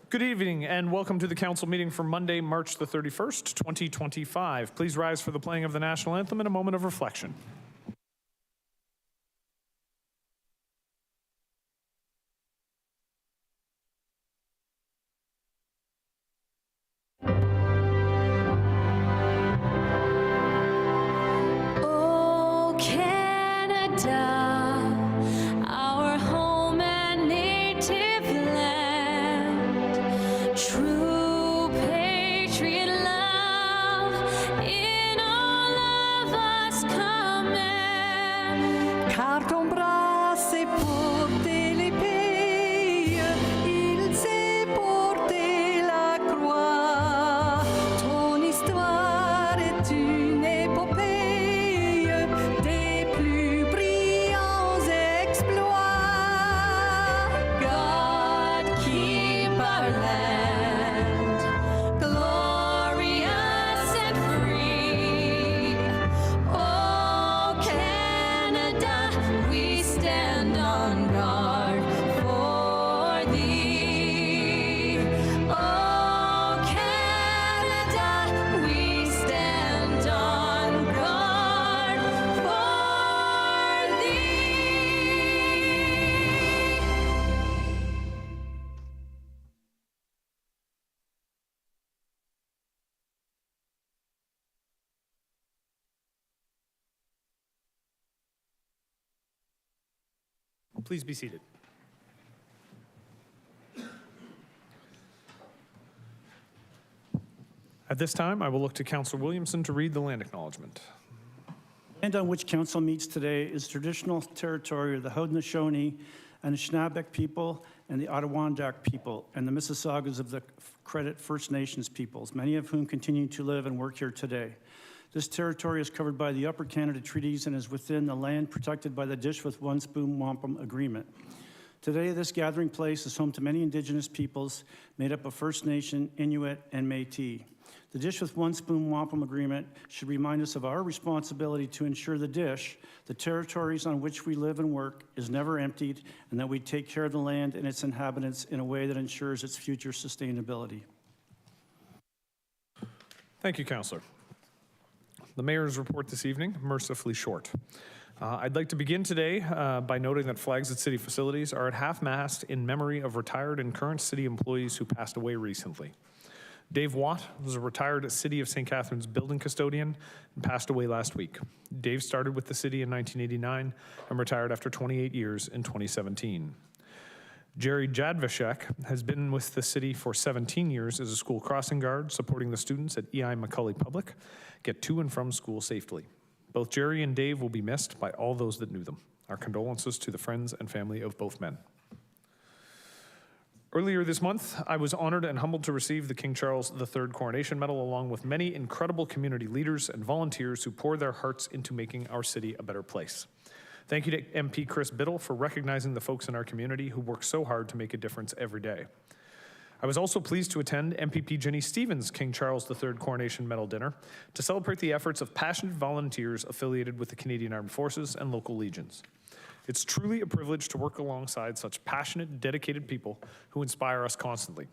Good evening and welcome to the council meeting for Monday, March the 31st, 2025. Please rise for the playing of the national anthem and a moment of reflection. Please be seated. At this time, I will look to Councillor Williamson to read the land acknowledgement. The land on which council meets today is traditional territory of the Haudenosaunee and the Shinnecock people and the Adirondack people and the Mississaugas of the Credit First Nations peoples, many of whom continue to live and work here today. This territory is covered by the Upper Canada Treaties and is within the land protected by the Dish with One Spoon Wampum Agreement. Today, this gathering place is home to many Indigenous peoples made up of First Nation, Inuit, and Métis. The Dish with One Spoon Wampum Agreement should remind us of our responsibility to ensure the dish, the territories on which we live and work, is never emptied, and that we take care of the land and its inhabitants in a way that ensures its future sustainability. Thank you, Councillor. The Mayor's report this evening, mercifully short. I'd like to begin today by noting that flags at city facilities are at half-mast in memory of retired and current city employees who passed away recently. Dave Watt was a retired City of St. Catharines building custodian and passed away last week. Dave started with the city in 1989 and retired after 28 years in 2017. Jerry Jadvishek has been with the city for 17 years as a school crossing guard, supporting the students at EI Macaulay Public get to and from school safely. Both Jerry and Dave will be missed by all those that knew them. Our condolences to the friends and family of both men. Earlier this month, I was honored and humbled to receive the King Charles III Coronation Medal, along with many incredible community leaders and volunteers who poured their hearts into making our city a better place. Thank you to MP Chris Biddle for recognizing the folks in our community who work so hard to make a difference every day. I was also pleased to attend MPP Jenny Stevens' King Charles III Coronation Medal dinner to celebrate the efforts of passionate volunteers affiliated with the Canadian Armed Forces and local legions. It's truly a privilege to work alongside such passionate, dedicated people who inspire us constantly.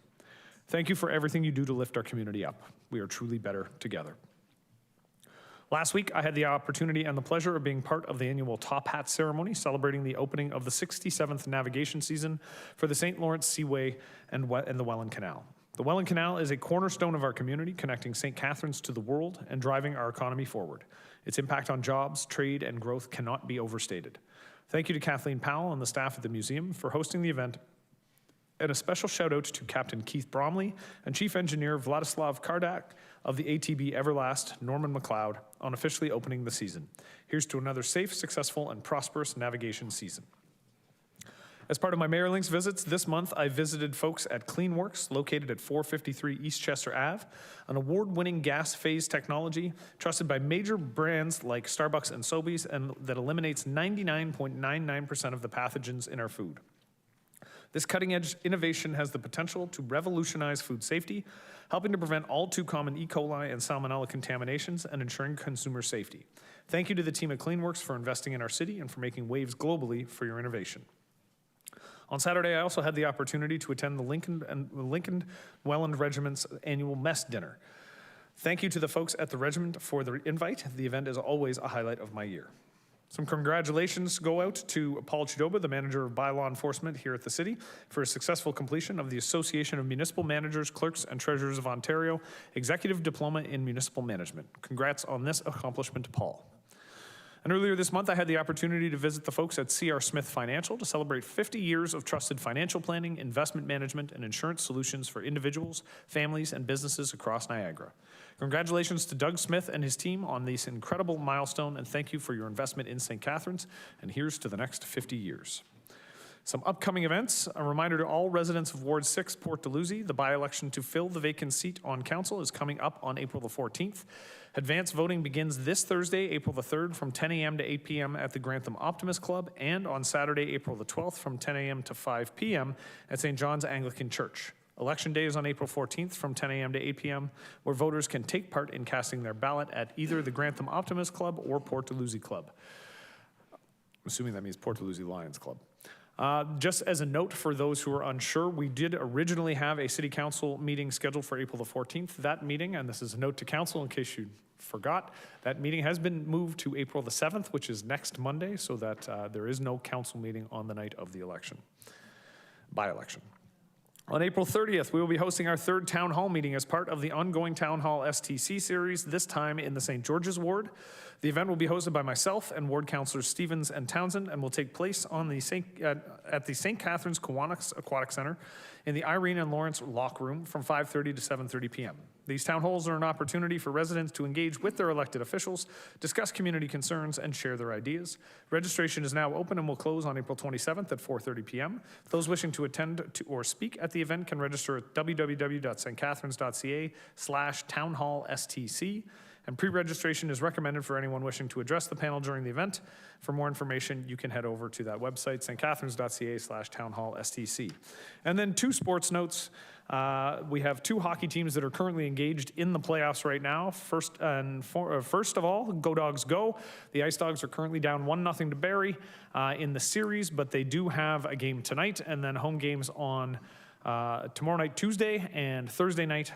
Thank you for everything you do to lift our community up. We are truly better together. Last week, I had the opportunity and the pleasure of being part of the annual Top Hat ceremony celebrating the opening of the 67th navigation season for the St. Lawrence Seaway and the Welland Canal. The Welland Canal is a cornerstone of our community, connecting St. Catharines to the world and driving our economy forward. Its impact on jobs, trade, and growth cannot be overstated. Thank you to Kathleen Powell and the staff at the museum for hosting the event, and a special shout out to Captain Keith Bromley and Chief Engineer Vladislav Kardak of the ATB Everlast, Norman McLeod, on officially opening the season. Here's to another safe, successful, and prosperous navigation season. As part of my Mayor Links visits this month, I visited folks at CleanWorks, located at 453 East Chester Ave, an award-winning gas phase technology trusted by major brands like Starbucks and Sobeys, and that eliminates 99.99% of the pathogens in our food. This cutting-edge innovation has the potential to revolutionize food safety, helping to prevent all too common E. coli and salmonella contaminations and ensuring consumer safety. Thank you to the team at CleanWorks for investing in our city and for making waves globally for your innovation. On Saturday, I also had the opportunity to attend the Lincoln Welland Regiment's annual mess dinner. Thank you to the folks at the regiment for the invite. The event is always a highlight of my year. Some congratulations go out to Paul Chidoba, the manager of bylaw enforcement here at the city, for a successful completion of the Association of Municipal Managers, Clerks, and Treasurers of Ontario Executive Diploma in Municipal Management. Congrats on this accomplishment, Paul. And earlier this month, I had the opportunity to visit the folks at C.R. Smith Financial to celebrate 50 years of trusted financial planning, investment management, and insurance solutions for individuals, families, and businesses across Niagara. Congratulations to Doug Smith and his team on this incredible milestone, and thank you for your investment in St. Catharines, and here's to the next 50 years. Some upcoming events. A reminder to all residents of Ward 6, Port Dalhousie, the by-election to fill the vacant seat on council is coming up on April the 14th. Advance voting begins this Thursday, April the 3rd, from 10 a.m. to 8 p.m. at the Grantham Optimist Club, and on Saturday, April the 12th, from 10 a.m. to 5 p.m. at St. John's Anglican Church. Election day is on April 14th from 10 a.m. to 8 p.m., where voters can take part in casting their ballot at either the Grantham Optimist Club or Port Dalhousie Club. I'm assuming that means Port Dalhousie Lions Club. Just as a note for those who are unsure, we did originally have a city council meeting scheduled for April the 14th. That meeting, and this is a note to council in case you forgot, that meeting has been moved to April the 7th, which is next Monday, so that there is no council meeting on the night of the election, by-election. On April 30th, we will be hosting our third Town Hall meeting as part of the ongoing Town Hall STC series, this time in the St. George's Ward. The event will be hosted by myself and Ward Councillors Stevens and Townsend, and will take place on the at the St. Catharines Kiwanis Aquatic Center in the Irene and Lawrence Lock Room from 5:30 to 7:30 p.m. These town halls are an opportunity for residents to engage with their elected officials, discuss community concerns, and share their ideas. Registration is now open and will close on April 27th at 4:30 p.m. Those wishing to attend or speak at the event can register at www.stcatharines.ca/townhallstc. And pre-registration is recommended for anyone wishing to address the panel during the event. For more information, you can head over to that website, stcatharines.ca/townhallstc. And then two sports notes. We have two hockey teams that are currently engaged in the playoffs right now. First of all, Go Dogs Go. The Ice Dogs are currently down 1-0 to Barrie in the series, but they do have a game tonight, and then home games on tomorrow night, Tuesday, and Thursday night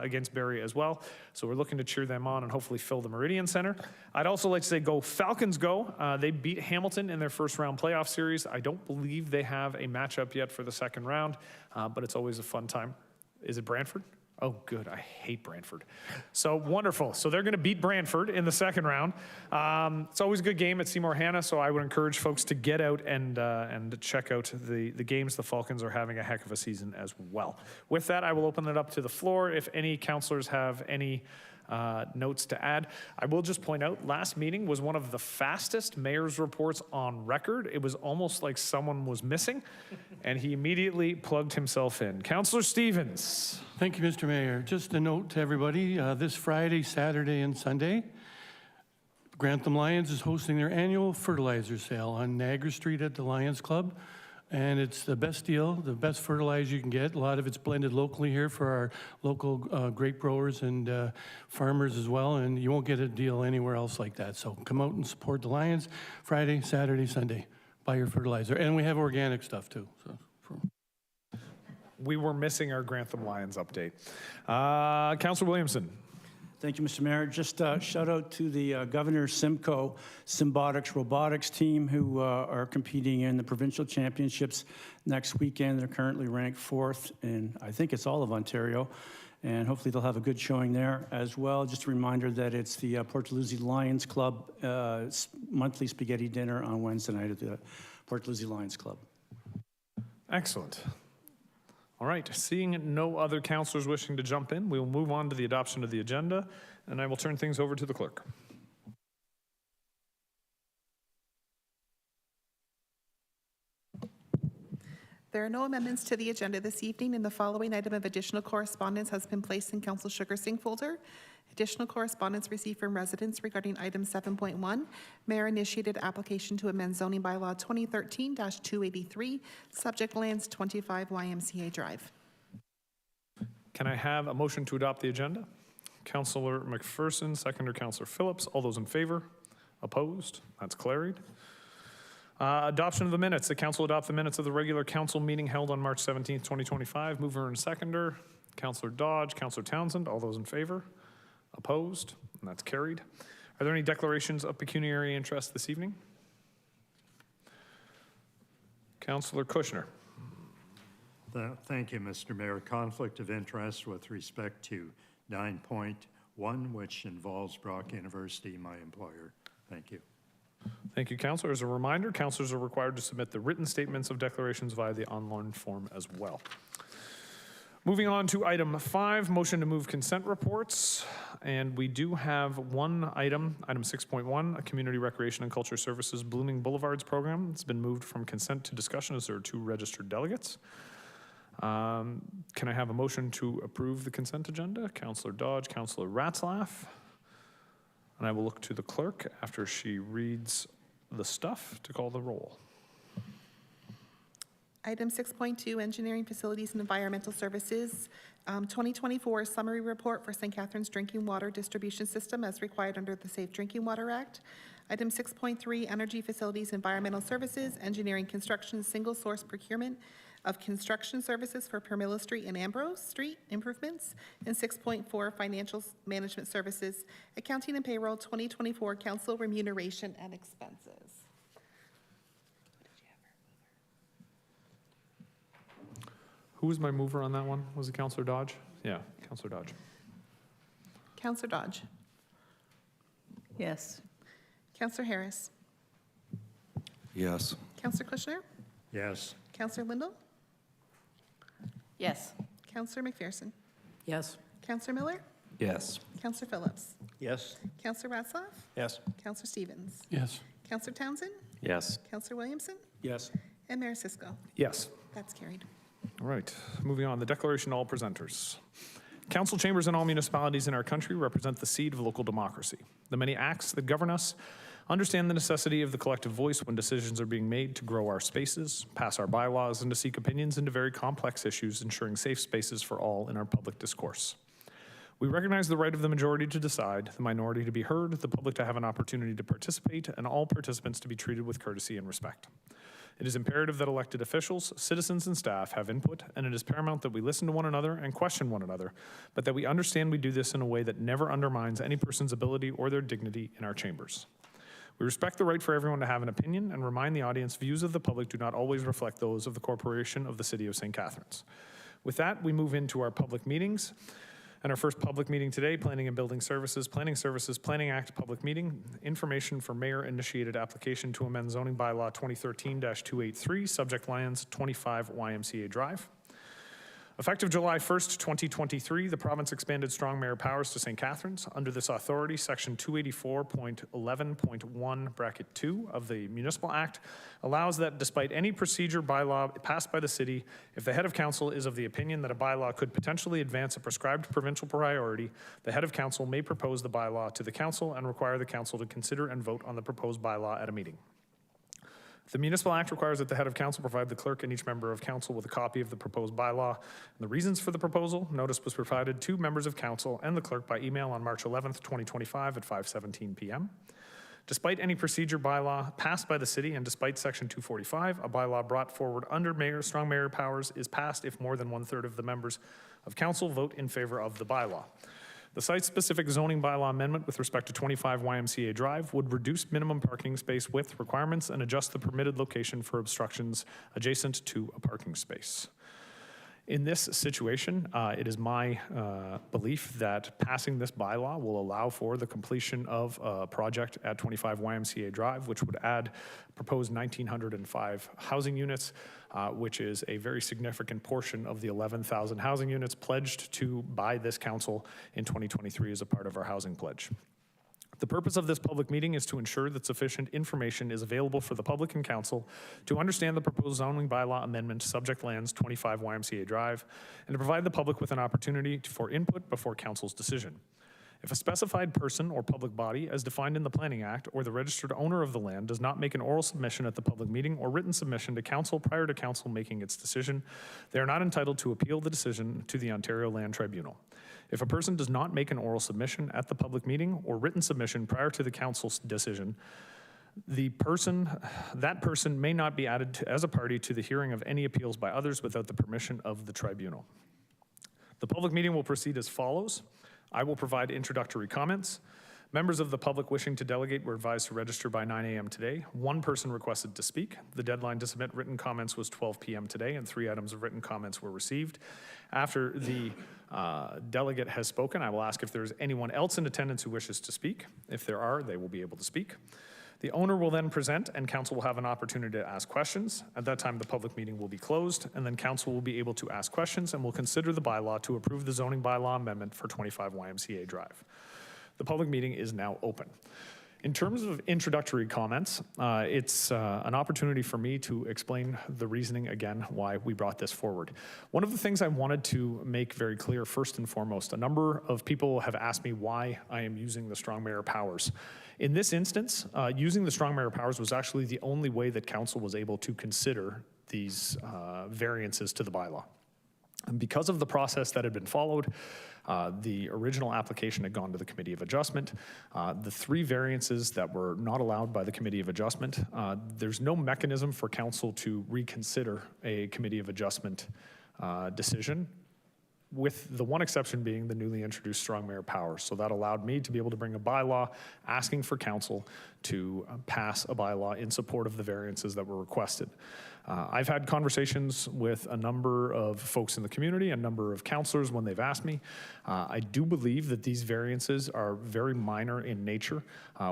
against Barrie as well. So we're looking to cheer them on and hopefully fill the Meridian Center. I'd also like to say go Falcons go. They beat Hamilton in their first round playoff series. I don't believe they have a matchup yet for the second round, but it's always a fun time. Is it Brantford? Oh, good. I hate Brantford. So wonderful. So they're going to beat Brantford in the second round. It's always a good game at Seymour Hanna, so I would encourage folks to get out and check out the games. The Falcons are having a heck of a season as well. With that, I will open it up to the floor. If any councillors have any notes to add. I will just point out, last meeting was one of the fastest mayor's reports on record. It was almost like someone was missing, and he immediately plugged himself in. Councillor Stevens. Thank you, Mr. Mayor. Just a note to everybody, this Friday, Saturday, and Sunday, Grantham Lions is hosting their annual fertilizer sale on Niagara Street at the Lions Club. And it's the best deal, the best fertilizer you can get. A lot of it's blended locally here for our local grape growers and farmers as well, and you won't get a deal anywhere else like that. So come out and support the Lions Friday, Saturday, Sunday. Buy your fertilizer. And we have organic stuff too. So. We were missing our Grantham Lions update. Councillor Williamson. Thank you, Mr. Mayor. Just shout out to the Governor Simcoe Symbotics Robotics team who are competing in the provincial championships next weekend. They're currently ranked 4th in, I think it's all of Ontario, and hopefully they'll have a good showing there as well. Just a reminder that it's the Port Dalhousie Lions Club monthly spaghetti dinner on Wednesday night at the Port Dalhousie Lions Club. Excellent. All right, seeing no other councillors wishing to jump in, we will move on to the adoption of the agenda, and I will turn things over to the clerk. There are no amendments to the agenda this evening, and the following item of additional correspondence has been placed in Council Sugar Singh folder. Additional correspondence received from residents regarding item 7.1, mayor-initiated application to amend zoning bylaw 2013-283, subject lands 25 YMCA Drive. Can I have a motion to adopt the agenda? Councillor McPherson, seconder Councillor Phillips. All those in favor? Opposed? That's carried. Adoption of the minutes. The council adopt the minutes of the regular council meeting held on March 17th, 2025. Mover and seconder, Councillor Dodge, Councillor Townsend. All those in favor? Opposed? And that's carried. Are there any declarations of pecuniary interest this evening? Councillor Kushner. Thank you, Mr. Mayor. Conflict of interest with respect to 9.1, which involves Brock University, my employer. Thank you. Thank you, Councillor. As a reminder, councillors are required to submit the written statements of declarations via the online form as well. Moving on to item 5, motion to move consent reports. And we do have one item, item 6.1, a community recreation and culture services Blooming Boulevards program. It's been moved from consent to discussion as there are 2 registered delegates. Can I have a motion to approve the consent agenda? Councillor Dodge, Councillor Ratzlaff. And I will look to the clerk after she reads the stuff to call the roll. Item 6.2, Engineering, Facilities, and Environmental Services, 2024 Summary Report for St. Catharines Drinking Water Distribution System as required under the Safe Drinking Water Act. Item 6.3, Energy, Facilities, Environmental Services, Engineering, Construction, Single Source Procurement of Construction Services for Permilla Street and Ambrose Street improvements. And 6.4, Financial Management Services, Accounting and Payroll, 2024 Council Remuneration and Expenses. Who was my mover on that one? Was it Councillor Dodge? Yeah, Councillor Dodge. Councillor Dodge. Yes. Councillor Harris. Yes. Councillor Kushner. Yes. Councillor Lindell. Yes. Councillor McPherson. Yes. Councillor Miller. Yes. Councillor Phillips. Yes. Councillor Ratzlaff. Yes. Councillor Stevens. Yes. Councillor Townsend. Yes. Councillor Williamson. Yes. And Mayor Cisco. Yes. That's carried. All right, moving on. The declaration to all presenters. Council chambers in all municipalities in our country represent the seed of local democracy. The many acts that govern us understand the necessity of the collective voice when decisions are being made to grow our spaces, pass our bylaws, and to seek opinions into very complex issues, ensuring safe spaces for all in our public discourse. We recognize the right of the majority to decide, the minority to be heard, the public to have an opportunity to participate, and all participants to be treated with courtesy and respect. It is imperative that elected officials, citizens, and staff have input, and it is paramount that we listen to one another and question one another, but that we understand we do this in a way that never undermines any person's ability or their dignity in our chambers. We respect the right for everyone to have an opinion and remind the audience views of the public do not always reflect those of the Corporation of the City of St. Catharines. With that, we move into our public meetings. And our first public meeting today, Planning and Building Services, Planning Act public meeting, information for mayor-initiated application to amend zoning bylaw 2013-283, subject lands 25 YMCA Drive. Effective July 1st, 2023, the province expanded strong mayor powers to St. Catharines. Under this authority, section 284.11.1(2) of the Municipal Act allows that despite any procedure bylaw passed by the city, if the head of council is of the opinion that a bylaw could potentially advance a prescribed provincial priority, the head of council may propose the bylaw to the council and require the council to consider and vote on the proposed bylaw at a meeting. The Municipal Act requires that the head of council provide the clerk and each member of council with a copy of the proposed bylaw and the reasons for the proposal. Notice was provided to members of council and the clerk by email on March 11th, 2025 at 5:17 p.m. Despite any procedure bylaw passed by the city and despite section 245, a bylaw brought forward under strong mayor powers is passed if more than 1/3 of the members of council vote in favor of the bylaw. The site-specific zoning bylaw amendment with respect to 25 YMCA Drive would reduce minimum parking space width requirements and adjust the permitted location for obstructions adjacent to a parking space. In this situation, it is my belief that passing this bylaw will allow for the completion of a project at 25 YMCA Drive, which would add proposed 1,905 housing units, which is a very significant portion of the 11,000 housing units pledged to by this council in 2023 as a part of our housing pledge. The purpose of this public meeting is to ensure that sufficient information is available for the public and council to understand the proposed zoning bylaw amendment, subject lands 25 YMCA Drive, and to provide the public with an opportunity for input before council's decision. If a specified person or public body, as defined in the Planning Act, or the registered owner of the land does not make an oral submission at the public meeting or written submission to council prior to council making its decision, they are not entitled to appeal the decision to the Ontario Land Tribunal. If a person does not make an oral submission at the public meeting or written submission prior to the council's decision, that person may not be added as a party to the hearing of any appeals by others without the permission of the tribunal. The public meeting will proceed as follows. I will provide introductory comments. Members of the public wishing to delegate were advised to register by 9 a.m. today. One person requested to speak. The deadline to submit written comments was 12 p.m. today, and 3 items of written comments were received. After the delegate has spoken, I will ask if there is anyone else in attendance who wishes to speak. If there are, they will be able to speak. The owner will then present, and council will have an opportunity to ask questions. At that time, the public meeting will be closed, and then council will be able to ask questions and will consider the bylaw to approve the zoning bylaw amendment for 25 YMCA Drive. The public meeting is now open. In terms of introductory comments, it's an opportunity for me to explain the reasoning again why we brought this forward. One of the things I wanted to make very clear, first and foremost, a number of people have asked me why I am using the strong mayor powers. In this instance, using the strong mayor powers was actually the only way that council was able to consider these variances to the bylaw. And because of the process that had been followed, the original application had gone to the Committee of Adjustment. The 3 variances that were not allowed by the Committee of Adjustment, there's no mechanism for council to reconsider a Committee of Adjustment decision, with the one exception being the newly introduced strong mayor powers. So that allowed me to be able to bring a bylaw asking for council to pass a bylaw in support of the variances that were requested. I've had conversations with a number of folks in the community, a number of councillors when they've asked me. I do believe that these variances are very minor in nature.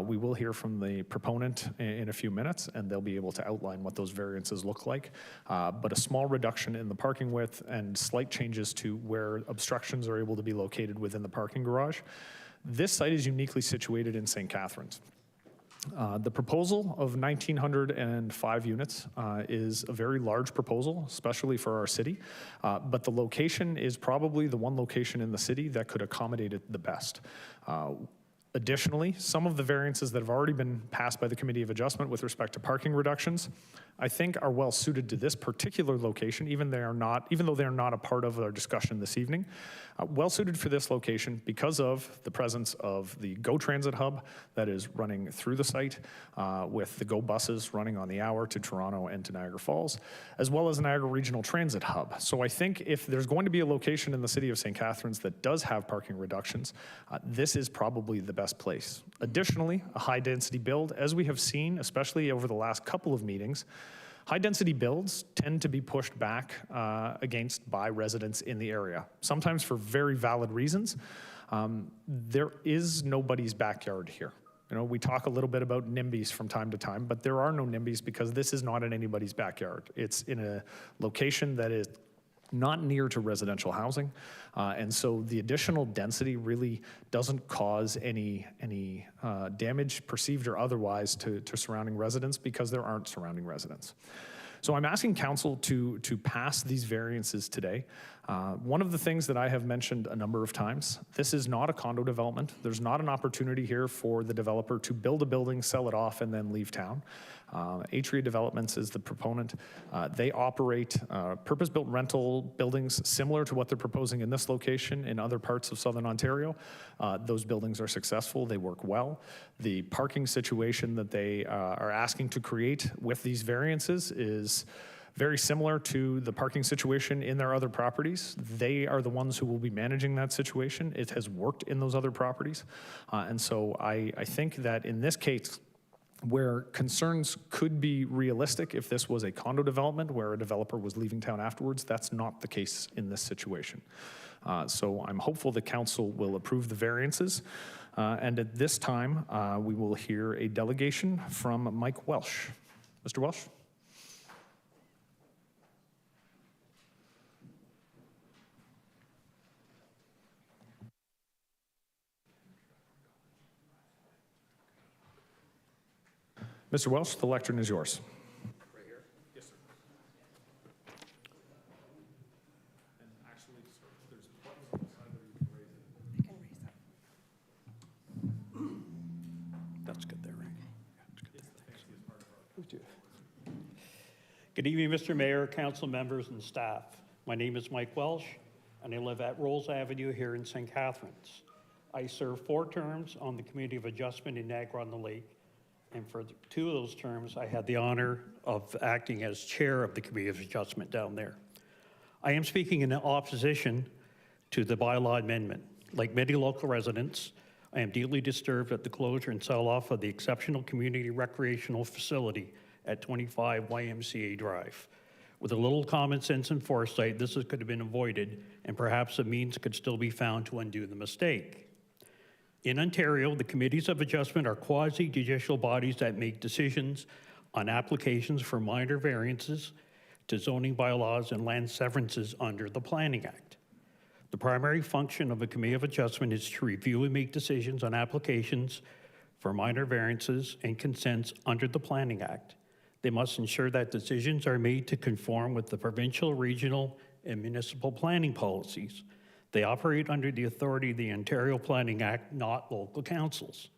We will hear from the proponent in a few minutes, and they'll be able to outline what those variances look like. But a small reduction in the parking width and slight changes to where obstructions are able to be located within the parking garage. This site is uniquely situated in St. Catharines. The proposal of 1,905 units is a very large proposal, especially for our city, but the location is probably the one location in the city that could accommodate it the best. Additionally, some of the variances that have already been passed by the Committee of Adjustment with respect to parking reductions, I think are well suited to this particular location, even though they are not a part of our discussion this evening. Well suited for this location because of the presence of the GO Transit hub that is running through the site, with the GO buses running on the hour to Toronto and to Niagara Falls, as well as the Niagara Regional Transit hub. So I think if there's going to be a location in the city of St. Catharines that does have parking reductions, this is probably the best place. Additionally, a high density build, as we have seen, especially over the last couple of meetings, high-density builds tend to be pushed back against by residents in the area, sometimes for very valid reasons. There is nobody's backyard here. You know, we talk a little bit about NIMBYs from time to time, but there are no NIMBYs because this is not in anybody's backyard. It's in a location that is not near to residential housing, and so the additional density really doesn't cause any damage, perceived or otherwise, to surrounding residents because there aren't surrounding residents. So I'm asking council to pass these variances today. One of the things that I have mentioned a number of times, this is not a condo development. There's not an opportunity here for the developer to build a building, sell it off, and then leave town. Atria Developments is the proponent. They operate purpose-built rental buildings similar to what they're proposing in this location in other parts of Southern Ontario. Those buildings are successful, they work well. The parking situation that they are asking to create with these variances is very similar to the parking situation in their other properties. They are the ones who will be managing that situation. It has worked in those other properties. And so I think that in this case, where concerns could be realistic if this was a condo development where a developer was leaving town afterwards, that's not the case in this situation. So I'm hopeful the council will approve the variances. And at this time, we will hear a delegation from Mike Welsh. Mr. Welsh? Mr. Welsh, the lectern is yours. Right here? Yes, sir. And actually, sir, there's buttons on the side that you can raise it. I can raise that. That's good there, right? Good evening, Mr. Mayor, council members, and staff. My name is Mike Welsh, and I live at Rolls Avenue here in St. Catharines. I served 4 terms on the Committee of Adjustment in Niagara-on-the-Lake, And for 2 of those terms, I had the honor of acting as chair of the Committee of Adjustment down there. I am speaking in opposition to the bylaw amendment. Like many local residents, I am deeply disturbed at the closure and sell-off of the exceptional community recreational facility at 25 YMCA Drive. With a little common sense and foresight, this could have been avoided, and perhaps a means could still be found to undo the mistake. In Ontario, the Committees of Adjustment are quasi-judicial bodies that make decisions on applications for minor variances to zoning bylaws and land severances under the Planning Act. The primary function of a Committee of Adjustment is to review and make decisions on applications for minor variances and consents under the Planning Act. They must ensure that decisions are made to conform with the provincial, regional, and municipal planning policies. They operate under the authority of the Ontario Planning Act, not local councils.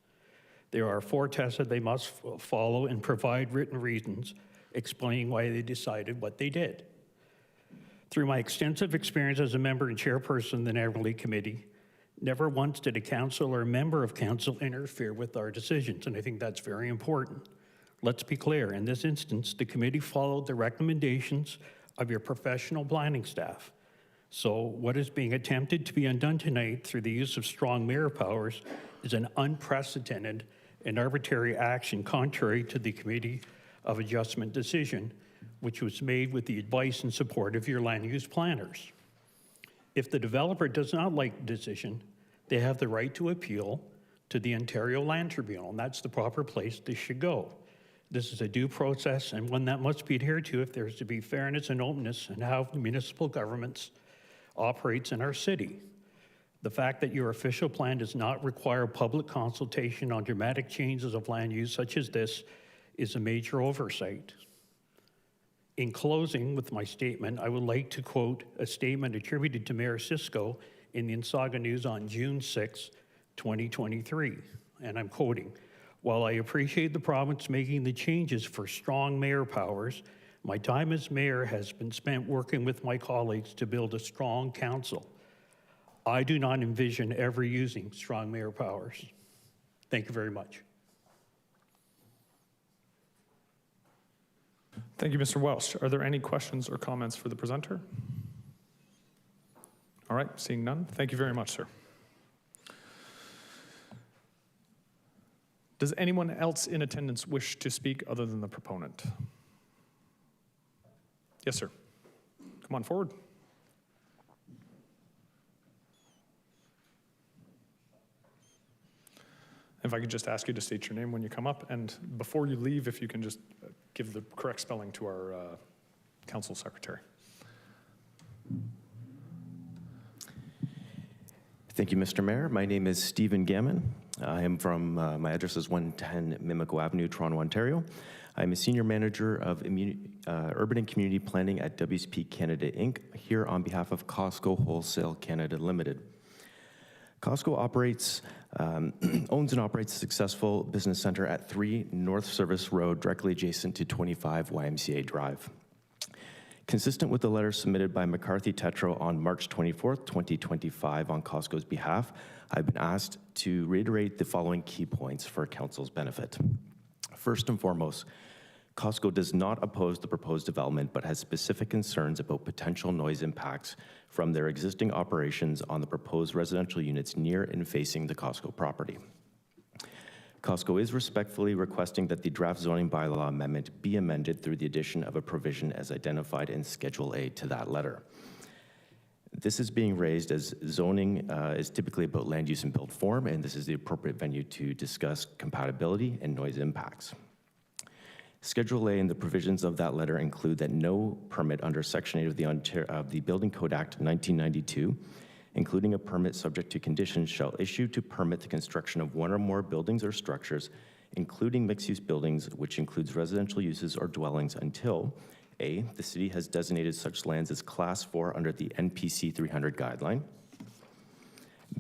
There are 4 tests that they must follow and provide written reasons explaining why they decided what they did. Through my extensive experience as a member and chairperson of the Neighborly Committee, never once did a council or a member of council interfere with our decisions, and I think that's very important. Let's be clear, in this instance, the committee followed the recommendations of your professional planning staff. So what is being attempted to be undone tonight through the use of strong mayor powers is an unprecedented and arbitrary action contrary to the Committee of Adjustment decision, which was made with the advice and support of your land use planners. If the developer does not like the decision, they have the right to appeal to the Ontario Land Tribunal, and that's the proper place this should go. This is a due process and one that must be adhered to if there is to be fairness and openness in how municipal governments operates in our city. The fact that your official plan does not require public consultation on dramatic changes of land use such as this is a major oversight. In closing with my statement, I would like to quote a statement attributed to Mayor Cisco in the Insaga News on June 6, 2023, and I'm quoting, "While I appreciate the province making the changes for strong mayor powers, my time as mayor has been spent working with my colleagues to build a strong council. I do not envision ever using strong mayor powers." Thank you very much. Thank you, Mr. Welsh. Are there any questions or comments for the presenter? All right, seeing none. Thank you very much, sir. Does anyone else in attendance wish to speak other than the proponent? Yes, sir. Come on forward. If I could just ask you to state your name when you come up, and before you leave, if you can just give the correct spelling to our council secretary. Thank you, Mr. Mayor. My name is Stephen Gammon. I am from, my address is 110 Mimico Avenue, Toronto, Ontario. I'm a senior manager of urban and community planning at WSP Canada Inc., here on behalf of Costco Wholesale Canada Limited. Costco owns and operates a successful business center at 3 North Service Road, directly adjacent to 25 YMCA Drive. Consistent with the letter submitted by McCarthy Tetro on March 24th, 2025 on Costco's behalf, I've been asked to reiterate the following key points for Council's benefit. First and foremost, Costco does not oppose the proposed development, but has specific concerns about potential noise impacts from their existing operations on the proposed residential units near and facing the Costco property. Costco is respectfully requesting that the draft zoning bylaw amendment be amended through the addition of a provision as identified in Schedule A to that letter. This is being raised as zoning is typically about land use and built form, and this is the appropriate venue to discuss compatibility and noise impacts. Schedule A and the provisions of that letter include that no permit under Section 8 of the Building Code Act 1992, including a permit subject to conditions, shall issue to permit the construction of one or more buildings or structures, including mixed-use buildings, which includes residential uses or dwellings until A, the city has designated such lands as Class 4 under the NPC 300 guideline.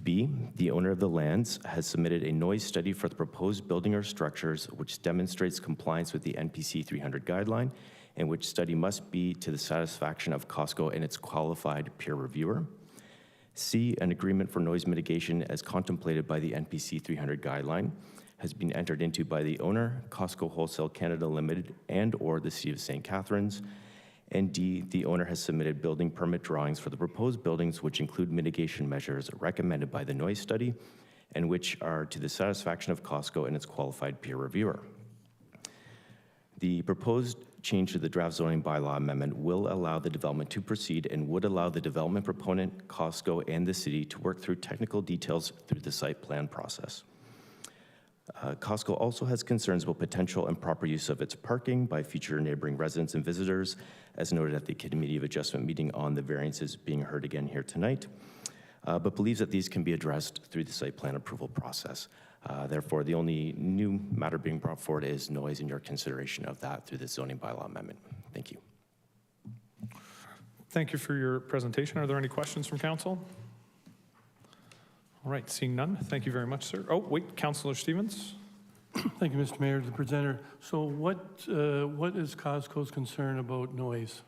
B, the owner of the lands has submitted a noise study for the proposed building or structures which demonstrates compliance with the NPC 300 guideline, and which study must be to the satisfaction of Costco and its qualified peer reviewer. C, an agreement for noise mitigation as contemplated by the NPC 300 guideline has been entered into by the owner, Costco Wholesale Canada Limited, and or the City of St. Catharines. And D, the owner has submitted building permit drawings for the proposed buildings, which include mitigation measures recommended by the noise study and which are to the satisfaction of Costco and its qualified peer reviewer. The proposed change to the draft zoning bylaw amendment will allow the development to proceed and would allow the development proponent, Costco, and the city to work through technical details through the site plan process. Costco also has concerns about potential improper use of its parking by future neighboring residents and visitors, as noted at the Committee of Adjustment meeting on the variances being heard again here tonight, but believes that these can be addressed through the site plan approval process. Therefore, the only new matter being brought forward is noise, and your consideration of that through the zoning bylaw amendment. Thank you. Thank you for your presentation. Are there any questions from council? All right, seeing none, thank you very much, sir. Oh, wait, Councillor Stevens? Thank you, Mr. Mayor, to the presenter. So what is Costco's concern about noise?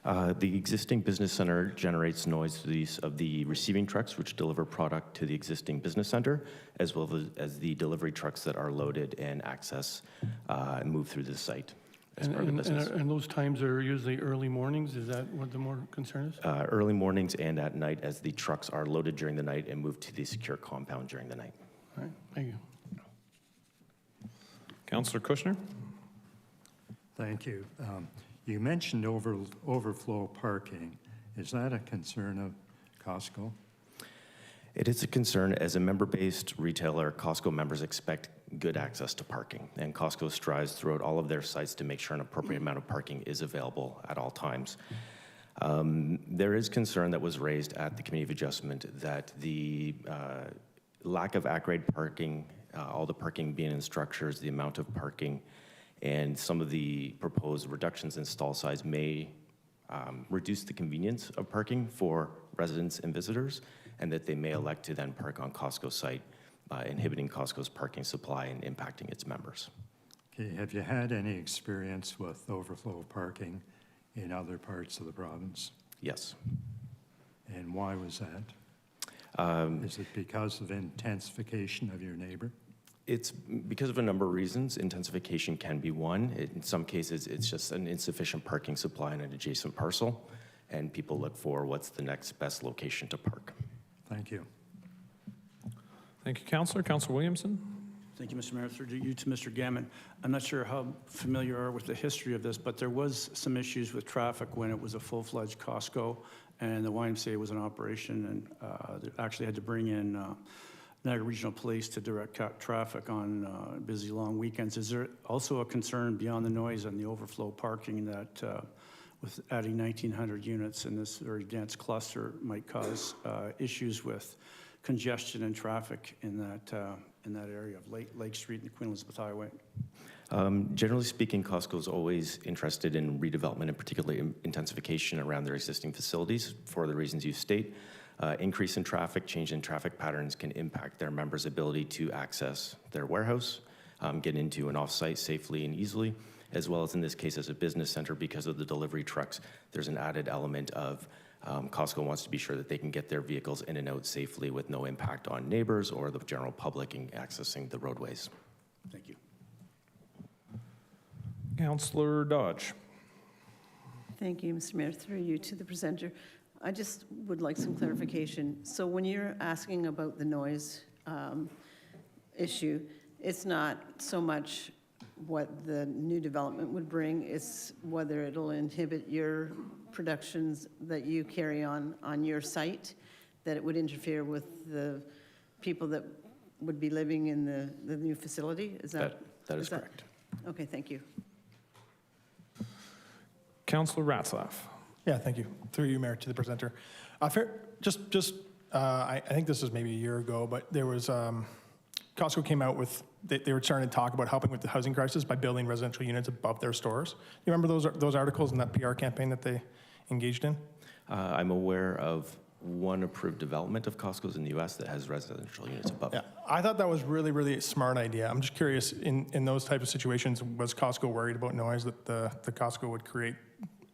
The existing business center generates noise through the use of the receiving trucks, which deliver product to the existing business center, as well as the delivery trucks that are loaded and access and move through the site as part of the business. And those times are usually early mornings? Is that what the more concern is? Early mornings and at night, as the trucks are loaded during the night and moved to the secure compound during the night. All right, thank you. Councillor Kushner? Thank you. You mentioned overflow parking. Is that a concern of Costco? It is a concern. As a member-based retailer, Costco members expect good access to parking, and Costco strives throughout all of their sites to make sure an appropriate amount of parking is available at all times. There is concern that was raised at the Committee of Adjustment that the lack of at-grade parking, all the parking being in structures, the amount of parking, and some of the proposed reductions in stall size may reduce the convenience of parking for residents and visitors, and that they may elect to then park on Costco's site, inhibiting Costco's parking supply and impacting its members. Okay, have you had any experience with overflow parking in other parts of the province? Yes. And why was that? Is it because of intensification of your neighbor? It's because of a number of reasons. Intensification can be one. In some cases, it's just an insufficient parking supply in an adjacent parcel, and people look for what's the next best location to park. Thank you. Thank you, Councillor. Councillor Williamson? Thank you, Mr. Mayor. Through you to Mr. Gammon. I'm not sure how familiar you are with the history of this, but there was some issues with traffic when it was a full-fledged Costco and the YMCA was in operation, and they actually had to bring in Niagara Regional Police to direct traffic on busy long weekends. Is there also a concern beyond the noise and the overflow parking that with adding 1,900 units in this very dense cluster might cause issues with congestion and traffic in that area of Lake Street and the Queen Elizabeth Highway? Generally speaking, Costco is always interested in redevelopment and particularly intensification around their existing facilities for the reasons you state. Increase in traffic, change in traffic patterns can impact their members' ability to access their warehouse, get into and off-site safely and easily, as well as in this case as a business center because of the delivery trucks. There's an added element of Costco wants to be sure that they can get their vehicles in and out safely with no impact on neighbors or the general public in accessing the roadways. Thank you. Councillor Dodge? Thank you, Mr. Mayor. Through you to the presenter. I just would like some clarification. So when you're asking about the noise issue, it's not so much what the new development would bring, it's whether it'll inhibit your productions that you carry on your site, that it would interfere with the people that would be living in the new facility? Is that is correct. Okay, thank you. Councillor Ratzlaff? Yeah, thank you. Through you, Mayor, to the presenter. I think this was maybe a year ago, but there was, Costco came out with, they were starting to talk about helping with the housing crisis by building residential units above their stores. You remember those articles and that PR campaign that they engaged in? I'm aware of one approved development of Costco's in the U.S. that has residential units above. Yeah, I thought that was really, really a smart idea. I'm just curious, in those types of situations, was Costco worried about noise that the Costco would create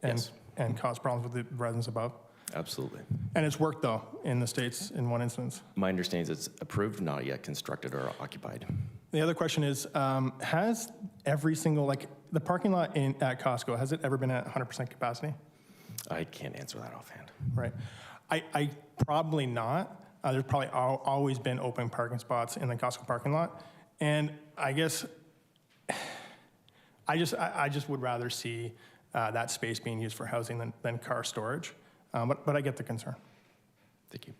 and cause problems with the residents above? Absolutely. And it's worked, though, in the States in one instance. My understanding is it's approved, not yet constructed or occupied. The other question is, has every single, like, the parking lot at Costco, has it ever been at 100% capacity? I can't answer that offhand. Right. I probably not. There's probably always been open parking spots in the Costco parking lot. And I guess, I just would rather see that space being used for housing than car storage. But I get the concern. Thank you.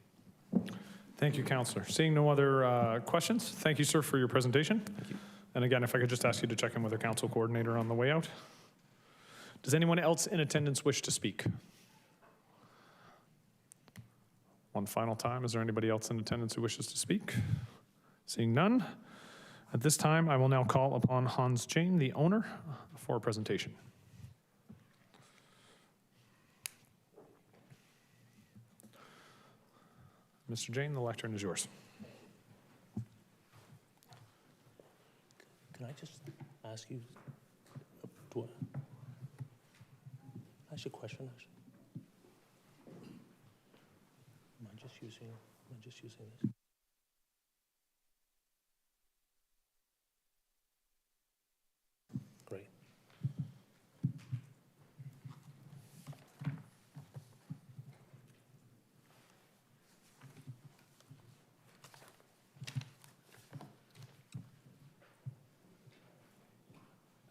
Thank you, Councillor. Seeing no other questions, thank you, sir, for your presentation. Thank you. And again, if I could just ask you to check in with our council coordinator on the way out. Does anyone else in attendance wish to speak? One final time, is there anybody else in attendance who wishes to speak? Seeing none, at this time, I will now call upon Hans Jane, the owner, for a presentation. Mr. Jane, the lectern is yours. Can I just ask you, ask you a question? Am I just using this? Great.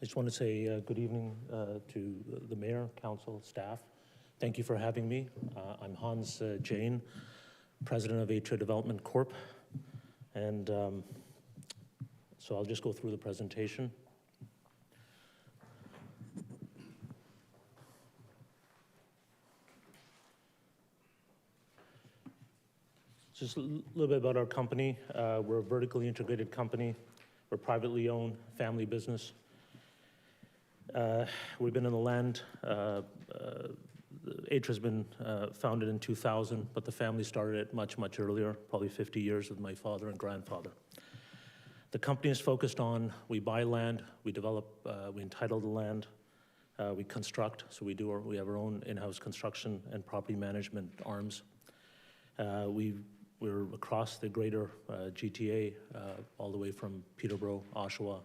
I just want to say good evening to the mayor, council, staff. Thank you for having me. I'm Hans Jane, president of Atria Development Corp. And so I'll just go through the presentation. Just a little bit about our company. We're a vertically integrated company. We're privately owned, family business. We've been in the land. Atria's been founded in 2000, but the family started it much, much earlier, probably 50 years with my father and grandfather. The company is focused on, we buy land, we develop, we entitle the land, we construct, so we have our own in-house construction and property management arms. We're across the greater GTA, all the way from Peterborough, Oshawa,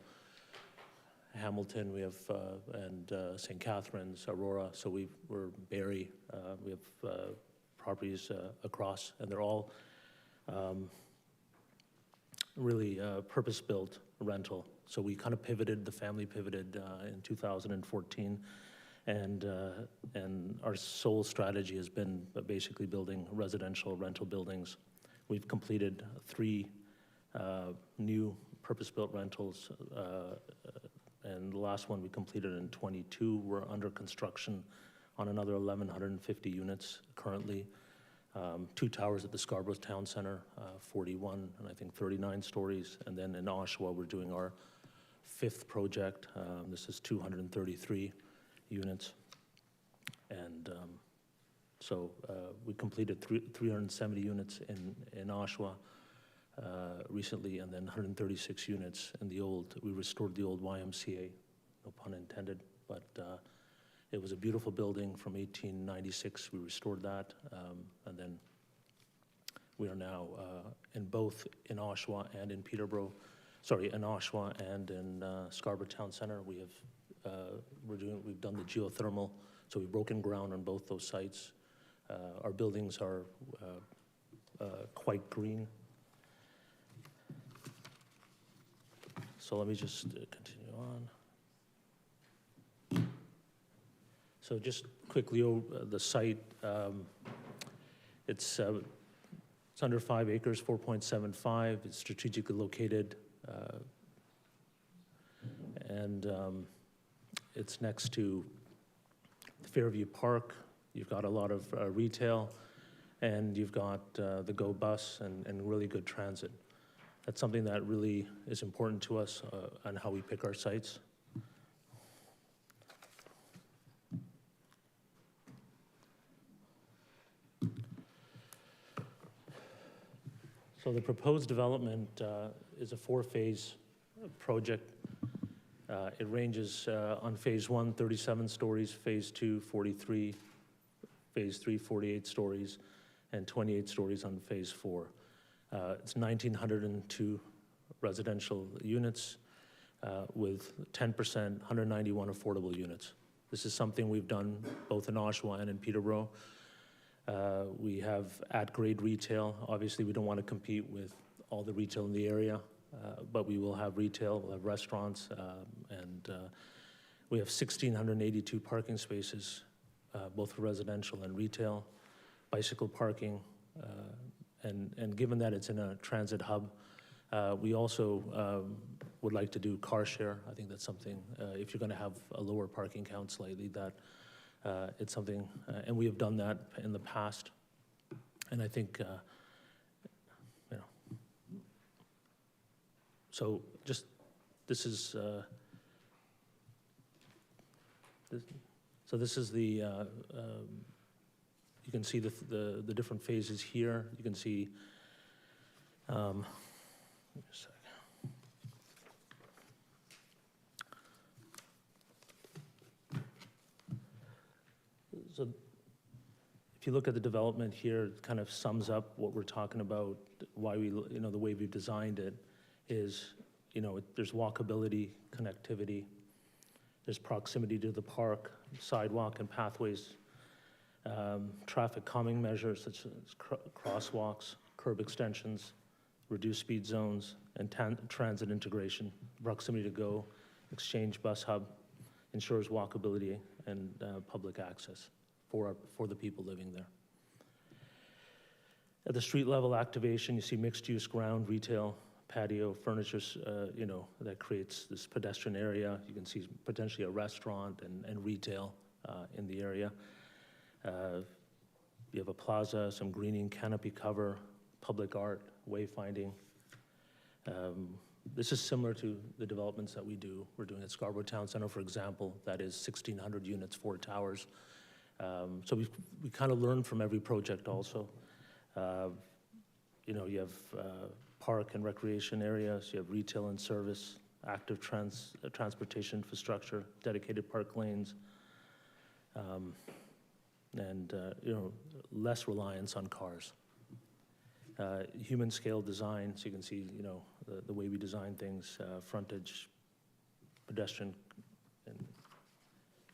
Hamilton, we have, and St. Catharines, Aurora, so we're Barrie, we have properties across, and they're all really purpose-built rental. So we kind of pivoted, the family pivoted in 2014, and our sole strategy has been basically building residential rental buildings. We've completed 3 new purpose-built rentals, and the last one we completed in 22. We're under construction on another 1,150 units currently. 2 towers at the Scarborough Town Centre, 41 and I think 39 stories. And then in Oshawa, we're doing our 5th project. This is 233 units. And so we completed 370 units in Oshawa recently, and then 136 units in we restored the old YMCA, no pun intended, but it was a beautiful building from 1896. We restored that, and then we are now in Oshawa and in Peterborough, in Oshawa and in Scarborough Town Centre. We've done the geothermal, so we've broken ground on both those sites. Our buildings are quite green. So let me just continue on. So just quickly, the site, it's under 5 acres, 4.75. It's strategically located, and it's next to Fairview Park. You've got a lot of retail, and you've got the GO bus and really good transit. That's something that really is important to us on how we pick our sites. So the proposed development is a 4-phase project. It ranges on phase 1, 37 stories, phase 2, 43, phase 3, 48 stories, and 28 stories on phase 4. It's 1,902 residential units with 10%, 191 affordable units. This is something we've done both in Oshawa and in Peterborough. We have at-grade retail. Obviously, we don't want to compete with all the retail in the area, but we will have retail, we'll have restaurants, and we have 1,682 parking spaces, both for residential and retail, bicycle parking, and given that it's in a transit hub, we also would like to do car share. I think that's something, if you're going to have a lower parking count slightly, that it's something, and we have done that in the past, and I think, you know, so just, this is, so this is the, you can see the different phases here. You can see, give me a sec. So if you look at the development here, it kind of sums up what we're talking about, why we, you know, the way we've designed it is, you know, there's walkability, connectivity, there's proximity to the park, sidewalk and pathways, traffic calming measures such as crosswalks, curb extensions, reduced speed zones, and transit integration. Proximity to go, exchange bus hub, ensures walkability and public access for the people living there. At the street level activation, you see mixed use ground, retail, patio, furniture, you know, that creates this pedestrian area. You can see potentially a restaurant and retail in the area. You have a plaza, some greening, canopy cover, public art, wayfinding. This is similar to the developments that we're doing at Scarborough Town Center, for example. That is 1,600 units, 4 towers. So we kind of learn from every project also. You know, you have park and recreation areas, you have retail and service, active transportation infrastructure, dedicated park lanes, and you know, less reliance on cars. Human scale design, so you can see, you know, the way we design things, frontage, pedestrian and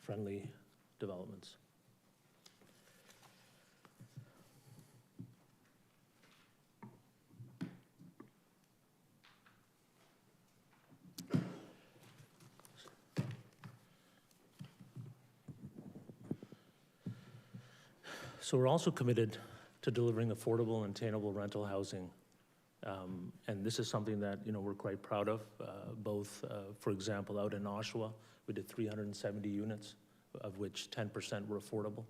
friendly developments. So we're also committed to delivering affordable and attainable rental housing. And this is something that, you know, we're quite proud of, both, for example, out in Oshawa, we did 370 units, of which 10% were affordable.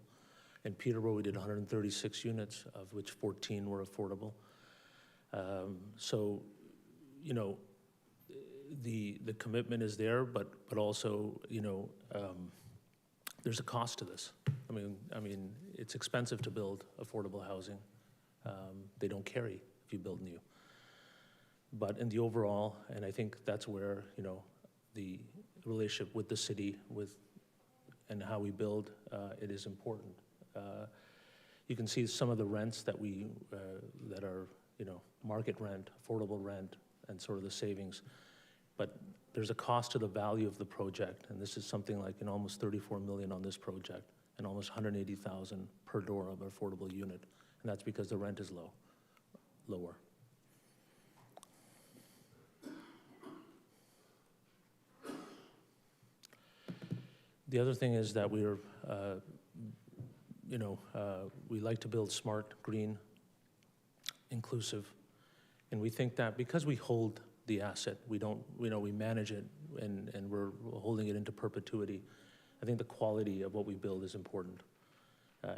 In Peterborough, we did 136 units, of which 14 were affordable. So, you know, the commitment is there, but also, you know, there's a cost to this. I mean, it's expensive to build affordable housing. They don't carry if you build new. But in the overall, and I think that's where, you know, the relationship with the city, and how we build, it is important. You can see some of the rents that that are, you know, market rent, affordable rent, and sort of the savings. But there's a cost to the value of the project, and this is something like almost $34 million on this project, and almost $180,000 per door of an affordable unit, and that's because the rent is lower. The other thing is that we're, you know, we like to build smart, green, inclusive, and we think that because we hold the asset, we don't, you know, we manage it, and we're holding it into perpetuity. I think the quality of what we build is important.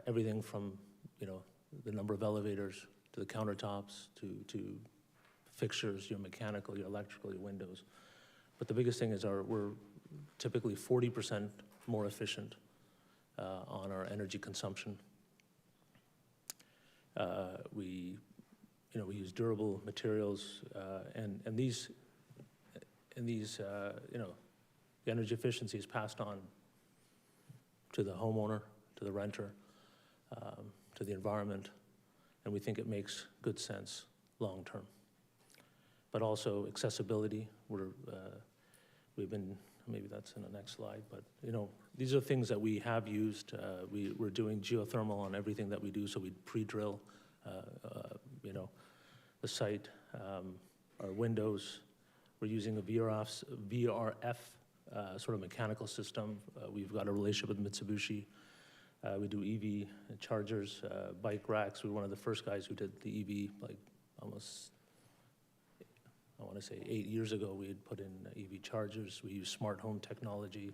Everything from, you know, the number of elevators to the countertops to fixtures, your mechanical, your electrical, your windows. But the biggest thing is we're typically 40% more efficient on our energy consumption. We use durable materials, and these, you know, the energy efficiency is passed on to the homeowner, to the renter, to the environment, and we think it makes good sense long term. but also accessibility. We've been, maybe that's in the next slide, but these are things that we have used. We're doing geothermal on everything that we do, so we pre-drill, the site, our windows. We're using a VRF sort of mechanical system. We've got a relationship with Mitsubishi. We do EV chargers, bike racks. We were one of the first guys who did the EV, like almost, I want to say 8 years ago, we had put in EV chargers. We use smart home technology,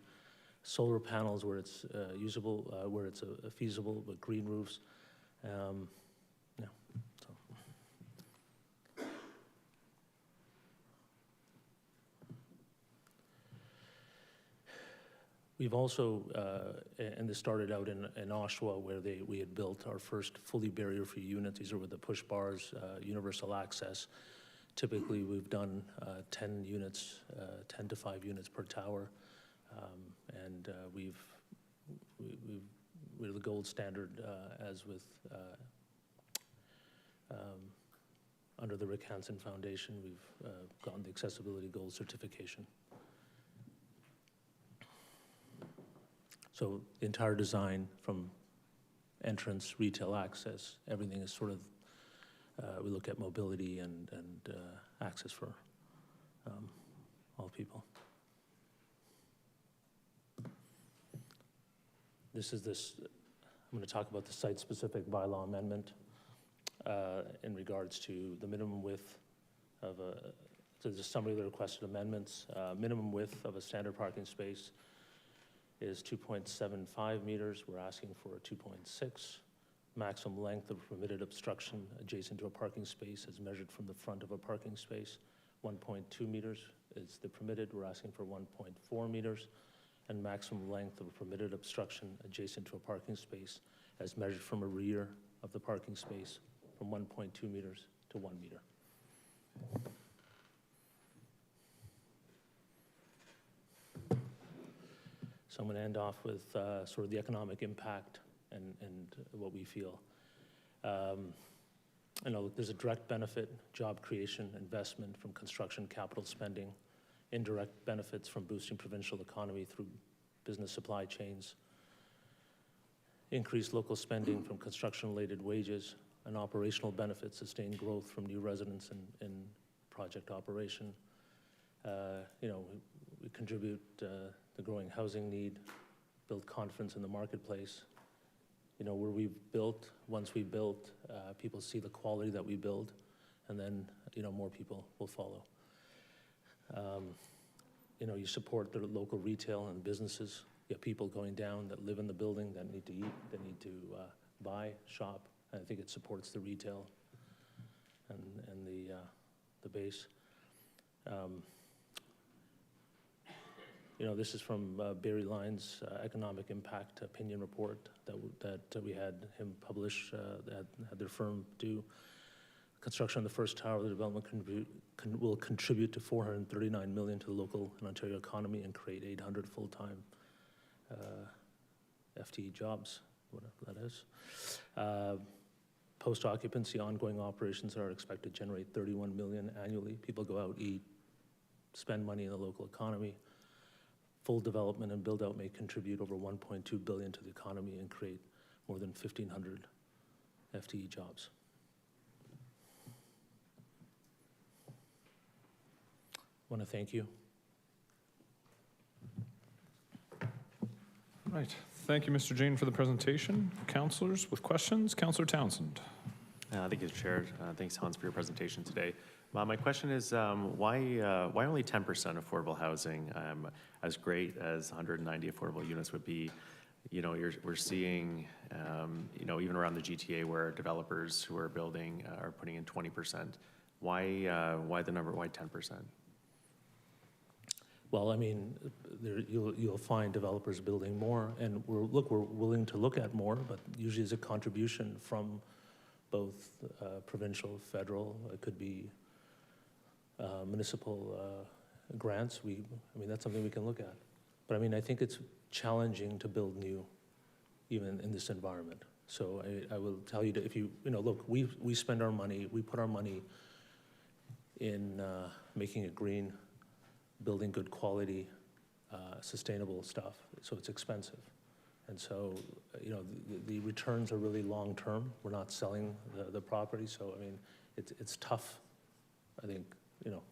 solar panels where it's usable, where it's feasible, but green roofs. We've also, and this started out in Oshawa, where we had built our first fully barrier-free units. These are with the push bars, universal access. Typically, we've done 10 units, 10 to 5 units per tower, and we're the gold standard, as with under the Rick Hansen Foundation. We've gotten the Accessibility Gold certification. So the entire design, from entrance, retail access, everything is sort of, we look at mobility and access for all people. I'm going to talk about the site-specific bylaw amendment in regards to the minimum width of so there's a summary of the requested amendments. Minimum width of a standard parking space is 2.75 meters. We're asking for a 2.6. Maximum length of permitted obstruction adjacent to a parking space as measured from the front of a parking space, 1.2 meters is the permitted. We're asking for 1.4 meters. And maximum length of a permitted obstruction adjacent to a parking space as measured from a rear of the parking space from 1.2 meters to 1 meter. So I'm going to end off with sort of the economic impact and what we feel. There's a direct benefit, job creation, investment from construction capital spending, indirect benefits from boosting provincial economy through business supply chains, increased local spending from construction-related wages, and operational benefits, sustained growth from new residents in project operation. We contribute the growing housing need, build confidence in the marketplace. Where we've built, once we built, people see the quality that we build, and then, more people will follow. You support the local retail and businesses. You have people going down that live in the building, that need to eat, that need to buy, shop. And I think it supports the retail and the base. This is from Barry Lyons' economic impact opinion report that we had him publish, that had their firm do. Construction of the first tower of the development will contribute to $439 million to the local and Ontario economy and create 800 full-time FTE jobs, whatever that is. Post-occupancy, ongoing operations are expected to generate $31 million annually. People go out, eat, spend money in the local economy. Full development and build-out may contribute over $1.2 billion to the economy and create more than 1,500 FTE jobs. I want to thank you. Right. Thank you, Mr. Jane, for the presentation. Councillors with questions. Councillor Townsend. Thank you, Chair. Thanks, Hans, for your presentation today. My question is, why only 10% affordable housing? As great as 190 affordable units would be, we're seeing, even around the GTA where developers who are building are putting in 20%. Why the number? Why 10%? Well, you'll find developers building more, and we're willing to look at more, but usually it's a contribution from both provincial, federal. It could be municipal grants. That's something we can look at. But I think it's challenging to build new, even in this environment. So I will tell you that if you look, we spend our money, we put our money in making it green, building good quality, sustainable stuff, so it's expensive. And so, you know, the returns are really long-term. We're not selling the property, so, I mean, it's tough, I think, you know.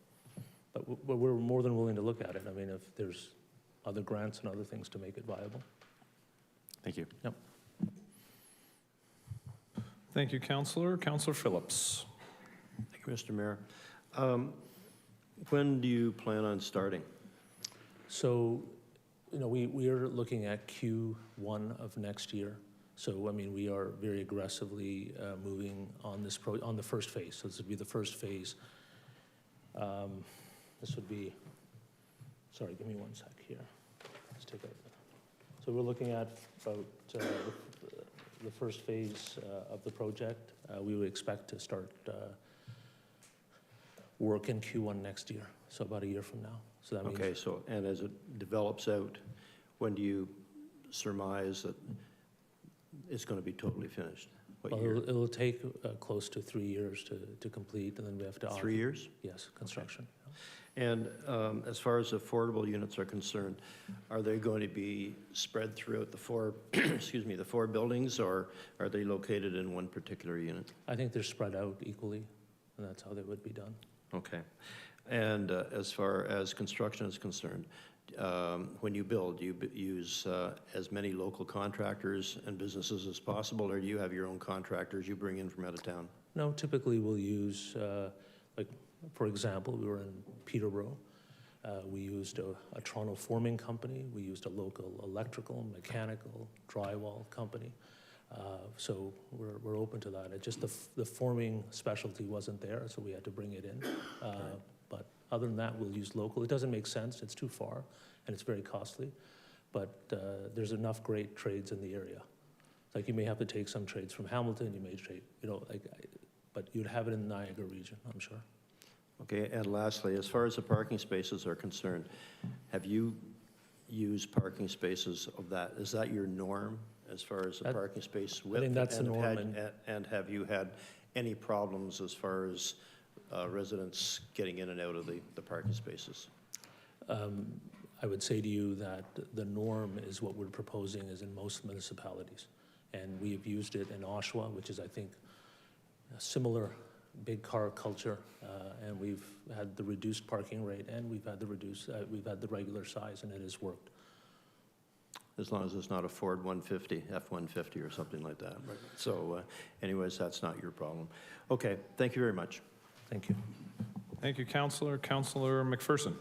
But we're more than willing to look at it. I mean, if there's other grants and other things to make it viable. Thank you. Yep. Thank you, Councillor. Councillor Phillips. Thank you, Mr. Mayor. When do you plan on starting? So, you know, we are looking at Q1 of next year. So, I mean, we are very aggressively moving on this on the first phase. So this would be the first phase. This would be, sorry, give me one sec here. Let's take a, so we're looking at about the first phase of the project. We would expect to start work in Q1 next year, so about a year from now. So that means. Okay, so, and as it develops out, when do you surmise that it's going to be totally finished? What Well, year? it'll take close to 3 years to complete, and then we have to. 3 years? Yes, construction. And as far as affordable units are concerned, are they going to be spread throughout the four, excuse me, the four buildings, or are they located in one particular unit? I think they're spread out equally, and that's how they would be done. Okay. And as far as construction is concerned, when you build, do you use as many local contractors and businesses as possible, or do you have your own contractors you bring in from out of town? No, typically we'll use, like, for example, we were in Peterborough. We used a Toronto forming company. We used a local electrical, mechanical, drywall company. So we're open to that. It just the forming specialty wasn't there, so we had to bring it in. But other than that, we'll use local. It doesn't make sense. It's too far, and it's very costly. But there's enough great trades in the area. Like, you may have to take some trades from Hamilton. You may trade, you know, like, but you'd have it in the Niagara region, I'm sure. Okay, and lastly, as far as the parking spaces are concerned, have you used parking spaces of that? Is that your norm as far as the parking space width? I think that's the norm. And have you had any problems as far as residents getting in and out of the parking spaces? I would say to you that the norm is what we're proposing is in most municipalities. And we have used it in Oshawa, which is, I think, a similar big car culture, and we've had the reduced parking rate, and we've had the regular size, and it has worked. As long as it's not a Ford 150, F-150 or something like that. Right. So anyways, that's not your problem. Okay, thank you very much. Thank you. Thank you, Councillor. Councillor McPherson.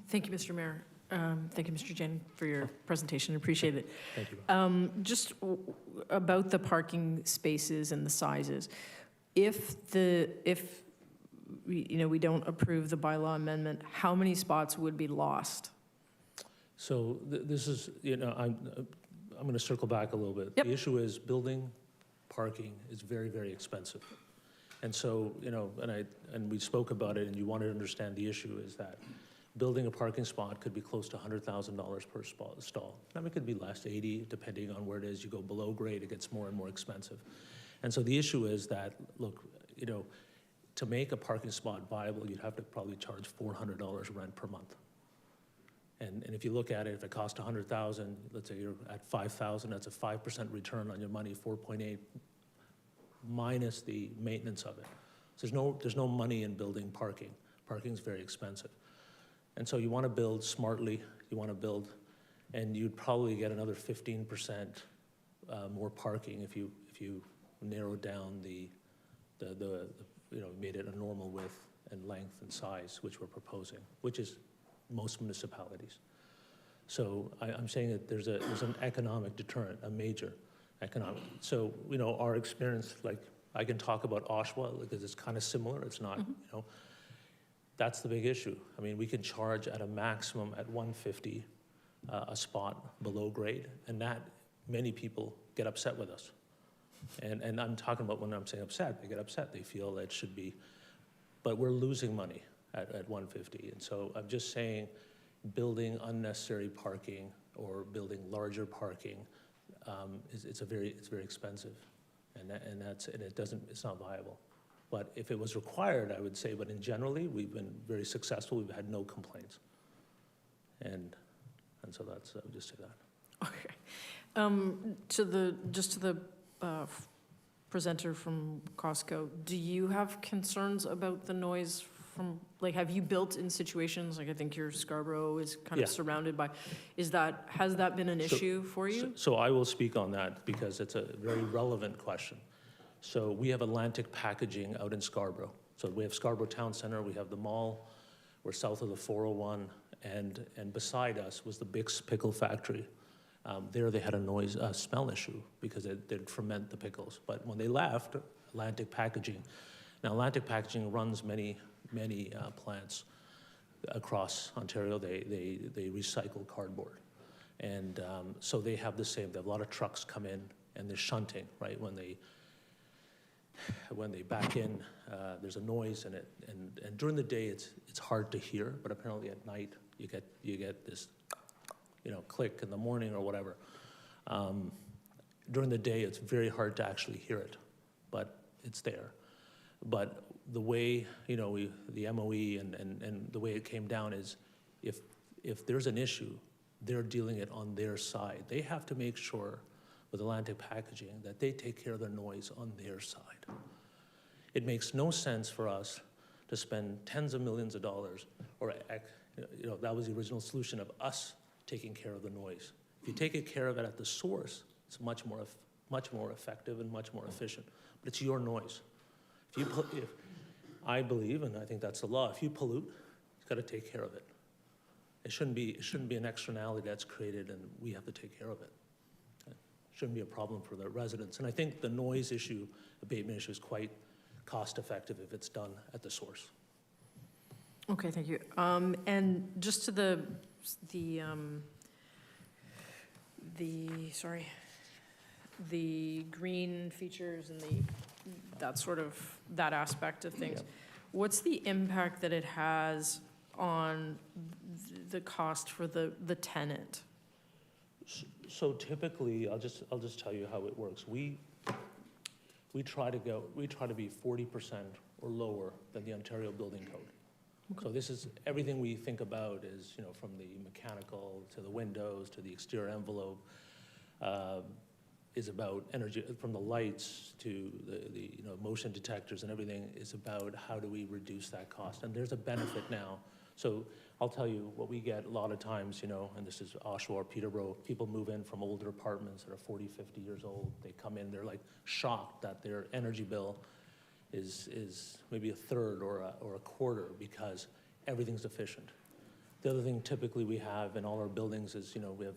Thank you, Mr. Mayor. Thank you, Mr. Jen, for your presentation. Appreciate it. Thank you. Just about the parking spaces and the sizes. If we don't approve the bylaw amendment, how many spots would be lost? So this is, you know, I'm going to circle back a little bit. Yep. The issue is building parking is very, very expensive. And so, you know, and we spoke about it, and you wanted to understand the issue is that building a parking spot could be close to $100,000 per stall. I mean, it could be less, 80, depending on where it is. You go below grade, it gets more and more expensive. And so the issue is that, look, you know, to make a parking spot viable, you'd have to probably charge $400 rent per month. And if you look at it, if it costs $100,000, let's say you're at $5,000, that's a 5% return on your money, 4.8 minus the maintenance of it. So there's no money in building parking. Parking is very expensive. And so you want to build smartly, you want to build, and you'd probably get another 15% more parking if you narrowed down the you know, made it a normal width and length and size, which we're proposing, which is most municipalities. So I'm saying that there's an economic deterrent, a major economic. So, you know, our experience, like, I can talk about Oshawa because it's kind of similar. It's not, you know, that's the big issue. I mean, we can charge at a maximum at $150 a spot below grade, and that many people get upset with us. And I'm talking about when I'm saying upset, they get upset. They feel that it should be, but we're losing money at $150. And so I'm just saying, building unnecessary parking or building larger parking, it's very expensive, and it's not viable. But if it was required, I would say, but in generally, we've been very successful. We've had no complaints. And so that's, I would just say that. Okay. Just to the presenter from Costco, do you have concerns about the noise from, like, have you built in situations, like I think your Scarborough is kind of surrounded by, has that been an issue for you? So I will speak on that because it's a very relevant question. So we have Atlantic Packaging out in Scarborough. So we have Scarborough Town Center, we have the mall, we're south of the 401, and beside us was the Bix Pickle Factory. There they had a smell issue because they'd ferment the pickles. But when they left, Atlantic Packaging, now Atlantic Packaging runs many plants across Ontario. They recycle cardboard. And so they have the same, they have a lot of trucks come in and they're shunting, right? When they back in, there's a noise in it. And during the day, it's hard to hear, but apparently at night, you get this, click in the morning or whatever. During the day, it's very hard to actually hear it, but it's there. But the way, the MOE and the way it came down is if there's an issue, they're dealing it on their side. They have to make sure with Atlantic Packaging that they take care of the noise on their side. It makes no sense for us to spend tens of millions of dollars, or that was the original solution of us taking care of the noise. If you take care of it at the source, it's much more effective and much more efficient. But it's your noise. If I believe, and I think that's the law, if you pollute, you've got to take care of it. It shouldn't be an externality that's created and we have to take care of it. It shouldn't be a problem for the residents. And I think the noise issue, abatement issue, is quite cost effective if it's done at the source. Okay, thank you. And just to the green features and that aspect of things. Yeah. What's the impact that it has on the cost for the tenant? So typically, I'll just tell you how it works. We try to be 40% or lower than the Ontario Building Code. Okay. So this is everything we think about is, from the mechanical to the windows to the exterior envelope, is about energy, from the lights to the motion detectors and everything is about how do we reduce that cost. And there's a benefit now. So I'll tell you what we get a lot of times, and this is Oshawa or Peterborough, people move in from older apartments that are 40, 50 years old. They come in, they're like shocked that their energy bill is maybe a third or a quarter because everything's efficient. The other thing typically we have in all our buildings is, we have,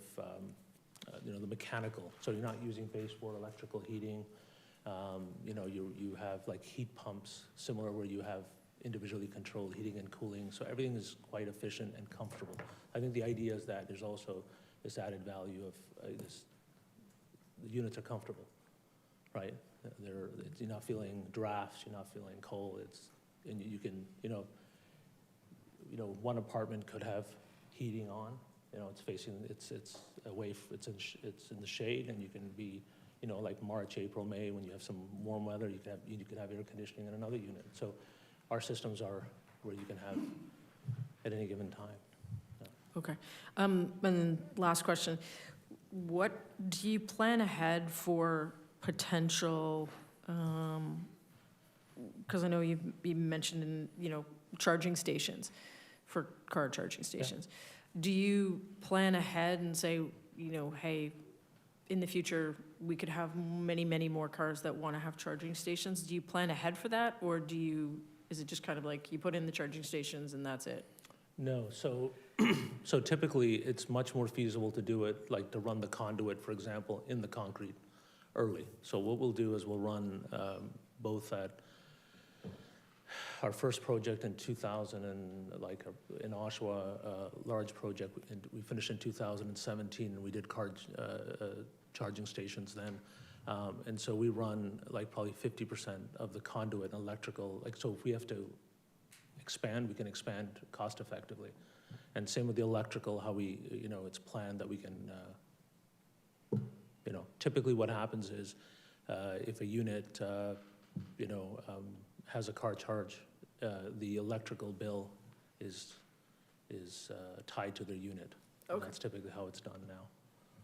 the mechanical. So you're not using baseboard electrical heating. You have like heat pumps, similar where you have individually controlled heating and cooling. So everything is quite efficient and comfortable. I think the idea is that there's also this added value of the units are comfortable, right? You're not feeling drafts, you're not feeling cold. And you can, one apartment could have heating on. It's facing, it's away, it's in the shade, and you can be, like March, April, May, when you have some warm weather, you can have air conditioning in another unit. So our systems are where you can have at any given time. Yeah. Okay. And then last question, what do you plan ahead for potential, because I know you mentioned charging stations, for car charging stations. Yeah. Do you plan ahead and say, hey, in the future, we could have many, many more cars that want to have charging stations? Do you plan ahead for that, or is it just kind of like you put in the charging stations and that's it? No, so typically it's much more feasible to do it, like to run the conduit, for example, in the concrete early. So what we'll do is we'll run both at our first project in 2000 and in Oshawa, large project, and we finished in 2017, and we did charging stations then. And so we run probably 50% of the conduit and electrical. So if we have to expand, we can expand cost effectively. And same with the electrical, how we, it's planned that we can, typically what happens is if a unit, has a car charge, the electrical bill is tied to their unit. And Okay. that's typically how it's done now.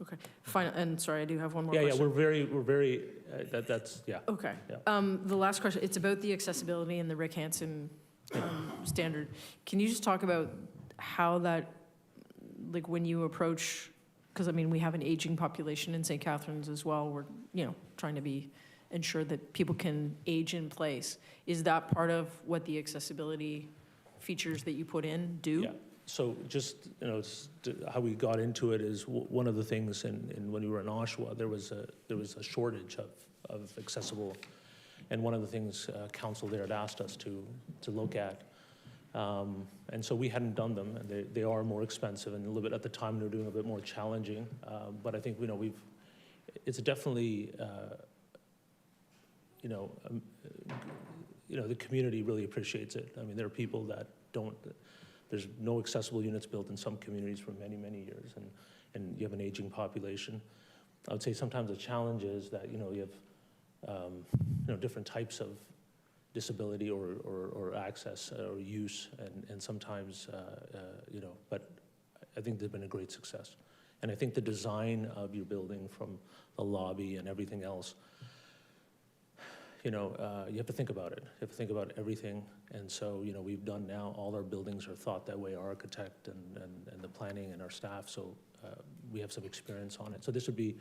Okay, fine, and sorry, I do have one more Yeah, question. we're very, that's, yeah. Okay. Yeah. The last question, it's about the accessibility and the Rick Hansen standard. Can you just talk about how that, like, when you approach, because, I mean, we have an aging population in St. Catharines as well. We're, trying to ensure that people can age in place. Is that part of what the accessibility features that you put in do? Yeah. So just, how we got into it is one of the things, and when we were in Oshawa, there was a shortage of accessible, and one of the things council there had asked us to look at, and so we hadn't done them, and they are more expensive, and a little bit at the time they were doing a bit more challenging, but I think it's definitely the community really appreciates it. I mean, there are people that don't. There's no accessible units built in some communities for many, many years, and you have an aging population. I would say sometimes the challenge is that, you have, different types of disability or access or use, and sometimes, but I think they've been a great success. And I think the design of your building, from the lobby and everything else, you have to think about it. You have to think about everything. And so, we've done now, all our buildings are thought that way, our architect and the planning and our staff. So we have some experience on it. So this would be,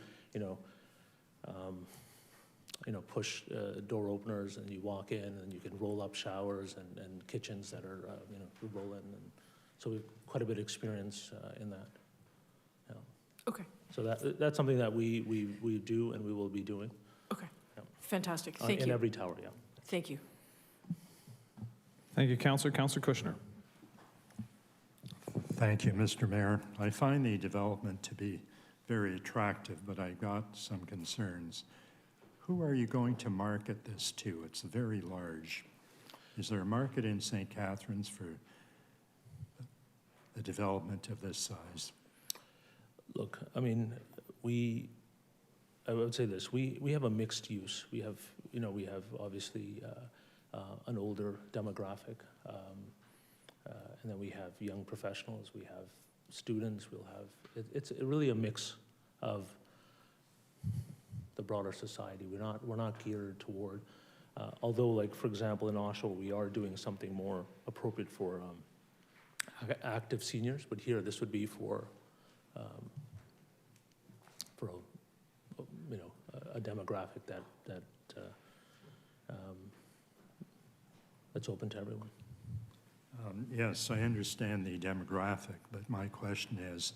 push door openers, and you walk in, and you can roll up showers and kitchens that are, you roll in. And so we have quite a bit of experience in that. Yeah. Okay. So that's something that we do and we will be doing. Okay. Fantastic. Thank you. In every tower, yeah. Thank you. Thank you, Councillor. Councillor Kushner. Thank you, Mr. Mayor. I find the development to be very attractive, but I've got some concerns. Who are you going to market this to? It's very large. Is there a market in St. Catharines for the development of this size? Look, I mean, I would say this, we have a mixed use. We have obviously an older demographic, and then we have young professionals, we have students, it's really a mix of the broader society. We're not geared toward, although, like, for example, in Oshawa, we are doing something more appropriate for active seniors, but here this would be for a demographic that's open to everyone. Yes, I understand the demographic, but my question is,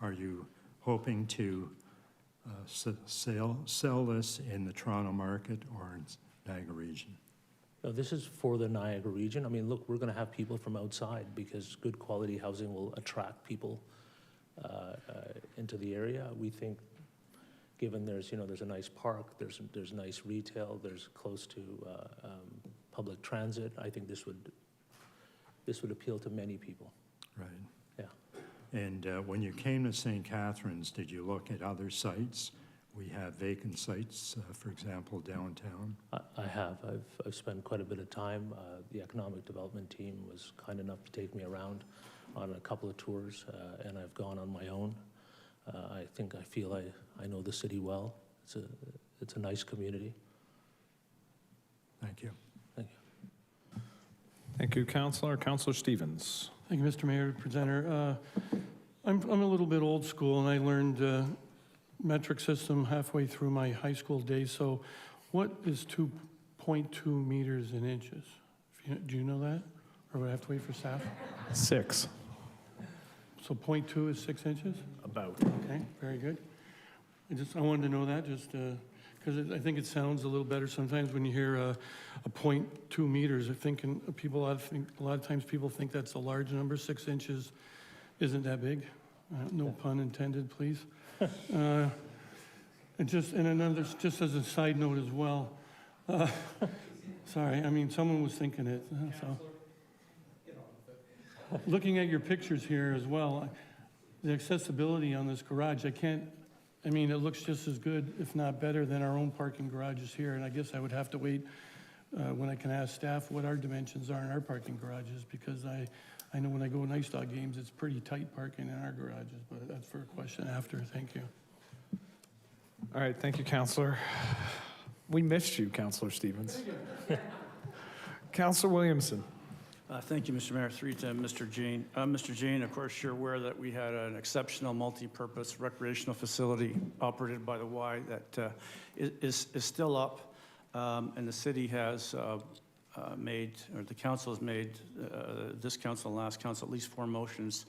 are you hoping to sell this in the Toronto market or in Niagara region? No, this is for the Niagara region. I mean, look, we're going to have people from outside, because good quality housing will attract people into the area. We think, given there's a nice park, there's nice retail, there's close to public transit, I think this would appeal to many people. Right. Yeah. And when you came to St. Catharines, did you look at other sites? We have vacant sites, for example, downtown. I have. I've spent quite a bit of time. The economic development team was kind enough to take me around on a couple of tours, and I've gone on my own. I feel I know the city well. It's a nice community. Thank you. Thank you. Thank you, Councillor. Councillor Stevens. Thank you, Mr. Mayor, presenter. I'm a little bit old school, and I learned metric system halfway through my high school days. So what is 2.2 meters in inches? Do you know that? Or would I have to wait for staff? 6. So 0.2 is 6 inches? About. Okay, very good. I wanted to know that, just because I think it sounds a little better sometimes when you hear a 0.2 meters. A lot of times people think that's a large number. 6 inches isn't that big. No pun intended, please. Just as a side note as well. Sorry, I mean, someone was thinking it. So. Looking at your pictures here as well, the accessibility on this garage, it looks just as good, if not better, than our own parking garages here. And I guess I would have to wait when I can ask staff what our dimensions are in our parking garages, because I know when I go to Nice Dog games, it's pretty tight parking in our garages, but that's for a question after. Thank you. All right, thank you, Councillor. We missed you, Councillor Stevens. Councillor Williamson. Thank you, Mr. Mayor. Through to Mr. Jane. Mr. Jane, of course, you're aware that we had an exceptional multi-purpose recreational facility operated by the Y that is still up, and the city has made, or the council has made, this council and last council, at least 4 motions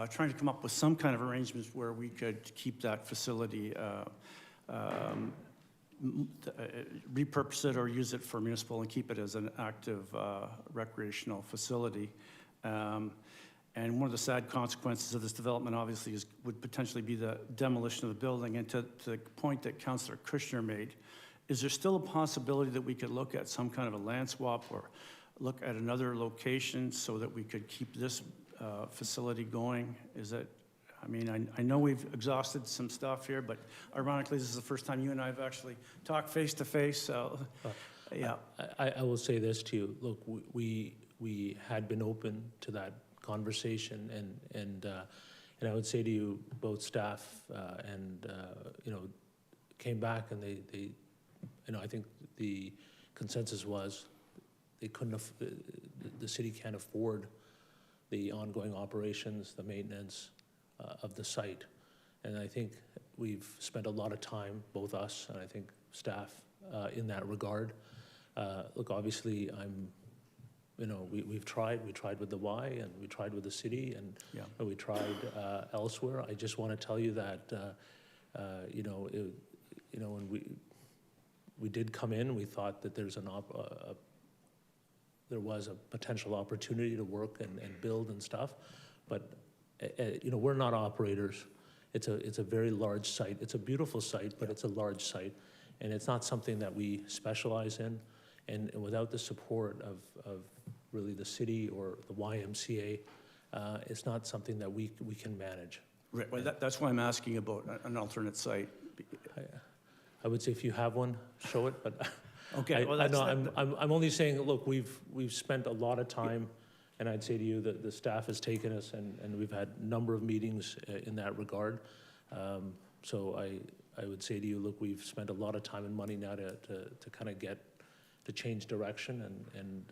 trying to come up with some kind of arrangements where we could keep that facility, repurpose it or use it for municipal and keep it as an active recreational facility. And one of the sad consequences of this development, obviously, would potentially be the demolition of the building. And to the point that Councillor Kushner made, is there still a possibility that we could look at some kind of a land swap or look at another location so that we could keep this facility going? Is it, I mean, I know we've exhausted some stuff here, but ironically, this is the first time you and I have actually talked face to face, so, yeah. I will say this to you. Look, we had been open to that conversation, and I would say to you, both staff and came back, and they I think the consensus was they couldn't, the city can't afford the ongoing operations, the maintenance of the site. And I think we've spent a lot of time, both us and I think staff, in that regard. Look, obviously, we've tried. We tried with the Y, and we tried with the city, and we tried elsewhere. I just want to tell you that, when we did come in, we thought that there was a potential opportunity to work and build and stuff, but we're not operators. It's a very large site. It's a beautiful site, but it's a large site, and it's not something that we specialize in. And without the support of really the city or the YMCA, it's not something that we can manage. Right. Well, that's why I'm asking about an alternate site. I would say if you have one, show it, but okay. I'm only saying, look, we've spent a lot of time, and I'd say to you that the staff has taken us, and we've had a number of meetings in that regard. So I would say to you, look, we've spent a lot of time and money now to kind of get to change direction, and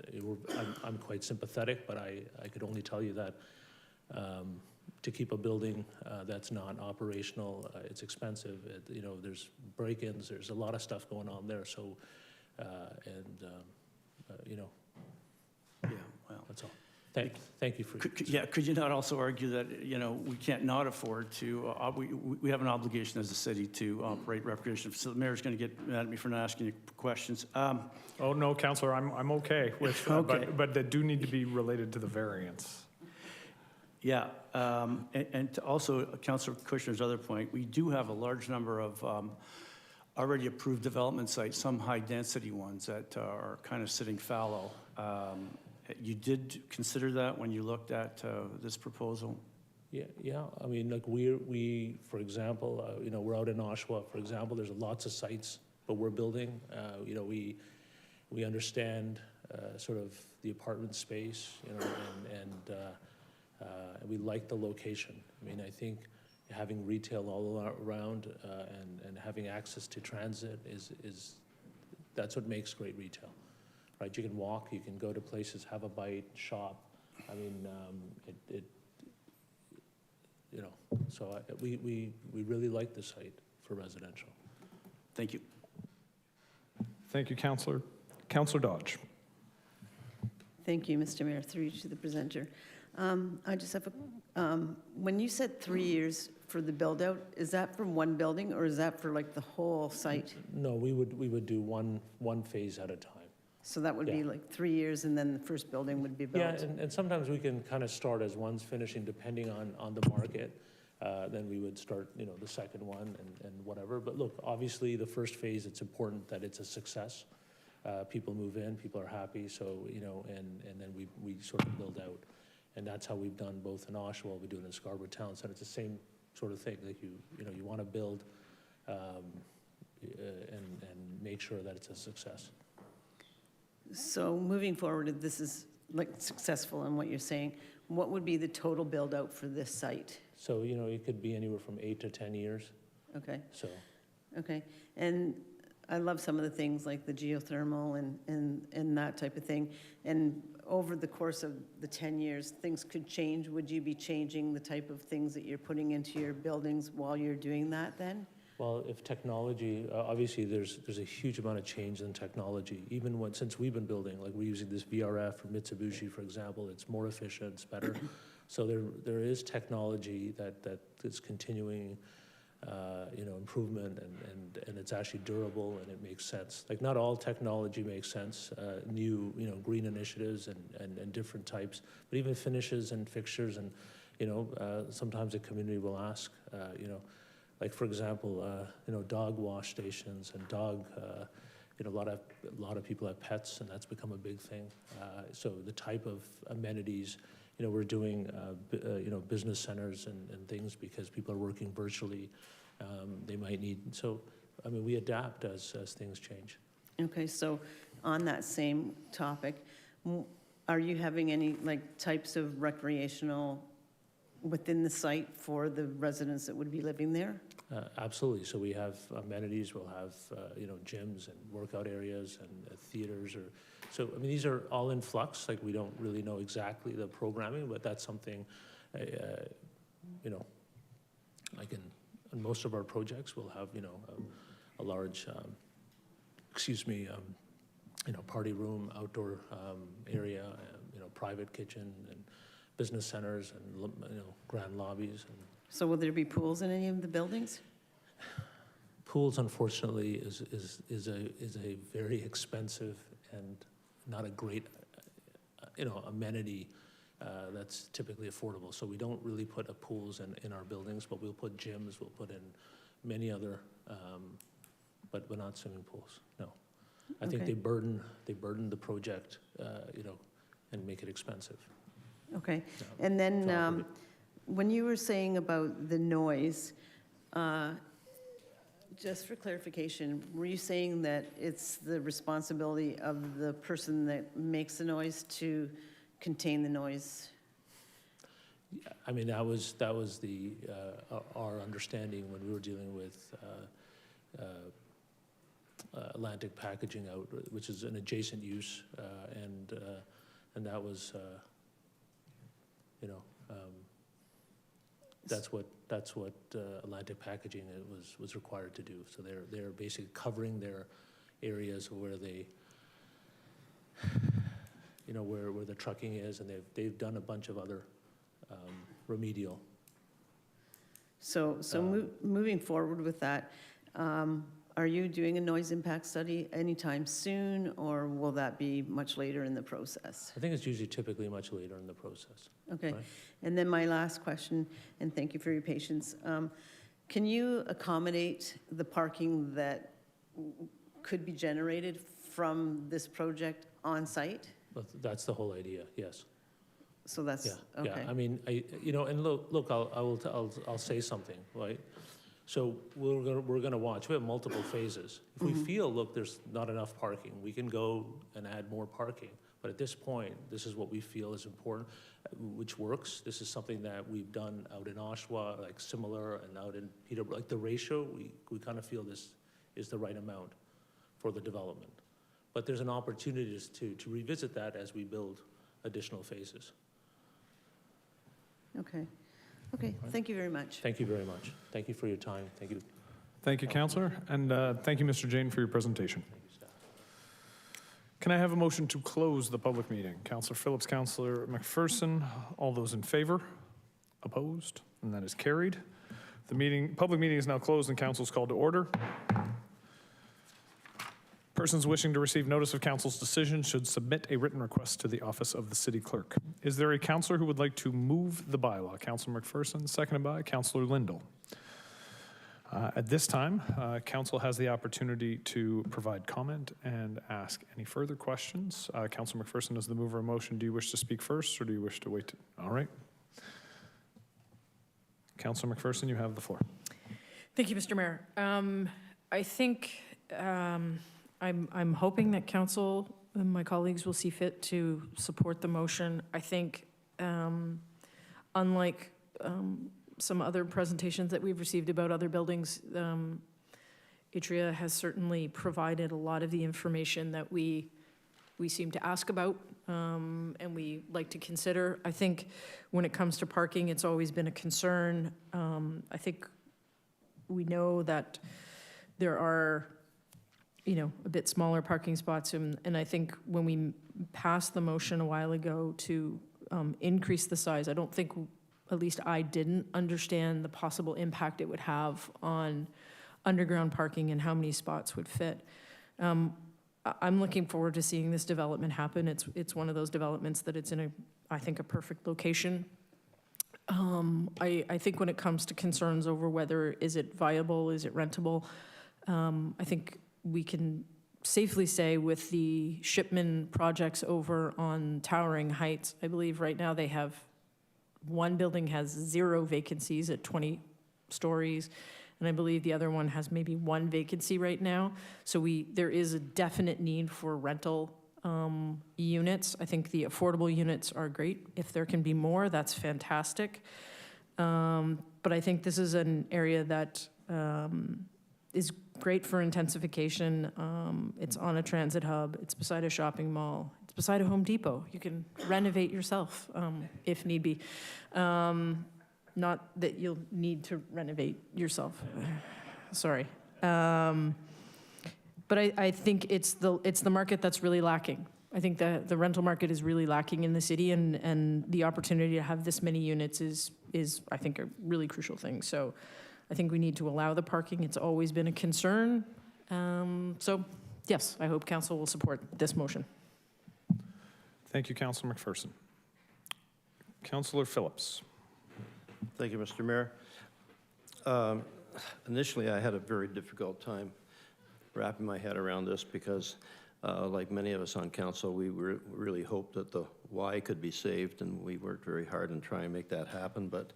I'm quite sympathetic, but I could only tell you that to keep a building that's not operational, it's expensive. There's break-ins, there's a lot of stuff going on there. So, yeah, well, that's all. Thank you for. Could you not also argue that we can't not afford to? We have an obligation as a city to operate recreation facilities. The mayor's going to get mad at me for not asking you questions. Oh no, Councillor, I'm okay with, okay. but that do need to be related to the variance. Yeah, and to also Councillor Kushner's other point, we do have a large number of already approved development sites, some high-density ones that are kind of sitting fallow. You did consider that when you looked at this proposal? Yeah. I mean, like we for example, we're out in Oshawa, for example. There's lots of sites, but we're building. We understand sort of the apartment space, and we like the location. I mean, I think having retail all around and having access to transit is that's what makes great retail, right? You can walk, you can go to places, have a bite, shop. I mean, so we really like the site for residential. Thank you. Thank you, Councillor. Councillor Dodge. Thank you, Mr. Mayor. Through you to the presenter. I just have when you said 3 years for the build out, is that for one building or is that for like the whole site? No, we would do one phase at a time. So that would be like 3 years and then the first building would be built? Yeah, and sometimes we can kind of start as one's finishing depending on the market. Then we would start, the second one and whatever. But look, obviously the first phase, it's important that it's a success. People move in, people are happy, so, and then we sort of build out. And that's how we've done both in Oshawa, we do it in Scarborough Town Centre. It's the same sort of thing. Like you want to build and make sure that it's a success. So moving forward, if this is like successful in what you're saying, what would be the total build-out for this site? So, you know, it could be anywhere from 8 to 10 years, Okay, so. okay. And I love some of the things like the geothermal and that type of thing. And over the course of the 10 years, things could change. Would you be changing the type of things that you're putting into your buildings while you're doing that then? Well, if technology, obviously there's a huge amount of change in technology. Even since we've been building, like we're using this VRF from Mitsubishi, for example, it's more efficient, it's better. So there is technology that is continuing, you know, improvement, and it's actually durable and it makes sense. Like not all technology makes sense. New, you know, green initiatives and different types, but even finishes and fixtures, and you know, sometimes the community will ask, you know. Like for example, you know, dog wash stations and dog, you know, a lot of people have pets, and that's become a big thing. So the type of amenities, you know, we're doing, you know, business centers and things because people are working virtually. They might need, so, I mean, we adapt as things change. Okay, so on that same topic, are you having any like types of recreational within the site for the residents that would be living there? Absolutely. So we have amenities. We'll have you know, gyms and workout areas and theaters. So I mean, these are all in flux. Like we don't really know exactly the programming, but that's something you know, like in most of our projects, we'll have, you know, a large you know, party room, outdoor area, you know, private kitchen and business centers and, you know, grand lobbies. And So will there be pools in any of the buildings? pools, unfortunately, is a very expensive and not a great, you know, amenity that's typically affordable. So we don't really put pools in our buildings, but we'll put gyms, we'll put in many other, but not swimming pools, no. I think Okay. they burden the project, you know, and make it expensive. Okay, Yeah. and then So- when you were saying about the noise, just for clarification, were you saying that it's the responsibility of the person that makes the noise to contain the noise? I mean, that was the our understanding when we were dealing with Atlantic Packaging out, which is an adjacent use, and that was, you know, that's what Atlantic Packaging was required to do. So they're basically covering their areas where they, you know, where the trucking is, and they've done a bunch of other remedial. So moving forward with that, are you doing a noise impact study anytime soon, or will that be much later in the process? I think it's usually typically much later in the process. Okay, Right. and then my last question, and thank you for your patience. Can you accommodate the parking that could be generated from this project on site? But that's the whole idea, yes. So that's, Yeah, okay. yeah. I mean, you know, and look, I'll say something, right? So we're gonna watch. We have multiple phases. If we feel, look, there's not enough parking, we can go and add more parking. But at this point, this is what we feel is important, which works. This is something that we've done out in Oshawa, like similar, and out in Peterborough. Like the ratio, we kind of feel this is the right amount for the development. But there's an opportunity to revisit that as we build additional phases. Okay, okay, thank you very much. Thank you very much. Thank you for your time. Thank you. Thank you, Councillor, and thank you, Mr. Jane, for your presentation. Thank you, staff. Can I have a motion to close the public meeting? Councillor Phillips, Councillor McPherson, all those in favor? Opposed? And that is carried. The public meeting is now closed and council's called to order. Persons wishing to receive notice of council's decision should submit a written request to the office of the city clerk. Is there a councillor who would like to move the bylaw? Councillor McPherson, seconded by Councillor Lindell. At this time, council has the opportunity to provide comment and ask any further questions. Councillor McPherson, as the mover of motion, do you wish to speak first or do you wish to wait? All right. Councillor McPherson, you have the floor. Thank you, Mr. Mayor. I think I'm hoping that council and my colleagues will see fit to support the motion. I think, unlike some other presentations that we've received about other buildings, Atria has certainly provided a lot of the information that we seem to ask about, and we like to consider. I think when it comes to parking, it's always been a concern. I think we know that there are, a bit smaller parking spots, and I think when we passed the motion a while ago to increase the size, I don't think, at least I didn't understand the possible impact it would have on underground parking and how many spots would fit. I'm looking forward to seeing this development happen. It's one of those developments that it's in I think, a perfect location. I think when it comes to concerns over whether is it viable, is it rentable, I think we can safely say with the Shipman projects over on Towering Heights, I believe right now they have, one building has 0 vacancies at 20 stories, and I believe the other one has maybe 1 vacancy right now. So there is a definite need for rental units. I think the affordable units are great. If there can be more, that's fantastic. But I think this is an area that is great for intensification. It's on a transit hub. It's beside a shopping mall. It's beside a Home Depot. You can renovate yourself if need be. Not that you'll need to renovate yourself. Sorry. But I think it's the market that's really lacking. I think the rental market is really lacking in the city, and the opportunity to have this many units is I think, a really crucial thing. So I think we need to allow the parking. It's always been a concern. So yes, I hope council will support this motion. Thank you, Councillor McPherson. Councillor Phillips. Thank you, Mr. Mayor. Initially, I had a very difficult time wrapping my head around this because, like many of us on council, we really hoped that the Y could be saved, and we worked very hard in trying to make that happen. But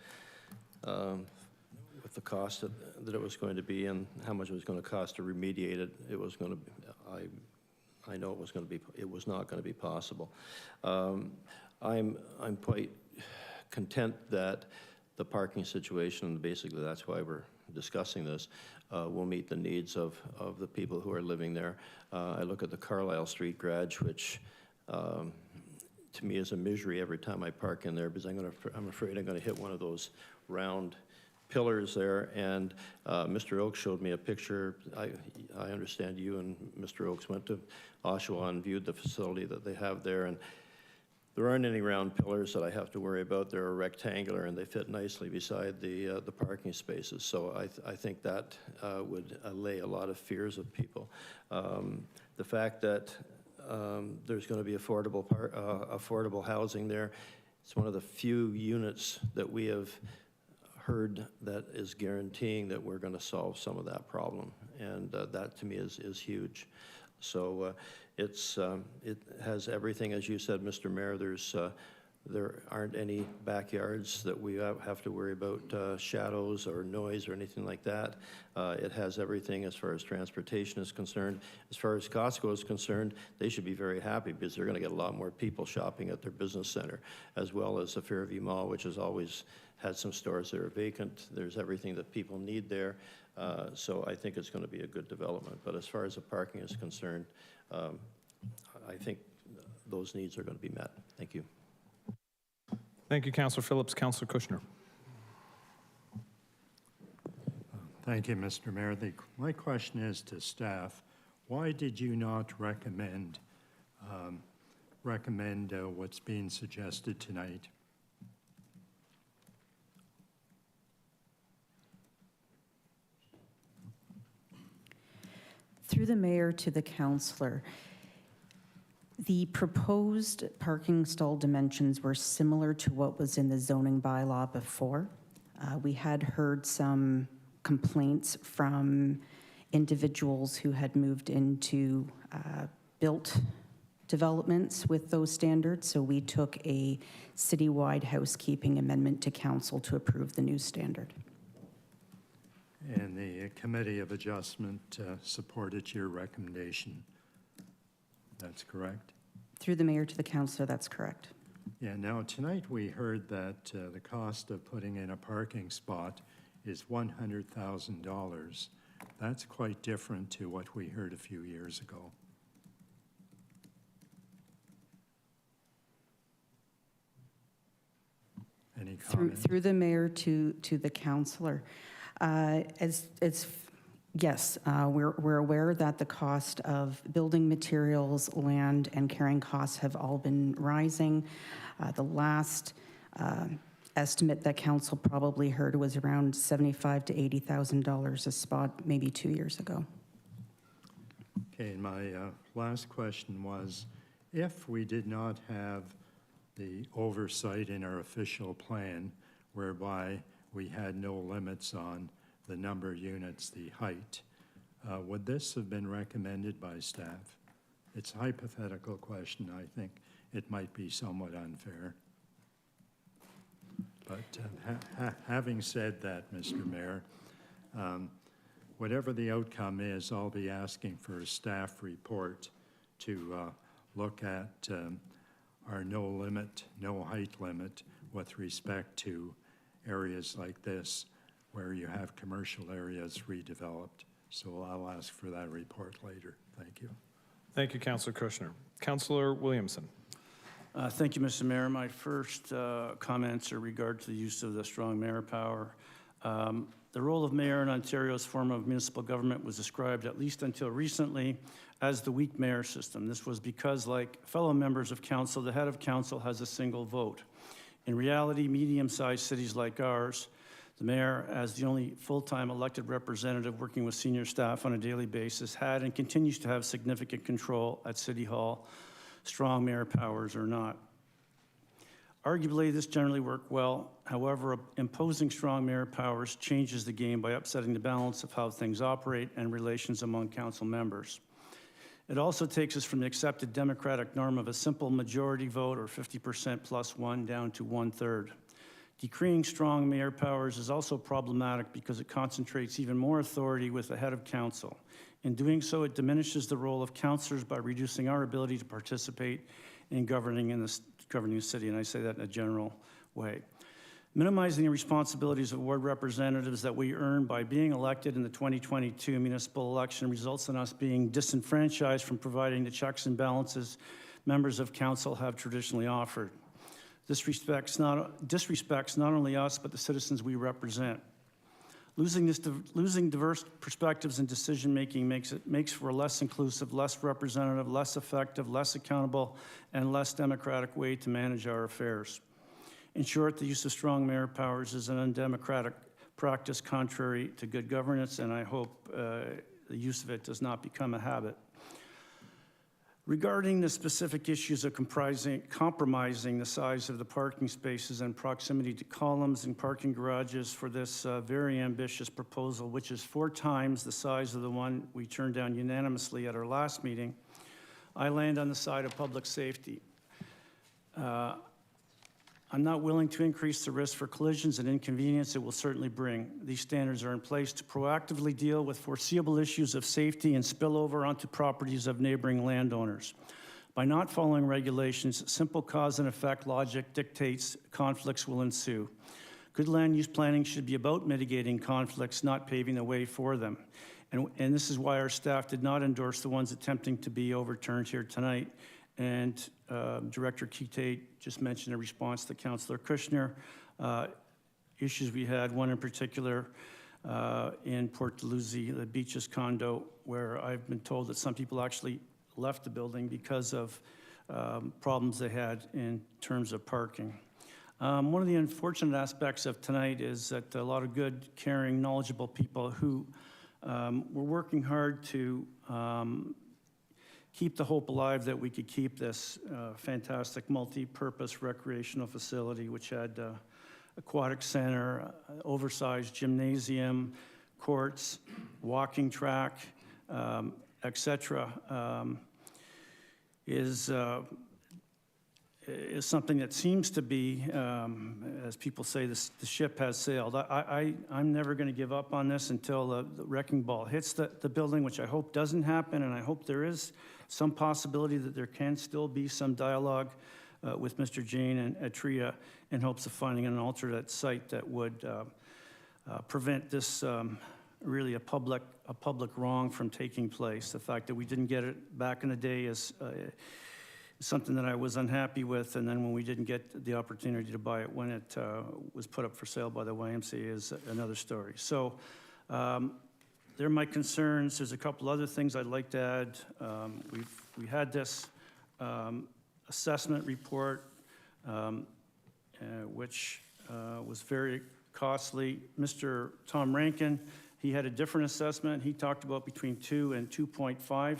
with the cost that it was going to be and how much it was going to cost to remediate it, it was going to. I know it was going to be. It was not going to be possible. I'm quite content that the parking situation, and basically that's why we're discussing this, will meet the needs of the people who are living there. I look at the Carlisle Street garage, which to me is a misery every time I park in there, because I'm afraid I'm going to hit one of those round pillars there. And Mr. Oakes showed me a picture. I understand you and Mr. Oakes went to Oshawa and viewed the facility that they have there, and there aren't any round pillars that I have to worry about. They're rectangular, and they fit nicely beside the parking spaces. So I think that would allay a lot of fears of people. The fact that there's going to be affordable housing there, it's one of the few units that we have heard that is guaranteeing that we're going to solve some of that problem, and that to me is huge. So it has everything, as you said, Mr. Mayor. There aren't any backyards that we have to worry about shadows or noise or anything like that. It has everything as far as transportation is concerned. As far as Costco is concerned, they should be very happy because they're going to get a lot more people shopping at their business center, as well as the Fairview Mall, which has always had some stores that are vacant. There's everything that people need there. So I think it's going to be a good development. But as far as the parking is concerned, I think those needs are going to be met. Thank you. Thank you, Councillor Phillips. Councillor Kushner. Thank you, Mr. Mayor. My question is to staff. Why did you not recommend what's being suggested tonight? Through the mayor to the councillor, the proposed parking stall dimensions were similar to what was in the zoning bylaw before. We had heard some complaints from individuals who had moved into built developments with those standards, so we took a citywide housekeeping amendment to council to approve the new standard. And the Committee of Adjustment supported your recommendation. That's correct? Through the mayor to the councillor, that's correct. Yeah, now tonight we heard that the cost of putting in a parking spot is $100,000. That's quite different to what we heard a few years ago. Any comment? Through the mayor to the councillor. Yes, we're aware that the cost of building materials, land, and carrying costs have all been rising. The last estimate that council probably heard was around $75,000 to $80,000 a spot, maybe 2 years ago. Okay, and my last question was, if we did not have the oversight in our official plan whereby we had no limits on the number of units, the height, would this have been recommended by staff? It's a hypothetical question. I think it might be somewhat unfair. But having said that, Mr. Mayor, whatever the outcome is, I'll be asking for a staff report to look at our no limit, no height limit with respect to areas like this where you have commercial areas redeveloped. So I'll ask for that report later. Thank you. Thank you, Councillor Kushner. Councillor Williamson. Thank you, Mr. Mayor. My first comments are regard to the use of the strong mayor power. The role of mayor in Ontario's form of municipal government was described, at least until recently, as the weak mayor system. This was because, like fellow members of council, the head of council has a single vote. In reality, medium-sized cities like ours, the mayor, as the only full-time elected representative working with senior staff on a daily basis, had and continues to have significant control at City Hall, strong mayor powers or not. Arguably, this generally worked well. However, imposing strong mayor powers changes the game by upsetting the balance of how things operate and relations among council members. It also takes us from the accepted democratic norm of a simple majority vote or 50% plus one down to 1/3. Decreeing strong mayor powers is also problematic because it concentrates even more authority with the head of council. In doing so, it diminishes the role of councillors by reducing our ability to participate in governing the city, and I say that in a general way. Minimizing the responsibilities of ward representatives that we earn by being elected in the 2022 municipal election results in us being disenfranchised from providing the checks and balances members of council have traditionally offered. This disrespects not only us, but the citizens we represent. Losing diverse perspectives and decision-making makes for a less inclusive, less representative, less effective, less accountable, and less democratic way to manage our affairs. In short, the use of strong mayor powers is an undemocratic practice contrary to good governance, and I hope the use of it does not become a habit. Regarding the specific issues of compromising the size of the parking spaces and proximity to columns and parking garages for this very ambitious proposal, which is 4 times the size of the one we turned down unanimously at our last meeting, I land on the side of public safety. I'm not willing to increase the risk for collisions and inconvenience it will certainly bring. These standards are in place to proactively deal with foreseeable issues of safety and spillover onto properties of neighboring landowners. By not following regulations, simple cause and effect logic dictates conflicts will ensue. Good land use planning should be about mitigating conflicts, not paving the way for them. And this is why our staff did not endorse the ones attempting to be overturned here tonight. And Director Kite just mentioned in response to Councillor Kushner, issues we had, one in particular in Port Dalhousie, the Beaches condo, where I've been told that some people actually left the building because of problems they had in terms of parking. One of the unfortunate aspects of tonight is that a lot of good, caring, knowledgeable people who were working hard to keep the hope alive that we could keep this fantastic multi-purpose recreational facility, which had aquatic center, oversized gymnasium, courts, walking track, etc., is something that seems to be, as people say, the ship has sailed. I'm never going to give up on this until the wrecking ball hits the building, which I hope doesn't happen, and I hope there is some possibility that there can still be some dialogue with Mr. Jane and Atria in hopes of finding an alternate site that would prevent this really a public wrong from taking place. The fact that we didn't get it back in the day is something that I was unhappy with, and then when we didn't get the opportunity to buy it when it was put up for sale by the YMCA is another story. So they're my concerns. There's a couple other things I'd like to add. We had this assessment report, which was very costly. Mr. Tom Rankin, he had a different assessment. He talked about between $2 and $2.5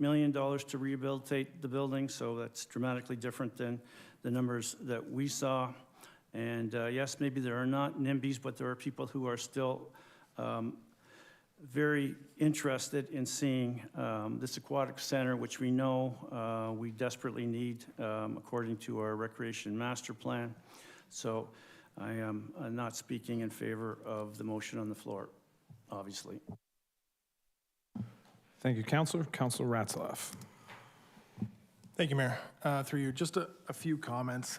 million to rehabilitate the building, so that's dramatically different than the numbers that we saw. And yes, maybe there are not NIMBYs, but there are people who are still very interested in seeing this aquatic center, which we know we desperately need according to our recreation master plan. So I am not speaking in favor of the motion on the floor, obviously. Thank you, Councillor. Councillor Ratzlaff. Thank you, Mayor. Through you, just a few comments.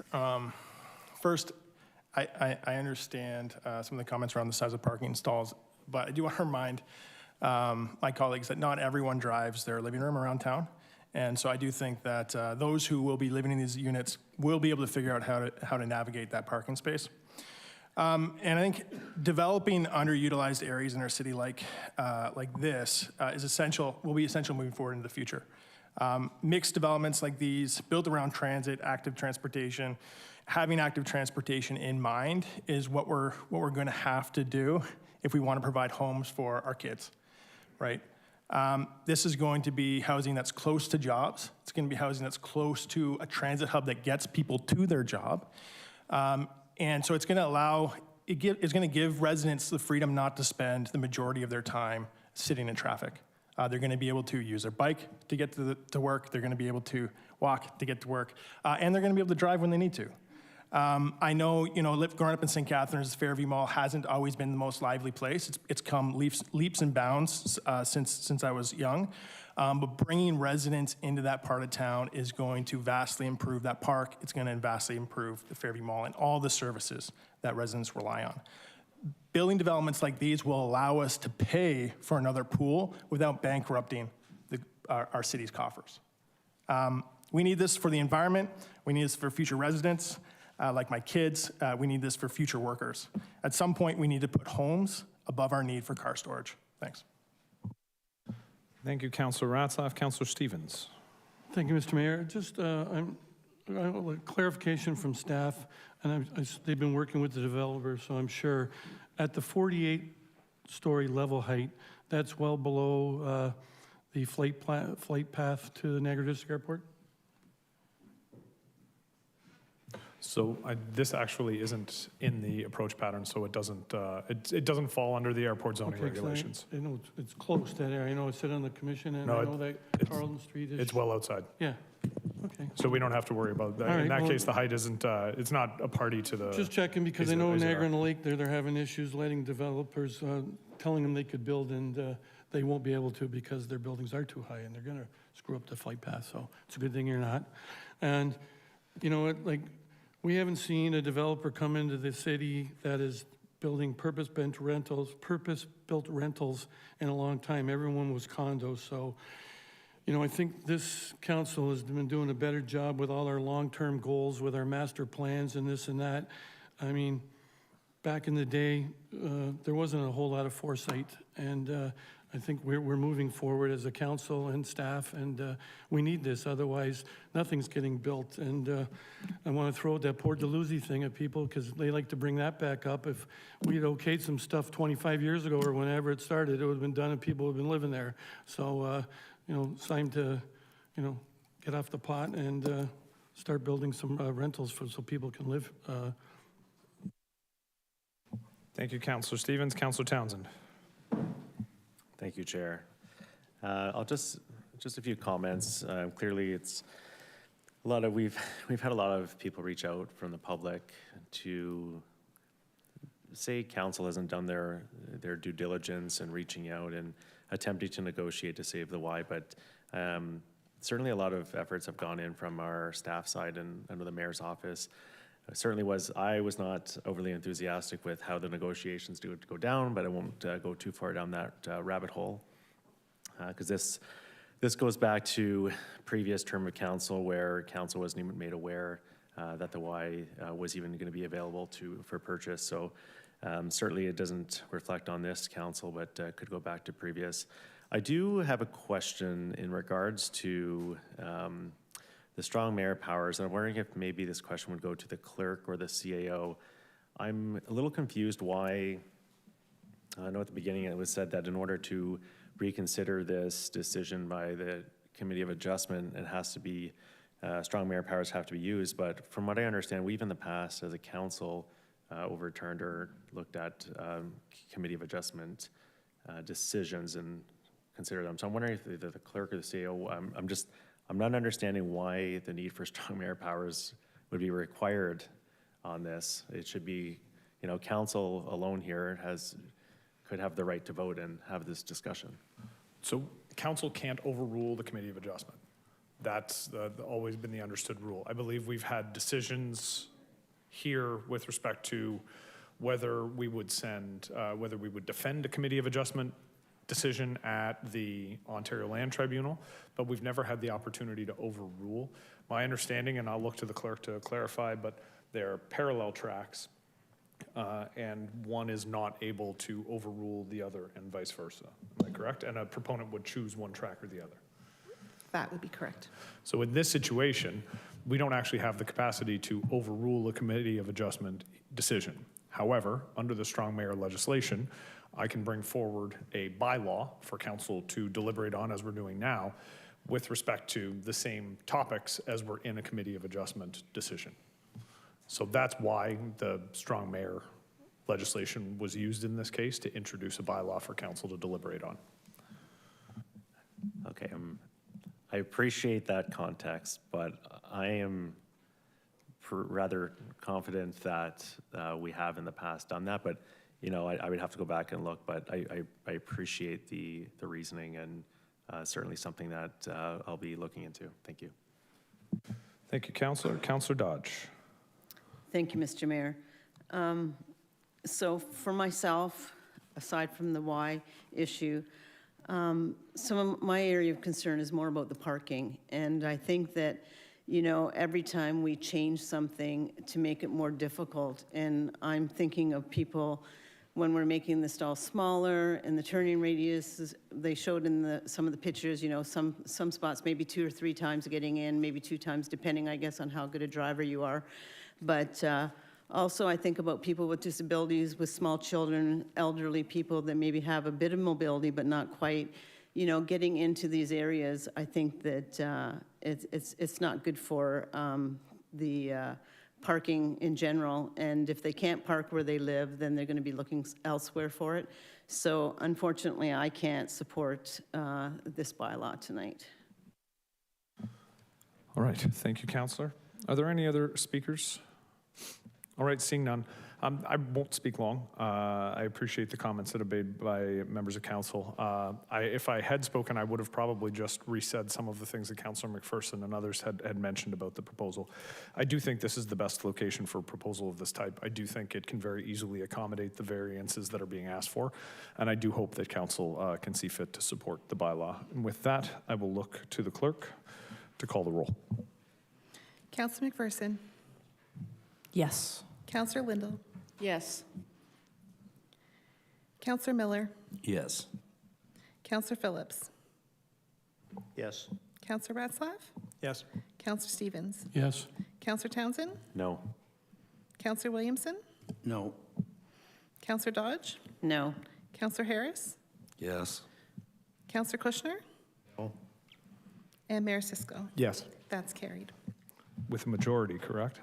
First, I understand some of the comments around the size of parking stalls, but I do want to remind my colleagues that not everyone drives their living room around town. And so I do think that those who will be living in these units will be able to figure out how to navigate that parking space. And I think developing underutilized areas in our city like this is essential, will be essential moving forward into the future. Mixed developments like these, built around transit, active transportation, having active transportation in mind is what we're going to have to do if we want to provide homes for our kids, right? This is going to be housing that's close to jobs. It's going to be housing that's close to a transit hub that gets people to their job. And so it's going to allow, it's going to give residents the freedom not to spend the majority of their time sitting in traffic. They're going to be able to use their bike to get to work. They're going to be able to walk to get to work. And they're going to be able to drive when they need to. I know, growing up in St. Catharines, the Fairview Mall hasn't always been the most lively place. It's come leaps and bounds since I was young. But bringing residents into that part of town is going to vastly improve that park. It's going to vastly improve the Fairview Mall and all the services that residents rely on. Building developments like these will allow us to pay for another pool without bankrupting our city's coffers. We need this for the environment. We need this for future residents, like my kids. We need this for future workers. At some point, we need to put homes above our need for car storage. Thanks. Thank you, Councillor Ratzlaff. Councillor Stevens. Thank you, Mr. Mayor. Just I want clarification from staff, and they've been working with the developer, so I'm sure at the 48-story level height, that's well below the flight path to the Niagara District Airport? So this actually isn't in the approach pattern, so it doesn't fall under the airport zoning regulations. I know it's close to that area. I know it's sit on the commission, and No, I know that Carlton Street is. It's well outside. Yeah. Okay. So we don't have to worry about that. All right, In that well, case, the height isn't. It's not a party to the. Just checking because I know Niagara on the Lake they're having issues letting developers telling them they could build and they won't be able to because their buildings are too high and they're going to screw up the flight path. So it's a good thing you're not. And you know what, like. We haven't seen a developer come into the city that is building purpose-built rentals in a long time. Everyone was condos. So, I think this council has been doing a better job with all our long-term goals, with our master plans and this and that. I mean, back in the day, there wasn't a whole lot of foresight. And I think we're moving forward as a council and staff, and we need this. Otherwise, nothing's getting built. And I want to throw that Port Dalhousie thing at people because they like to bring that back up. If we'd okayed some stuff 25 years ago or whenever it started, it would have been done and people would have been living there. So, it's time to, get off the pot and start building some rentals so people can live. Thank you, Councillor Stevens. Councillor Townsend. Thank you, Chair. I'll just a few comments. Clearly, it's we've had a lot of people reach out from the public to say council hasn't done their due diligence and reaching out and attempting to negotiate to save the Y, but certainly a lot of efforts have gone in from our staff side and under the mayor's office. I was not overly enthusiastic with how the negotiations do go down, but I won't go too far down that rabbit hole, because this goes back to previous term of council where council wasn't even made aware that the Y was even going to be available for purchase. So certainly it doesn't reflect on this council, but could go back to previous. I do have a question in regards to the strong mayor powers, and I'm wondering if maybe this question would go to the clerk or the CAO. I'm a little confused why, I know at the beginning it was said that in order to reconsider this decision by the Committee of Adjustment, it has to be, strong mayor powers have to be used, but from what I understand, we've in the past as a council overturned or looked at Committee of Adjustment decisions and considered them. So I'm wondering if either the clerk or the CAO, I'm not understanding why the need for strong mayor powers would be required on this. It should be, council alone here could have the right to vote and have this discussion. So council can't overrule the Committee of Adjustment. That's always been the understood rule. I believe we've had decisions here with respect to whether we would defend a Committee of Adjustment decision at the Ontario Land Tribunal, but we've never had the opportunity to overrule. My understanding, and I'll look to the clerk to clarify, but they're parallel tracks, and one is not able to overrule the other and vice versa. Am I correct? And a proponent would choose one track or the other. That would be correct. So in this situation, we don't actually have the capacity to overrule a Committee of Adjustment decision. However, under the strong mayor legislation, I can bring forward a bylaw for council to deliberate on, as we're doing now, with respect to the same topics as were in a Committee of Adjustment decision. So that's why the strong mayor legislation was used in this case, to introduce a bylaw for council to deliberate on. Okay, I appreciate that context, but I am rather confident that we have in the past done that, but I would have to go back and look, but I appreciate the reasoning, and certainly something that I'll be looking into. Thank you. Thank you, Councillor. Councillor Dodge. Thank you, Mr. Mayor. So for myself, aside from the Y issue, some of my area of concern is more about the parking. And I think that, every time we change something to make it more difficult, and I'm thinking of people when we're making the stall smaller and the turning radius, they showed in some of the pictures, some spots maybe 2 or 3 times getting in, maybe 2 times, depending, I guess, on how good a driver you are. But also I think about people with disabilities, with small children, elderly people that maybe have a bit of mobility but not quite. Getting into these areas, I think that it's not good for the parking in general, and if they can't park where they live, then they're going to be looking elsewhere for it. So unfortunately, I can't support this bylaw tonight. All right, thank you, Councillor. Are there any other speakers? All right, seeing none. I won't speak long. I appreciate the comments that have been made by members of council. If I had spoken, I would have probably just re-said some of the things that Councillor McPherson and others had mentioned about the proposal. I do think this is the best location for a proposal of this type. I do think it can very easily accommodate the variances that are being asked for, and I do hope that council can see fit to support the bylaw. And with that, I will look to the clerk to call the roll. Councillor McPherson. Yes. Councillor Lindell. Yes. Councillor Miller. Yes. Councillor Phillips. Yes. Councillor Ratzlaff. Yes. Councillor Stevens. Yes. Councillor Townsend. No. Councillor Williamson. No. Councillor Dodge. No. Councillor Harris. Yes. Councillor Kushner. No. And Mayor Sisko. Yes. That's carried. With a majority, correct?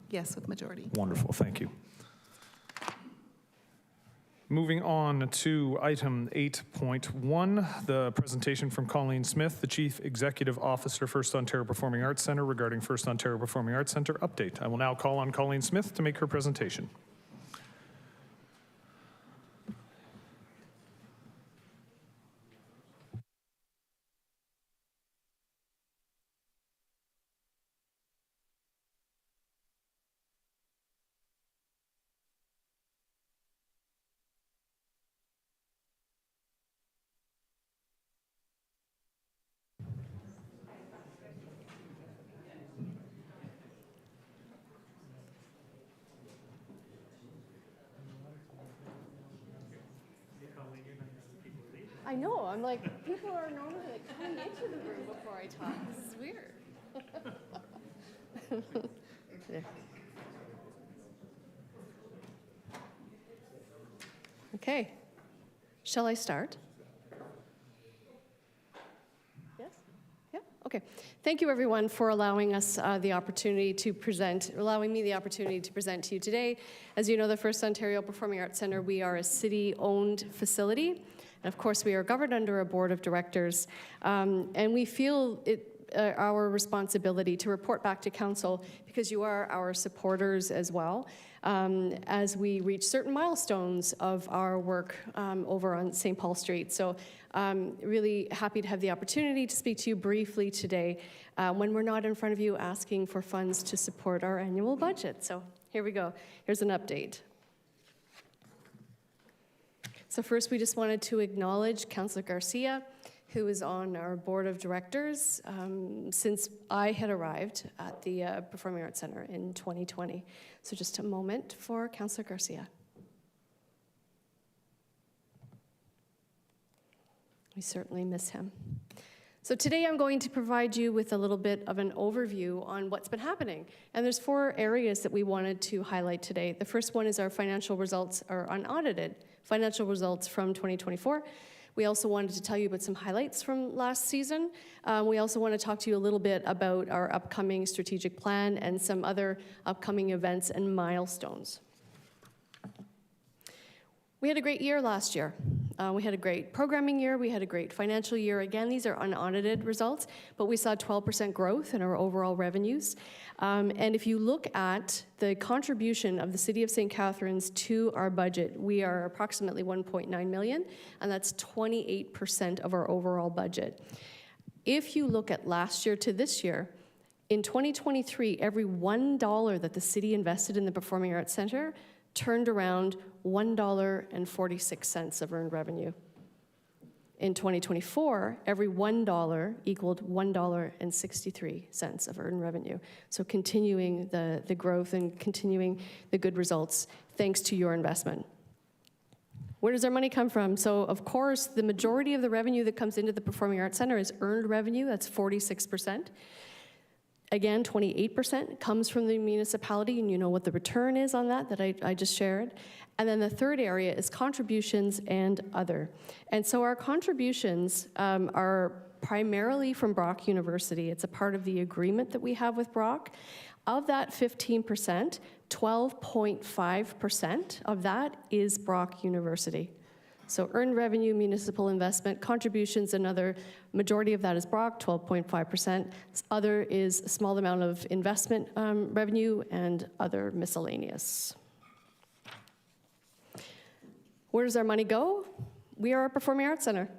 Yes, with majority. Wonderful, thank you. Moving on to item 8.1, the presentation from Colleen Smith, the Chief Executive Officer, First Ontario Performing Arts Centre, regarding First Ontario Performing Arts Centre update. I will now call on Colleen Smith to make her presentation. I know, I'm like, people are normally like coming into the room before I talk. This is weird. Yeah. Okay, shall I start? Yes? Yeah, okay. Thank you everyone for allowing us the opportunity to present, allowing me the opportunity to present to you today. As you know, the First Ontario Performing Arts Centre, we are a city-owned facility. And of course, we are governed under a board of directors, and we feel it our responsibility to report back to council, because you are our supporters as well, as we reach certain milestones of our work over on St. Paul Street. So really happy to have the opportunity to speak to you briefly today when we're not in front of you asking for funds to support our annual budget. So here we go. Here's an update. So first, we just wanted to acknowledge Councillor Garcia, who is on our board of directors since I had arrived at the Performing Arts Centre in 2020. So just a moment for Councillor Garcia. We certainly miss him. So today I'm going to provide you with a little bit of an overview on what's been happening. And there's 4 areas that we wanted to highlight today. The first one is our financial results, our unaudited financial results from 2024. We also wanted to tell you about some highlights from last season. We also want to talk to you a little bit about our upcoming strategic plan and some other upcoming events and milestones. We had a great year last year. We had a great programming year. We had a great financial year. Again, these are unaudited results, but we saw 12% growth in our overall revenues. And if you look at the contribution of the City of St. Catharines to our budget, we are approximately 1.9 million, and that's 28% of our overall budget. If you look at last year to this year, in 2023, every $1 that the city invested in the Performing Arts Centre turned around $1.46 of earned revenue. In 2024, every $1 equaled $1.63 of earned revenue. So continuing the growth and continuing the good results thanks to your investment. Where does our money come from? So of course, the majority of the revenue that comes into the Performing Arts Centre is earned revenue. That's 46%. Again, 28% comes from the municipality, and you know what the return is on that I just shared. And then the third area is contributions and other. And so our contributions are primarily from Brock University. It's a part of the agreement that we have with Brock. Of that 15%, 12.5% of that is Brock University. So earned revenue, municipal investment, contributions, another majority of that is Brock, 12.5%. Other is a small amount of investment revenue and other miscellaneous. Where does our money go? We are a Performing Arts Centre.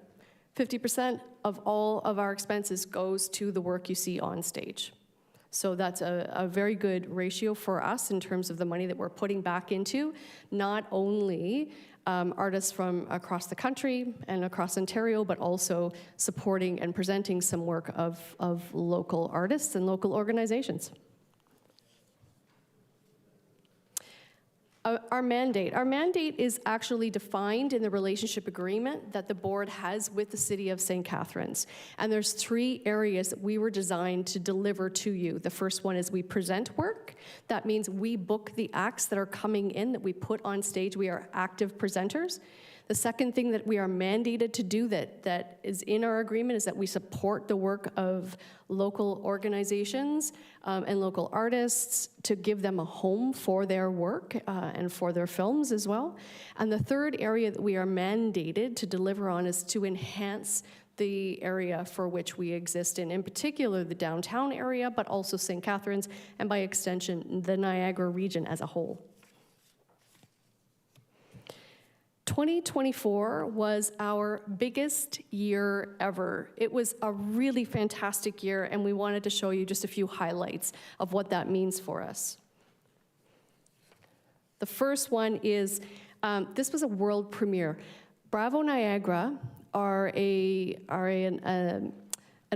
50% of all of our expenses goes to the work you see on stage. So that's a very good ratio for us in terms of the money that we're putting back into, not only artists from across the country and across Ontario, but also supporting and presenting some work of local artists and local organizations. Our mandate is actually defined in the relationship agreement that the board has with the City of St. Catharines. And there's 3 areas that we were designed to deliver to you. The first one is we present work. That means we book the acts that are coming in that we put on stage. We are active presenters. The second thing that we are mandated to do that is in our agreement is that we support the work of local organizations and local artists to give them a home for their work and for their films as well. And the third area that we are mandated to deliver on is to enhance the area for which we exist in particular the downtown area, but also St. Catharines, and by extension, the Niagara region as a whole. 2024 was our biggest year ever. It was a really fantastic year, and we wanted to show you just a few highlights of what that means for us. The first one is, this was a world premiere. Bravo Niagara are an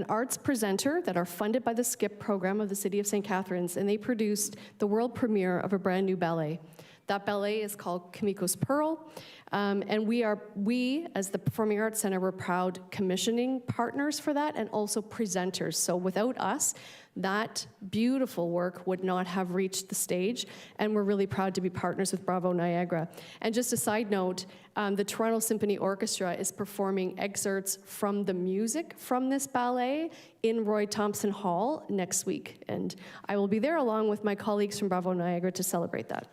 arts presenter that are funded by the SKIP program of the City of St. Catharines, and they produced the world premiere of a brand new ballet. That ballet is called Kimiko's Pearl, and we, as the Performing Arts Center, were proud commissioning partners for that and also presenters. So without us, that beautiful work would not have reached the stage, and we're really proud to be partners with Bravo Niagara. And just a side note, the Toronto Symphony Orchestra is performing excerpts from the music from this ballet in Roy Thompson Hall next week, and I will be there along with my colleagues from Bravo Niagara to celebrate that.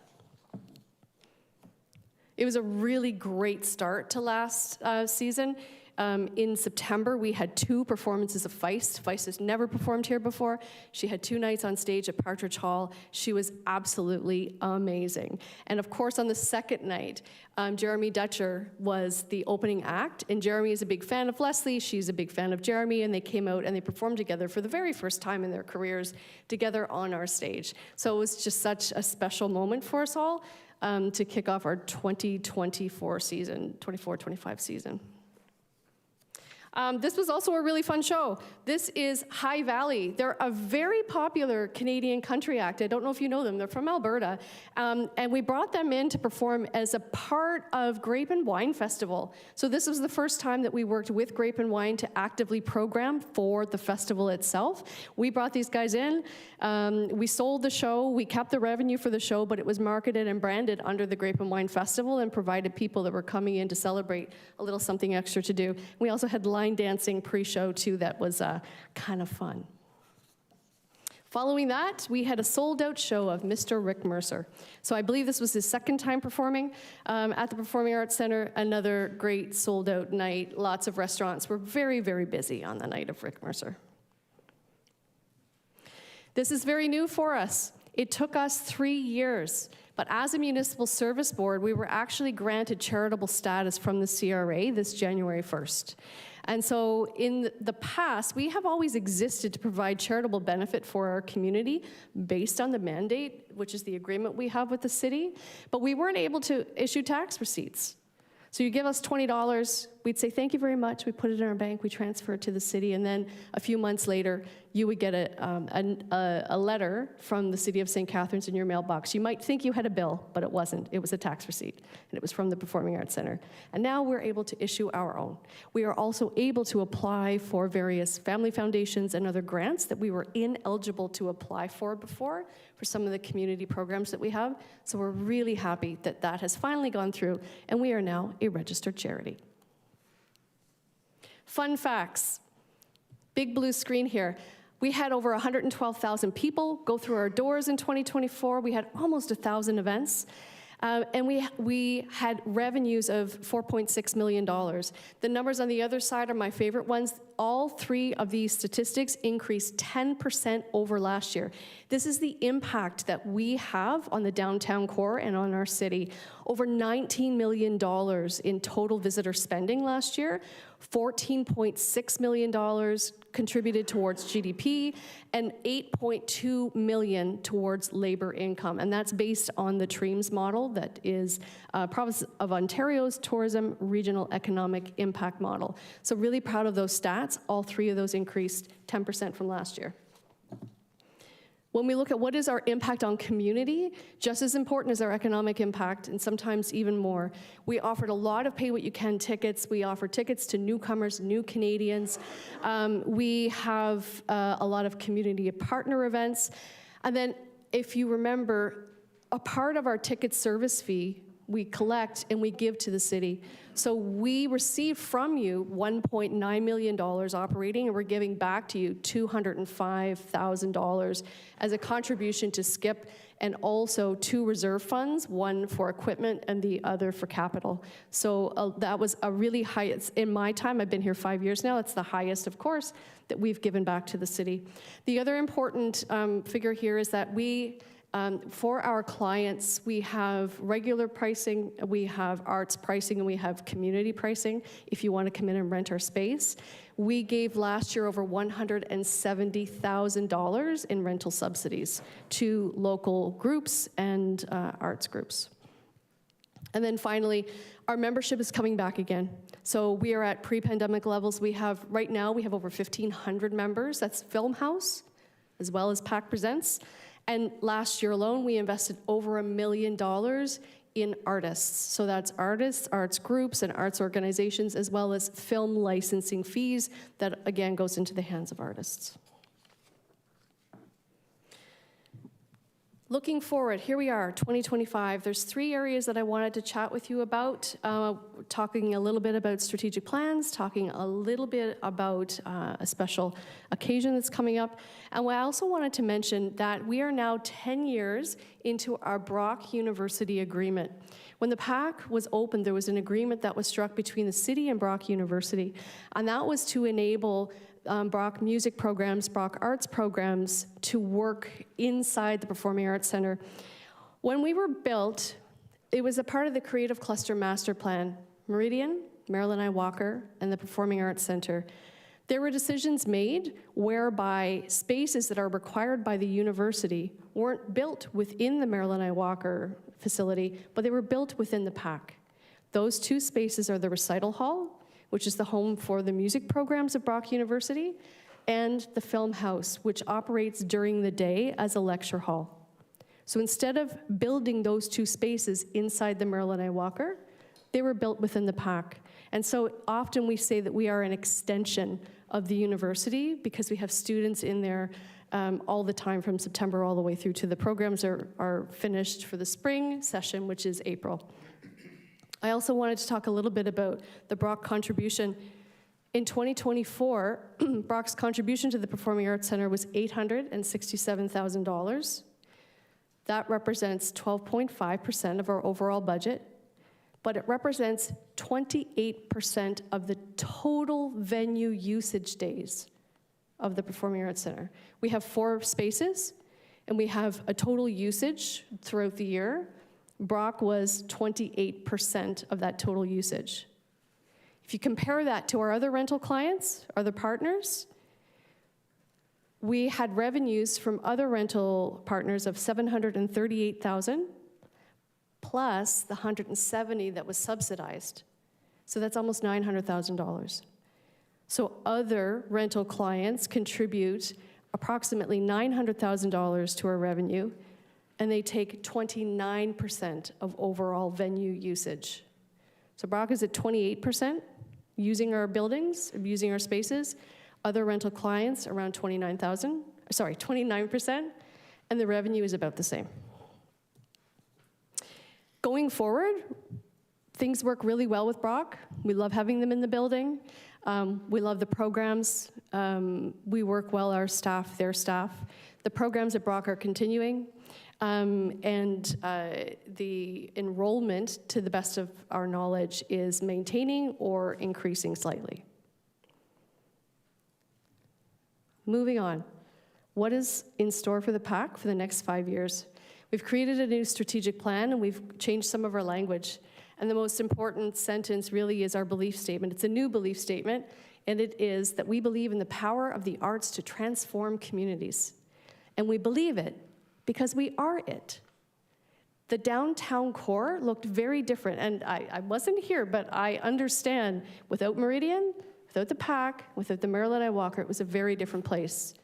It was a really great start to last season. In September, we had 2 performances of Feist. Feist has never performed here before. She had 2 nights on stage at Partridge Hall. She was absolutely amazing. And of course, on the second night, Jeremy Dutcher was the opening act. And Jeremy is a big fan of Leslie. She's a big fan of Jeremy. And they came out and they performed together for the very first time in their careers together on our stage. So it was just such a special moment for us all to kick off our 2024 season, 24-25 season. This was also a really fun show. This is High Valley. They're a very popular Canadian country act. I don't know if you know them. They're from Alberta. And we brought them in to perform as a part of Grape and Wine Festival. So this was the first time that we worked with Grape and Wine to actively program for the festival itself. We brought these guys in. We sold the show. We kept the revenue for the show, but it was marketed and branded under the Grape and Wine Festival and provided people that were coming in to celebrate a little something extra to do. We also had line dancing pre-show too that was kind of fun. Following that, we had a sold-out show of Mr. Rick Mercer. So I believe this was his second time performing at the Performing Arts Center. Another great sold-out night. Lots of restaurants were very, very busy on the night of Rick Mercer. This is very new for us. It took us 3 years. But as a municipal service board, we were actually granted charitable status from the CRA this January 1st. And so in the past, we have always existed to provide charitable benefit for our community based on the mandate, which is the agreement we have with the city, but we weren't able to issue tax receipts. So you give us $20, we'd say, thank you very much, we put it in our bank, we transfer it to the city, and then a few months later, you would get a letter from the City of St. Catharines in your mailbox. You might think you had a bill, but it wasn't. It was a tax receipt, and it was from the Performing Arts Center. And now we're able to issue our own. We are also able to apply for various family foundations and other grants that we were ineligible to apply for before, for some of the community programs that we have. So we're really happy that that has finally gone through, and we are now a registered charity. Fun facts. Big blue screen here. We had over 112,000 people go through our doors in 2024. We had almost 1,000 events. And we had revenues of $4.6 million. The numbers on the other side are my favorite ones. All 3 of these statistics increased 10% over last year. This is the impact that we have on the downtown core and on our city. Over $19 million in total visitor spending last year, $14.6 million contributed towards GDP, and $8.2 million towards labor income. And that's based on the TREAMS model that is Province of Ontario's Tourism Regional Economic Impact Model. So really proud of those stats. All 3 of those increased 10% from last year. When we look at what is our impact on community, just as important as our economic impact, and sometimes even more, we offered a lot of pay what you can tickets. We offer tickets to newcomers, new Canadians. We have a lot of community partner events. And then, if you remember, a part of our ticket service fee we collect and we give to the city. So we receive from you $1.9 million operating, and we're giving back to you $205,000 as a contribution to SKIP, and also 2 reserve funds, one for equipment and the other for capital. So that was a really high, it's, in my time, I've been here 5 years now, it's the highest, of course, that we've given back to the city. The other important figure here is that we, for our clients, we have regular pricing, we have arts pricing, and we have community pricing if you want to come in and rent our space. We gave last year over $170,000 in rental subsidies to local groups and arts groups. And then finally, our membership is coming back again. So we are at pre-pandemic levels. Right now, we have over 1,500 members. That's Film House, as well as PAC Presents. And last year alone, we invested over $1 million in artists. So that's artists, arts groups, and arts organizations, as well as film licensing fees that, again, goes into the hands of artists. Looking forward, here we are, 2025. There's 3 areas that I wanted to chat with you about, talking a little bit about strategic plans, talking a little bit about a special occasion that's coming up. And I also wanted to mention that we are now 10 years into our Brock University agreement. When the PAC was opened, there was an agreement that was struck between the city and Brock University, and that was to enable Brock music programs, Brock arts programs to work inside the Performing Arts Center. When we were built, it was a part of the Creative Cluster Master Plan. Meridian, Marilyn I. Walker, and the Performing Arts Center. There were decisions made whereby spaces that are required by the university weren't built within the Marilyn I. Walker facility, but they were built within the PAC. Those 2 spaces are the recital hall, which is the home for the music programs at Brock University, and the Film House, which operates during the day as a lecture hall. So instead of building those 2 spaces inside the Marilyn I. Walker, they were built within the PAC. And so often we say that we are an extension of the university because we have students in there all the time from September all the way through to the programs are finished for the spring session, which is April. I also wanted to talk a little bit about the Brock contribution. In 2024, Brock's contribution to the Performing Arts Center was $867,000. That represents 12.5% of our overall budget, but it represents 28% of the total venue usage days of the Performing Arts Center. We have 4 spaces, and we have a total usage throughout the year. Brock was 28% of that total usage. If you compare that to our other rental clients, other partners, we had revenues from other rental partners of $738,000 plus the $170,000 that was subsidized. So that's almost $900,000. So other rental clients contribute approximately $900,000 to our revenue, and they take 29% of overall venue usage. So Brock is at 28% using our buildings, using our spaces. Other rental clients around 29%, and the revenue is about the same. Going forward, things work really well with Brock. We love having them in the building. We love the programs. We work well, our staff, their staff. The programs at Brock are continuing. The enrollment, to the best of our knowledge, is maintaining or increasing slightly. Moving on, what is in store for the PAC for the next 5 years? We've created a new strategic plan, and we've changed some of our language. And the most important sentence really is our belief statement. It's a new belief statement, and it is that we believe in the power of the arts to transform communities. And we believe it because we are it. The downtown core looked very different, and I wasn't here, but I understand without Meridian, without the PAC, without the Marilyn I. Walker, it was a very different place.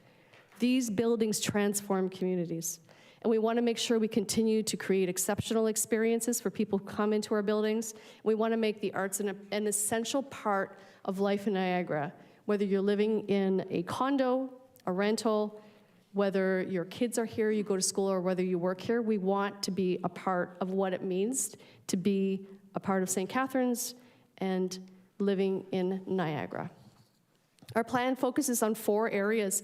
These buildings transform communities, and we want to make sure we continue to create exceptional experiences for people who come into our buildings. We want to make the arts an essential part of life in Niagara, whether you're living in a condo, a rental, whether your kids are here, you go to school, or whether you work here, we want to be a part of what it means to be a part of St. Catharines and living in Niagara. Our plan focuses on 4 areas.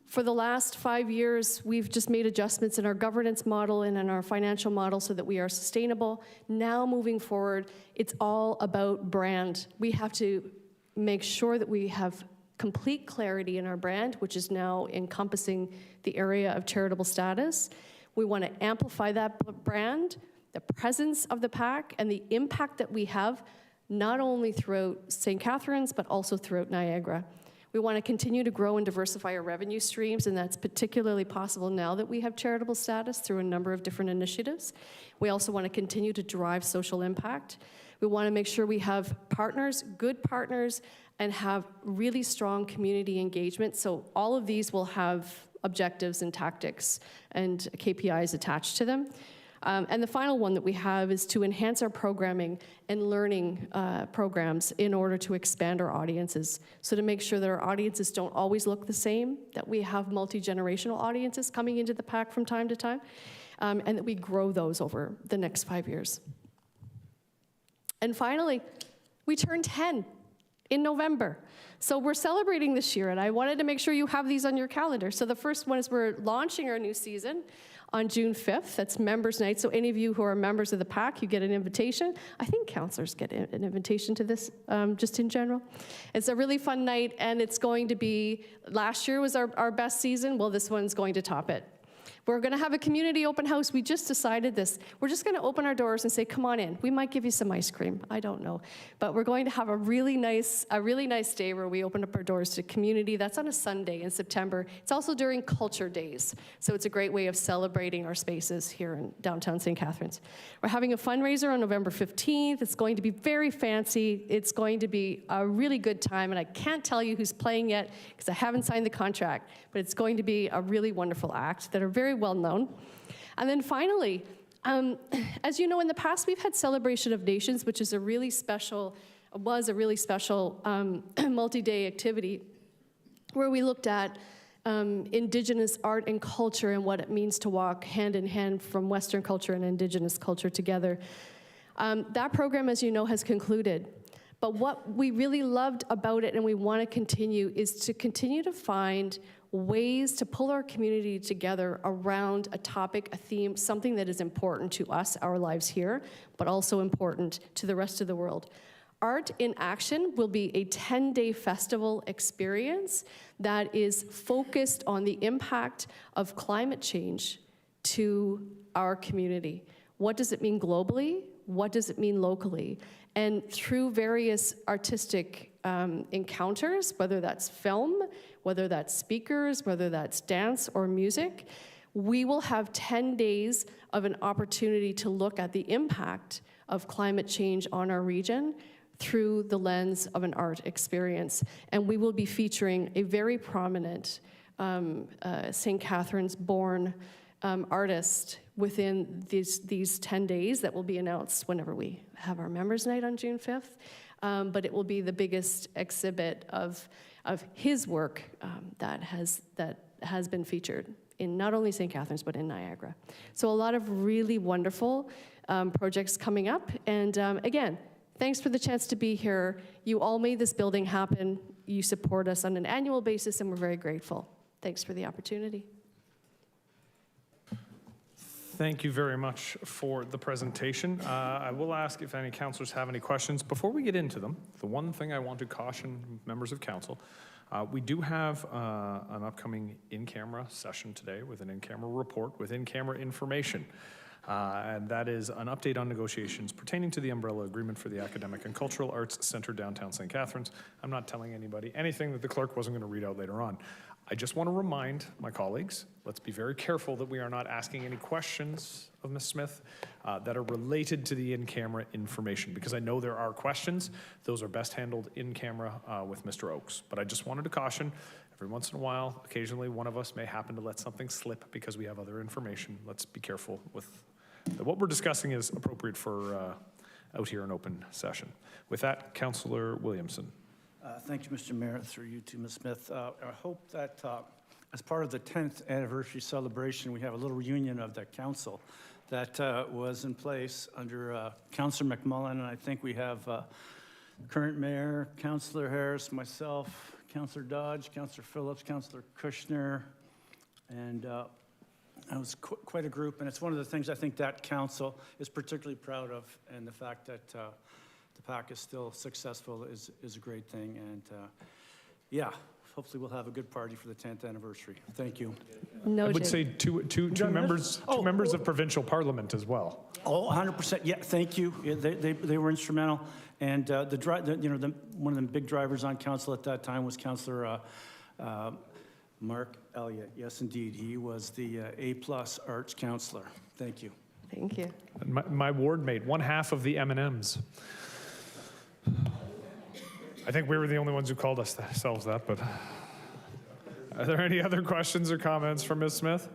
For the last 5 years, we've just made adjustments in our governance model and in our financial model so that we are sustainable. Now moving forward, it's all about brand. We have to make sure that we have complete clarity in our brand, which is now encompassing the area of charitable status. We want to amplify that brand, the presence of the PAC, and the impact that we have, not only throughout St. Catharines, but also throughout Niagara. We want to continue to grow and diversify our revenue streams, and that's particularly possible now that we have charitable status through a number of different initiatives. We also want to continue to drive social impact. We want to make sure we have partners, good partners, and have really strong community engagement. So all of these will have objectives and tactics and KPIs attached to them. And the final one that we have is to enhance our programming and learning programs in order to expand our audiences. So to make sure that our audiences don't always look the same, that we have multi-generational audiences coming into the PAC from time to time, and that we grow those over the next 5 years. And finally, we turn 10 in November. So we're celebrating this year, and I wanted to make sure you have these on your calendar. So the first one is we're launching our new season on June 5th. That's Members Night. So any of you who are members of the PAC, you get an invitation. I think councillors get an invitation to this, just in general. It's a really fun night, and it's going to be, last year was our best season. Well, this one's going to top it. We're going to have a community open house. We just decided this. We're just going to open our doors and say, come on in. We might give you some ice cream. I don't know. But we're going to have a really nice day where we open up our doors to community. That's on a Sunday in September. It's also during Culture Days. So it's a great way of celebrating our spaces here in downtown St. Catharines. We're having a fundraiser on November 15th. It's going to be very fancy. It's going to be a really good time. And I can't tell you who's playing yet because I haven't signed the contract. But it's going to be a really wonderful act that are very well known. And then finally, as you know, in the past, we've had Celebration of Nations, which is a really special multi-day activity where we looked at Indigenous art and culture and what it means to walk hand in hand from Western culture and Indigenous culture together. That program, as you know, has concluded. But what we really loved about it and we want to continue is to continue to find ways to pull our community together around a topic, a theme, something that is important to us, our lives here, but also important to the rest of the world. Art in Action will be a 10-day festival experience that is focused on the impact of climate change to our community. What does it mean globally? What does it mean locally? And through various artistic encounters, whether that's film, whether that's speakers, whether that's dance or music, we will have 10 days of an opportunity to look at the impact of climate change on our region through the lens of an art experience. And we will be featuring a very prominent St. Catharines-born artist within these 10 days that will be announced whenever we have our Members Night on June 5th. But it will be the biggest exhibit of his work that has been featured in not only St. Catharines, but in Niagara. So a lot of really wonderful projects coming up. And again, thanks for the chance to be here. You all made this building happen. You support us on an annual basis, and we're very grateful. Thanks for the opportunity. Thank you very much for the presentation. I will ask if any councillors have any questions. Before we get into them, the one thing I want to caution members of council, we do have an upcoming in-camera session today with an in-camera report with in-camera information. And that is an update on negotiations pertaining to the umbrella agreement for the Academic and Cultural Arts Centre downtown St. Catharines. I'm not telling anybody anything that the clerk wasn't going to read out later on. I just want to remind my colleagues, let's be very careful that we are not asking any questions of Ms. Smith that are related to the in-camera information, because I know there are questions. Those are best handled in camera with Mr. Oakes. But I just wanted to caution, every once in a while, occasionally one of us may happen to let something slip because we have other information. Let's be careful with that. What we're discussing is appropriate for out here in open session. With that, Councillor Williamson. Thank you, Mr. Mayor. Through you to Ms. Smith. I hope that as part of the 10th anniversary celebration, we have a little reunion of the council that was in place under Councillor McMullen, and I think we have current mayor, Councillor Harris, myself, Councillor Dodge, Councillor Phillips, Councillor Kushner, and it was quite a group, and it's one of the things I think that council is particularly proud of, and the fact that the PAC is still successful is a great thing, and yeah, hopefully we'll have a good party for the 10th anniversary. Thank you. I would say two members of provincial parliament as well. Oh, 100%. Yeah, thank you. Yeah, they were instrumental, and one of the big drivers on council at that time was Councillor Mark Elliott. Yes, indeed, he was the A+ Arts Councillor. Thank you. Thank you. And my ward mate, one half of the M&Ms. I think we were the only ones who called ourselves that, but are there any other questions or comments for Ms. Smith?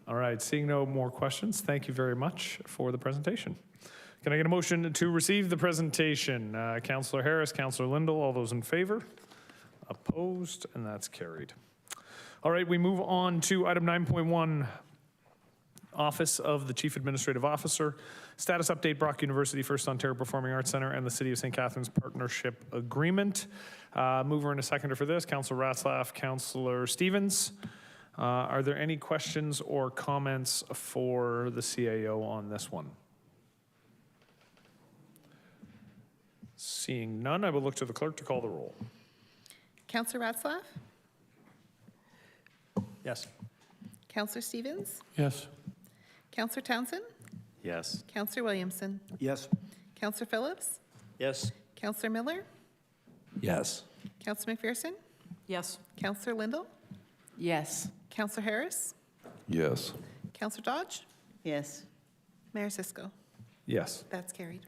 All right, seeing no more questions, thank you very much for the presentation. Can I get a motion to receive the presentation? Councillor Harris, Councillor Lindell, all those in favor? Opposed, and that's carried. All right, we move on to item 9.1, Office of the Chief Administrative Officer, status update, Brock University, FirstOntario Performing Arts Centre, and the City of St. Catharines Partnership Agreement. Mover and a seconder for this, Councillor Ratzlaff, Councillor Stevens. Are there any questions or comments for the CAO on this one? Seeing none, I will look to the clerk to call the roll. Councillor Ratzlaff? Yes. Councillor Stevens? Yes. Councillor Townsend? Yes. Councillor Williamson? Yes. Councillor Phillips? Yes. Councillor Miller? Yes. Councillor McPherson? Yes. Councillor Lindell? Yes. Councillor Harris? Yes. Councillor Dodge? Yes. Mayor Cisco? Yes. That's carried.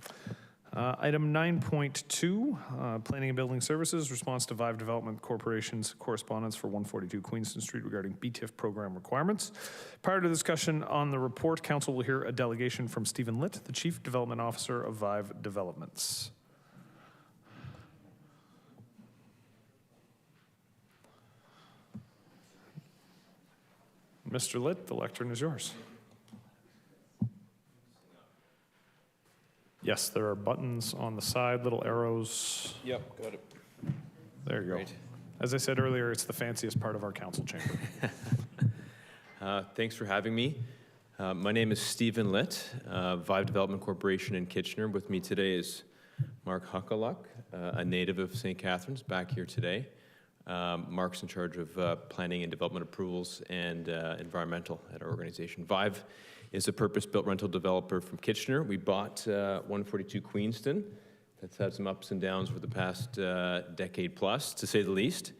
Item 9.2, Planning and Building Services, response to Vive Development Corporation's correspondence for 142 Queenston Street regarding BTIF program requirements. Prior to discussion on the report, council will hear a delegation from Stephen Litt, the Chief Development Officer of Vive Developments. Mr. Litt, the lectern is yours. Yes, there are buttons on the side, little arrows. Yep, got it. There you go. Great. As I said earlier, it's the fanciest part of our council chamber. Thanks for having me. My name is Stephen Litt, Vive Development Corporation in Kitchener. With me today is Mark Huckaluk, a native of St. Catharines, back here today. Mark's in charge of planning and development approvals and environmental at our organization. Vive is a purpose-built rental developer from Kitchener. We bought 142 Queenston. That's had some ups and downs for the past decade plus, to say the least.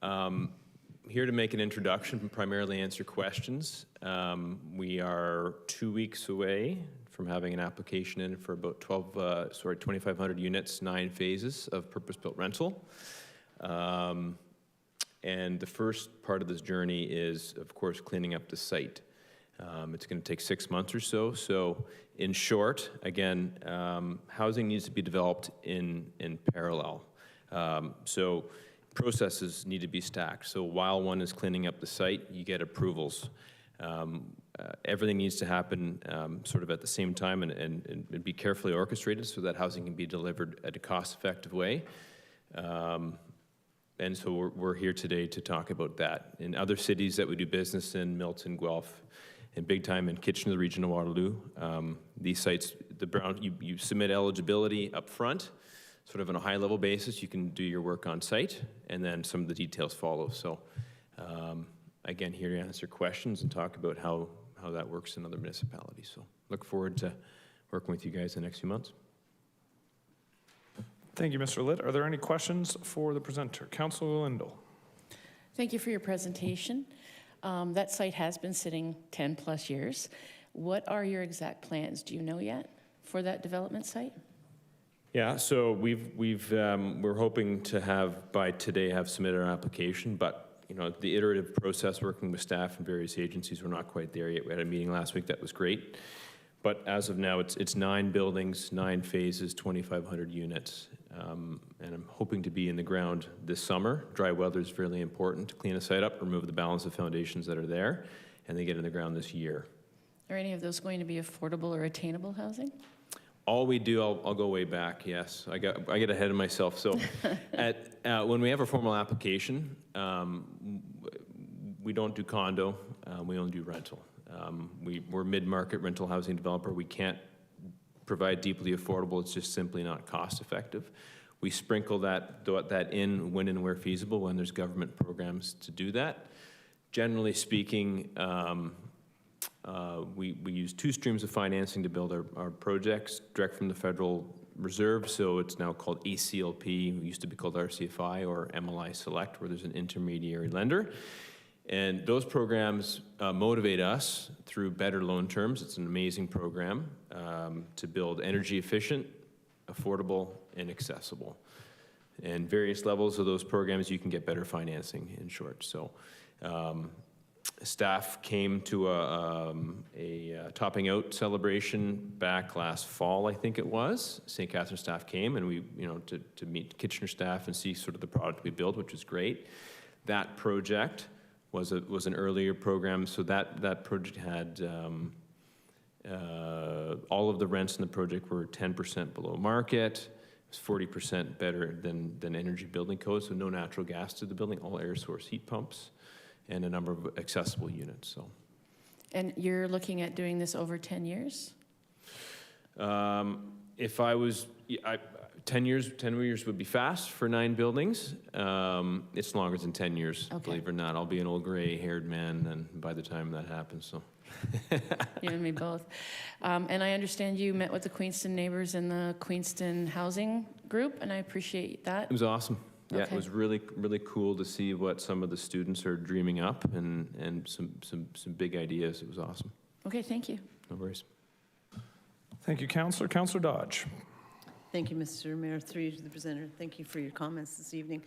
Here to make an introduction and primarily answer questions. We are 2 weeks away from having an application in for about 2,500 units, 9 phases of purpose-built rental. And the first part of this journey is, of course, cleaning up the site. It's going to take 6 months or so. So in short, again, housing needs to be developed in parallel. So processes need to be stacked. So while one is cleaning up the site, you get approvals. Everything needs to happen sort of at the same time and be carefully orchestrated so that housing can be delivered at a cost-effective way. And so we're here today to talk about that. In other cities that we do business in, Milton, Guelph, and big time in Kitchener, the region of Waterloo, these sites, you submit eligibility up front, sort of on a high-level basis. You can do your work on site, and then some of the details follow. So, again, here to answer questions and talk about how that works in other municipalities. So, look forward to working with you guys in the next few months. Thank you, Mr. Litt. Are there any questions for the presenter? Councillor Lindell. Thank you for your presentation. That site has been sitting 10 plus years. What are your exact plans? Do you know yet for that development site? Yeah, so we're hoping to have submitted our application, but the iterative process working with staff and various agencies, we're not quite there yet. We had a meeting last week that was great, but as of now, it's 9 buildings, 9 phases, 2,500 units. And I'm hoping to be in the ground this summer. Dry weather is really important to clean a site up, remove the balance of foundations that are there, and they get in the ground this year. Are any of those going to be affordable or attainable housing? All we do, I'll go way back, yes. I get ahead of myself. So when we have a formal application, we don't do condo, we only do rental. We're mid-market rental housing developer. We can't provide deeply affordable. It's just simply not cost effective. We sprinkle that in when and where feasible, when there's government programs to do that. Generally speaking, we use two streams of financing to build our projects, direct from the Federal Reserve, so it's now called ACLP, it used to be called RCFI or MLI Select, where there's an intermediary lender. And those programs motivate us through better loan terms. It's an amazing program to build energy efficient, affordable, and accessible. And various levels of those programs, you can get better financing, in short. So staff came to a topping out celebration back last fall, I think it was. St. Catharines staff came, and we, to meet Kitchener staff and see sort of the product we built, which was great. That project was an earlier program, so that project had all of the rents in the project were 10% below market. It was 40% better than energy building code, so no natural gas to the building, all air source heat pumps, and a number of accessible units. So, And you're looking at doing this over 10 years? If I was, 10 years would be fast for 9 buildings. It's longer than 10 years, Okay. believe it or not. I'll be an old gray-haired man and by the time that happens, so. You and me both. And I understand you met with the Queenston neighbors in the Queenston housing group, and I appreciate that. It was awesome. Yeah, Okay. it was really, really cool to see what some of the students are dreaming up and some big ideas. It was awesome. Okay, thank you. No worries. Thank you, Councillor. Councillor Dodge. Thank you, Mr. Mayor. Through you to the presenter. Thank you for your comments this evening.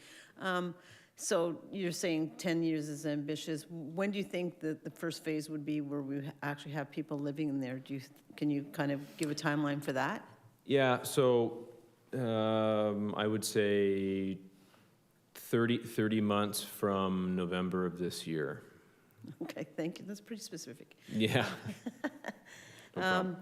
So you're saying 10 years is ambitious. When do you think that the first phase would be where we actually have people living in there? Can you kind of give a timeline for that? Yeah, so I would say 30 months from November of this year. Okay, thank you. That's pretty specific. Yeah. No problem.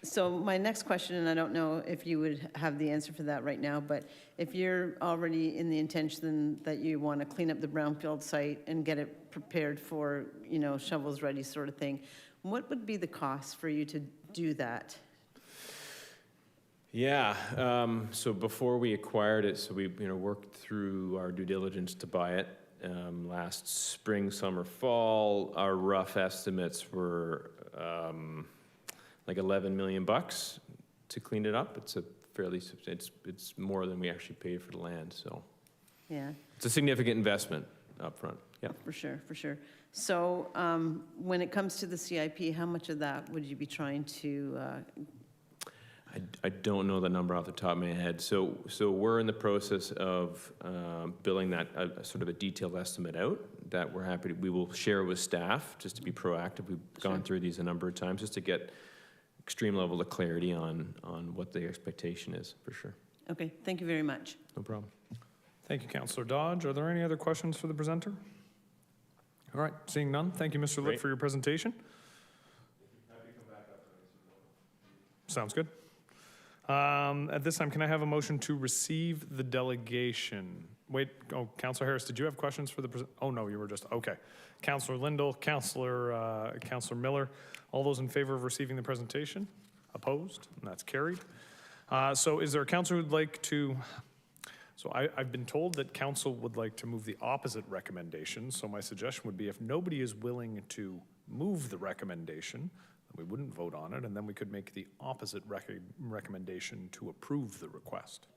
So my next question, and I don't know if you would have the answer for that right now, but if you're already in the intention that you want to clean up the brownfield site and get it prepared for, shovels ready sort of thing, what would be the cost for you to do that? Yeah, so before we acquired it, so we worked through our due diligence to buy it last spring, summer, fall. Our rough estimates were like $11 million to clean it up. It's a fairly, it's more than we actually paid for the land, so. Yeah. It's a significant investment up front. Yeah. For sure, for sure. So when it comes to the CIP, how much of that would you be trying to I don't know the number off the top of my head. So we're in the process of building that sort of a detailed estimate out that we will share with staff just to be proactive. We've gone through these a number of times just to get extreme level of clarity on what the expectation is, for sure. Okay, thank you very much. No problem. Thank you, Councillor Dodge. Are there any other questions for the presenter? All right, seeing none, thank you, Mr. Litt, for your presentation. Sounds good. At this time, can I have a motion to receive the delegation? Wait, Councillor Harris, did you have questions for the oh no, you were just, okay. Councillor Lindell, Councillor Miller, all those in favor of receiving the presentation? Opposed? And that's carried. So is there a councillor who'd like to, so I've been told that council would like to move the opposite recommendation, so my suggestion would be if nobody is willing to move the recommendation, we wouldn't vote on it, and then we could make the opposite recommendation to approve the request.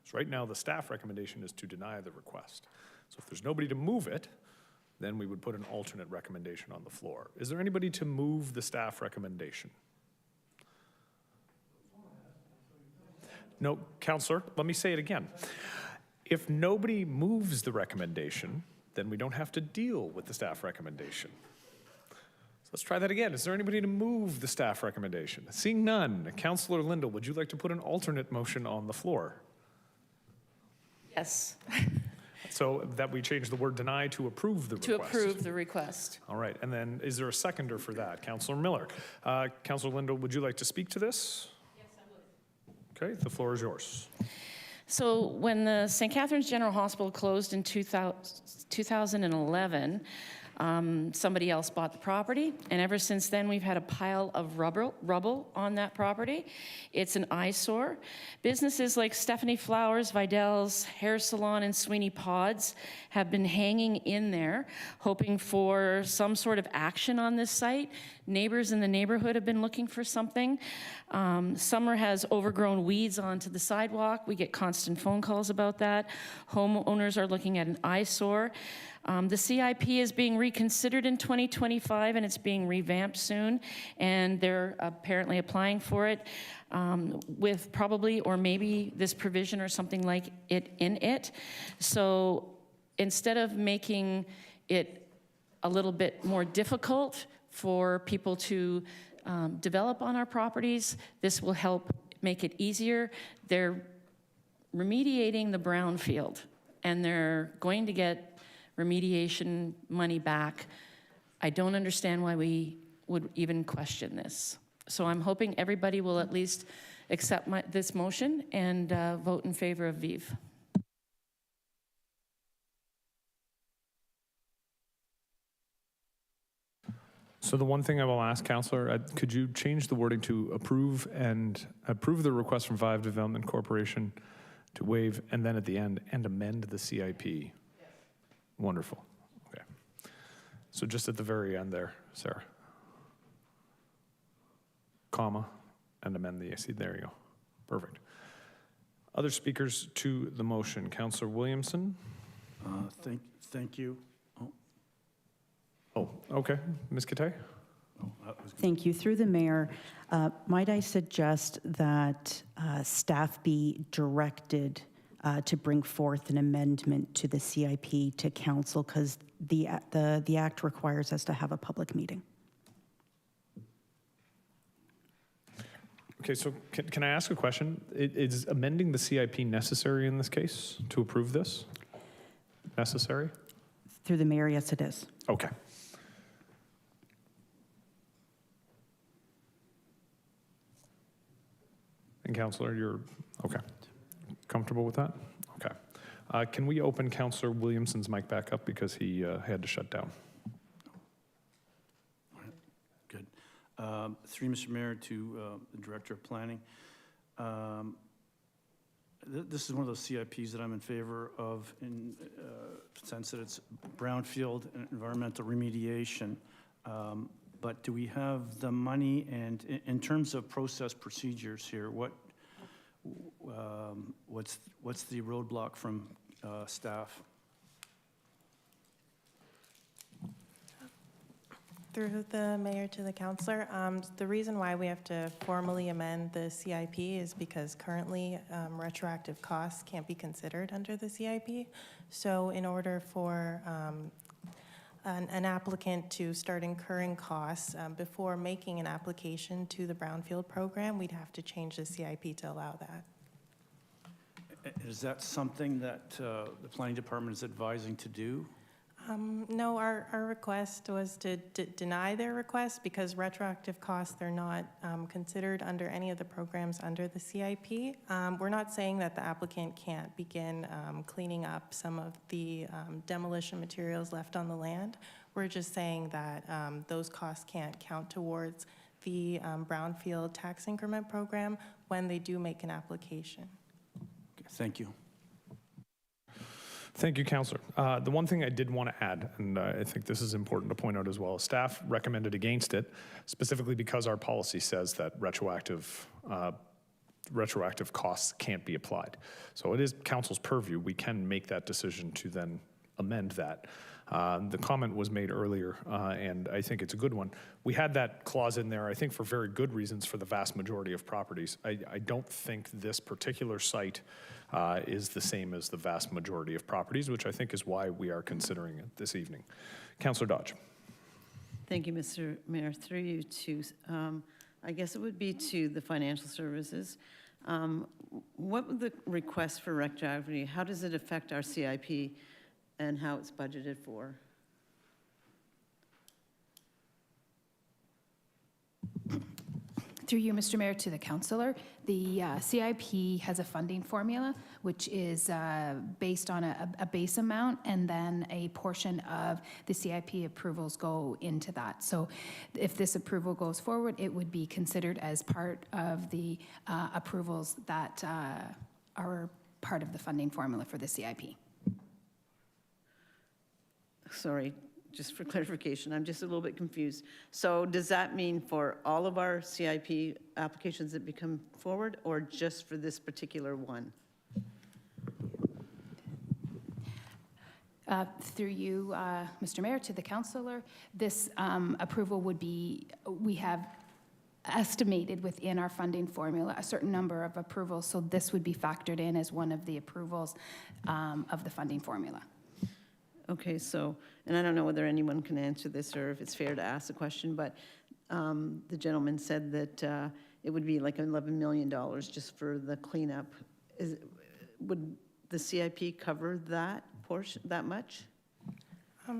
So right now, the staff recommendation is to deny the request. So if there's nobody to move it, then we would put an alternate recommendation on the floor. Is there anybody to move the staff recommendation? No, Councillor, let me say it again. If nobody moves the recommendation, then we don't have to deal with the staff recommendation. Let's try that again. Is there anybody to move the staff recommendation? Seeing none, Councillor Lindell, would you like to put an alternate motion on the floor? Yes, So that we change the word deny to approve the request. to approve the request. All right, and then is there a seconder for that? Councillor Miller. Councillor Lindo, would you like to speak to this? Yes, I would. Okay, the floor is yours. So when the St. Catharines General Hospital closed in 2011, somebody else bought the property, and ever since then, we've had a pile of rubble on that property. It's an eyesore. Businesses like Stephanie Flowers, Vidal's Hair Salon, and Sweeney Pods have been hanging in there, hoping for some sort of action on this site. Neighbors in the neighborhood have been looking for something. Summer has overgrown weeds onto the sidewalk. We get constant phone calls about that. Homeowners are looking at an eyesore. The CIP is being reconsidered in 2025, and it's being revamped soon, and they're apparently applying for it with probably or maybe this provision or something like it in it. So instead of making it a little bit more difficult for people to develop on our properties, this will help make it easier. They're remediating the brownfield, and they're going to get remediation money back. I don't understand why we would even question this. So I'm hoping everybody will at least accept this motion and vote in favor of Vive. So the one thing I will ask, Councillor, could you change the wording to approve the request from Vive Development Corporation to waive, and then at the end, and amend the CIP? Yes. Wonderful. Okay. So just at the very end there, Sarah. Comma, and amend the AC. There you go. Perfect. Other speakers to the motion. Councillor Williamson. Thank you. Oh, okay. Ms. Katay? Thank you. Through the mayor, might I suggest that staff be directed to bring forth an amendment to the CIP to council, because the act requires us to have a public meeting. Okay, so can I ask a question? Is amending the CIP necessary in this case to approve this? Necessary? Through the mayor, yes, it is. Okay. And Councillor, you're okay. Comfortable with that? Okay. Can we open Councillor Williamson's mic back up because he had to shut down? Good. Through Mr. Mayor to the Director of Planning. This is one of those CIPs that I'm in favor of in the sense that it's brownfield and environmental remediation. But do we have the money, and in terms of process procedures here, what's the roadblock from staff? Through the mayor to the councillor, the reason why we have to formally amend the CIP is because currently retroactive costs can't be considered under the CIP. So in order for an applicant to start incurring costs before making an application to the brownfield program, we'd have to change the CIP to allow that. Is that something that the planning department is advising to do? No, our request was to deny their request because retroactive costs are not considered under any of the programs under the CIP. We're not saying that the applicant can't begin cleaning up some of the demolition materials left on the land. We're just saying that those costs can't count towards the brownfield tax increment program when they do make an application. Okay, thank you. Thank you, Councillor. The one thing I did want to add, and I think this is important to point out as well, staff recommended against it, specifically because our policy says that retroactive costs can't be applied. So it is council's purview. We can make that decision to then amend that. The comment was made earlier, and I think it's a good one. We had that clause in there, I think, for very good reasons for the vast majority of properties. I don't think this particular site is the same as the vast majority of properties, which I think is why we are considering it this evening. Councillor Dodge. Thank you, Mr. Mayor. Through you to, I guess it would be to the financial services. What would the request for retroactivity, how does it affect our CIP and how it's budgeted for? Through you, Mr. Mayor, to the councillor, the CIP has a funding formula, which is based on a base amount, and then a portion of the CIP approvals go into that. So if this approval goes forward, it would be considered as part of the approvals that are part of the funding formula for the CIP. Sorry, just for clarification, I'm just a little bit confused. So does that mean for all of our CIP applications that become forward, or just for this particular one? Through you, Mr. Mayor, to the councillor, this approval would be, we have estimated within our funding formula a certain number of approvals, so this would be factored in as one of the approvals of the funding formula. Okay, so, and I don't know whether anyone can answer this or if it's fair to ask the question, but the gentleman said that it would be like $11 million just for the cleanup. Would the CIP cover that portion, that much?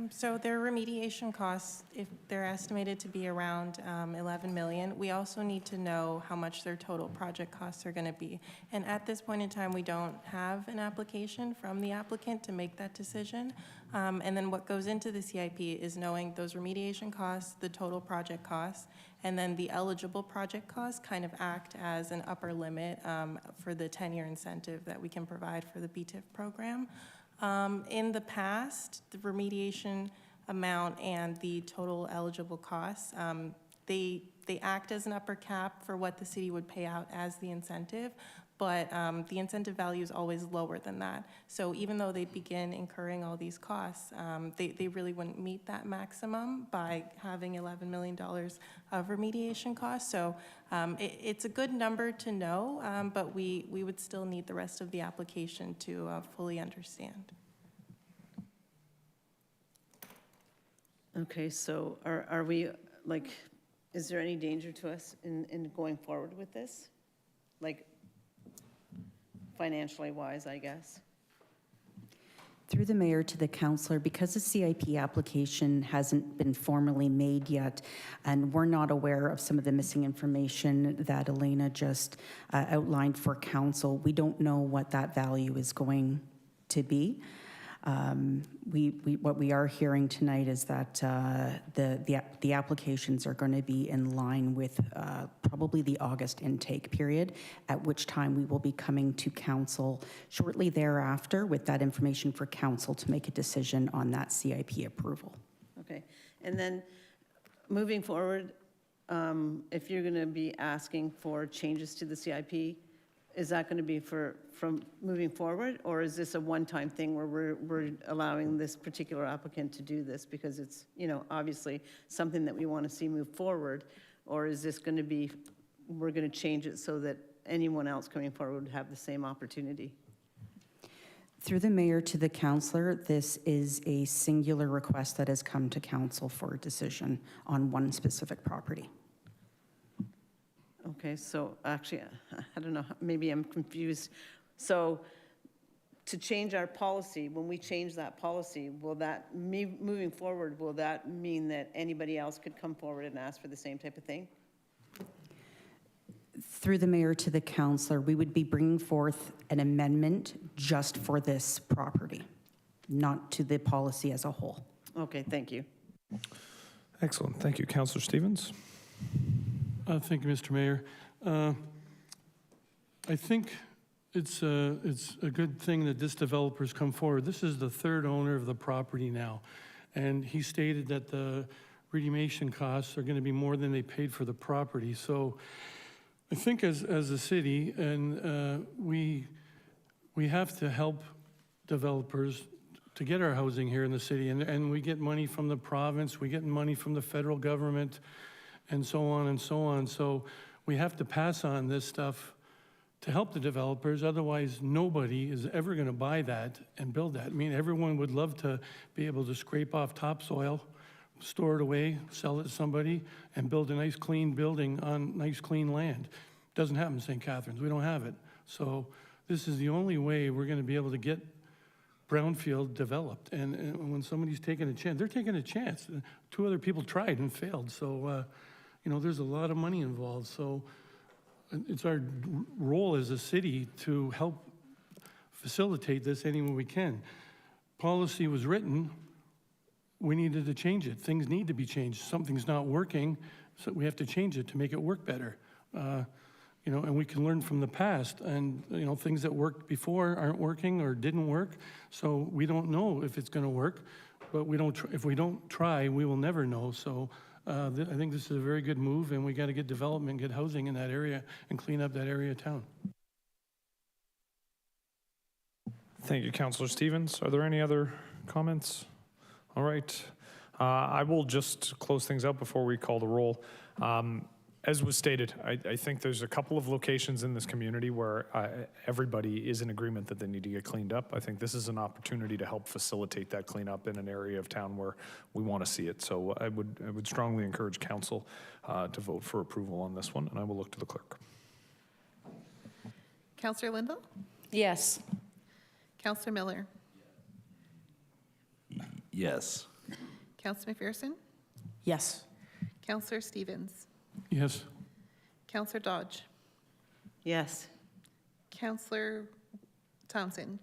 So their remediation costs, if they're estimated to be around 11 million, we also need to know how much their total project costs are going to be. And at this point in time, we don't have an application from the applicant to make that decision. And then what goes into the CIP is knowing those remediation costs, the total project costs, and then the eligible project costs kind of act as an upper limit for the 10-year incentive that we can provide for the BTIF program. In the past, the remediation amount and the total eligible costs, they act as an upper cap for what the city would pay out as the incentive, but the incentive value is always lower than that. So even though they begin incurring all these costs, they really wouldn't meet that maximum by having $11 million of remediation costs. So it's a good number to know, but we would still need the rest of the application to fully understand. Okay, so are we, like, is there any danger to us in going forward with this? Like, financially wise, I guess? Through the mayor to the councillor, because the CIP application hasn't been formally made yet, and we're not aware of some of the missing information that Elena just outlined for council, we don't know what that value is going to be. What we are hearing tonight is that the applications are going to be in line with probably the August intake period, at which time we will be coming to council shortly thereafter with that information for council to make a decision on that CIP approval. Okay, and then moving forward, if you're going to be asking for changes to the CIP, is that going to be from moving forward, or is this a one-time thing where we're allowing this particular applicant to do this because it's, you know, obviously something that we want to see move forward, or is this going to be, we're going to change it so that anyone else coming forward would have the same opportunity? Through the mayor to the councillor, this is a singular request that has come to council for a decision on one specific property. Okay, so actually, I don't know, maybe I'm confused. So to change our policy, when we change that policy, will that, moving forward, will that mean that anybody else could come forward and ask for the same type of thing? Through the mayor to the councillor, we would be bringing forth an amendment just for this property, not to the policy as a whole. Okay, thank you. Excellent. Thank you. Councillor Stevens. Thank you, Mr. Mayor. I think it's a good thing that this developer's come forward. This is the third owner of the property now, and he stated that the remediation costs are going to be more than they paid for the property. So I think as a city, and we have to help developers to get our housing here in the city, and we get money from the province, we get money from the federal government, and so on and so on. So we have to pass on this stuff to help the developers. Otherwise, nobody is ever going to buy that and build that. I mean, everyone would love to be able to scrape off topsoil, store it away, sell it to somebody, and build a nice clean building on nice clean land. Doesn't happen in St. Catharines. We don't have it. So this is the only way we're going to be able to get brownfield developed. And when somebody's taking a chance, they're taking a chance. 2 other people tried and failed. So, you know, there's a lot of money involved. So it's our role as a city to help facilitate this any way we can. Policy was written, we needed to change it. Things need to be changed. Something's not working, so we have to change it to make it work better. You know, and we can learn from the past, and you know, things that worked before aren't working or didn't work. So we don't know if it's going to work, but we don't. If we don't try, we will never know. So I think this is a very good move, and we got to get development, get housing in that area, and clean up that area of town. Thank you, Councillor Stevens. Are there any other comments? All right. I will just close things out before we call the roll. As was stated, I think there's a couple of locations in this community where everybody is in agreement that they need to get cleaned up. I think this is an opportunity to help facilitate that cleanup in an area of town where we want to see it. So I would strongly encourage council to vote for approval on this one, and I will look to the clerk. Councillor Linville? Yes. Councillor Miller? Yes. Councillor McPherson? Yes. Councillor Stevens? Yes. Councillor Dodge? Yes. Councillor Thompson?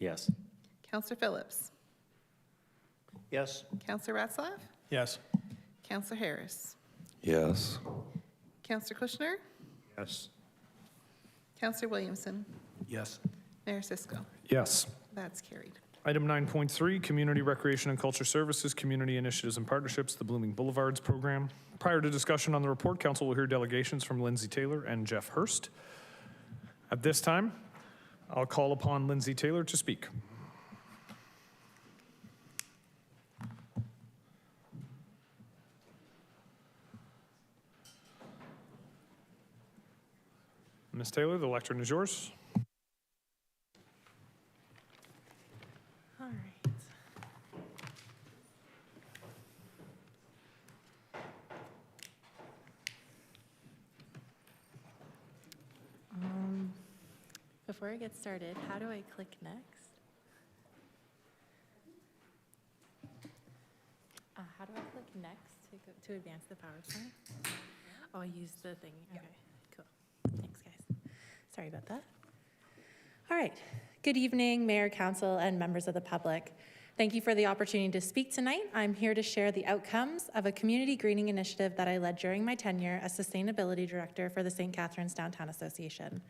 Yes. Councillor Phillips? Yes. Councillor Ratzlaff? Yes. Councillor Harris? Yes. Councillor Kushner? Yes. Councillor Williamson? Yes. Mayor Sisko? Yes. That's carried. Item 9.3, Community Recreation and Culture Services, Community Initiatives and Partnerships, the Blooming Boulevards Program. Prior to discussion on the report, council will hear delegations from Lindsay Taylor and Jeff Hurst. At this time, I'll call upon Lindsay Taylor to speak. Ms. Taylor, the lectern is yours. All right. Before I get started, how do I click next? How do I click next to advance the PowerPoint? Oh, I use the thing. Okay, cool. Thanks, guys. Sorry about that. All right. Good evening, Mayor, Council, and members of the public. Thank you for the opportunity to speak tonight. I'm here to share the outcomes of a community greening initiative that I led during my tenure as Sustainability Director for the St. Catharines Downtown Association.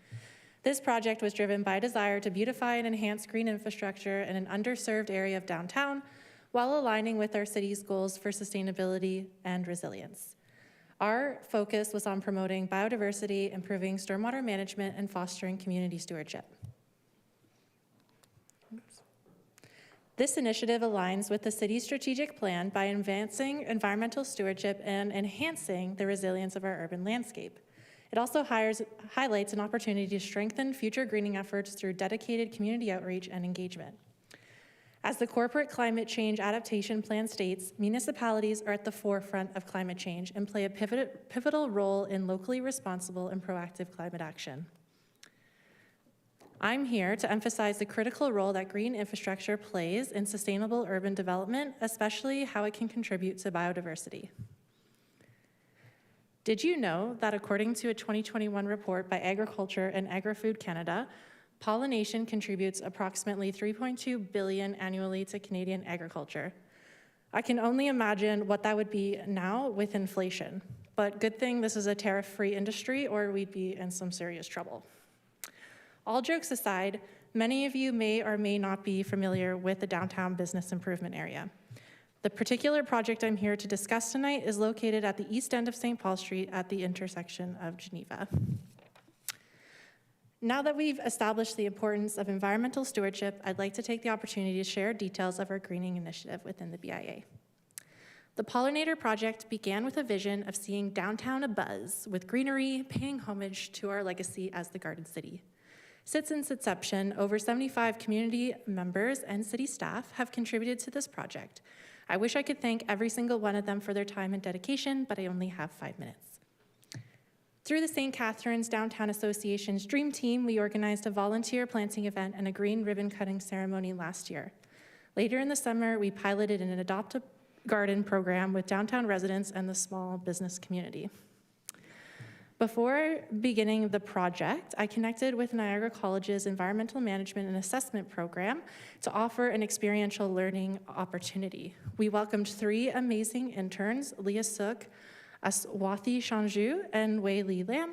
This project was driven by a desire to beautify and enhance green infrastructure in an underserved area of downtown while aligning with our city's goals for sustainability and resilience. Our focus was on promoting biodiversity, improving stormwater management, and fostering community stewardship. This initiative aligns with the city's strategic plan by advancing environmental stewardship and enhancing the resilience of our urban landscape. It also highlights an opportunity to strengthen future greening efforts through dedicated community outreach and engagement. As the Corporate Climate Change Adaptation Plan states, municipalities are at the forefront of climate change and play a pivotal role in locally responsible and proactive climate action. I'm here to emphasize the critical role that green infrastructure plays in sustainable urban development, especially how it can contribute to biodiversity. Did you know that according to a 2021 report by Agriculture and Agri-Food Canada, pollination contributes approximately $3.2 billion annually to Canadian agriculture? I can only imagine what that would be now with inflation, but good thing this is a tariff-free industry or we'd be in some serious trouble. All jokes aside, many of you may or may not be familiar with the downtown business improvement area. The particular project I'm here to discuss tonight is located at the east end of St. Paul Street at the intersection of Geneva. Now that we've established the importance of environmental stewardship, I'd like to take the opportunity to share details of our greening initiative within the BIA. The Pollinator Project began with a vision of seeing downtown abuzz with greenery, paying homage to our legacy as the Garden City. Since its inception, over 75 community members and city staff have contributed to this project. I wish I could thank every single one of them for their time and dedication, but I only have 5 minutes. Through the St. Catharines Downtown Association's Dream Team, we organized a volunteer planting event and a green ribbon cutting ceremony last year. Later in the summer, we piloted an Adopt a Garden program with downtown residents and the small business community. Before beginning the project, I connected with Niagara College's Environmental Management and Assessment program to offer an experiential learning opportunity. We welcomed 3 amazing interns, Leah Sook, Aswathi Shanju, and Wei Li Lam.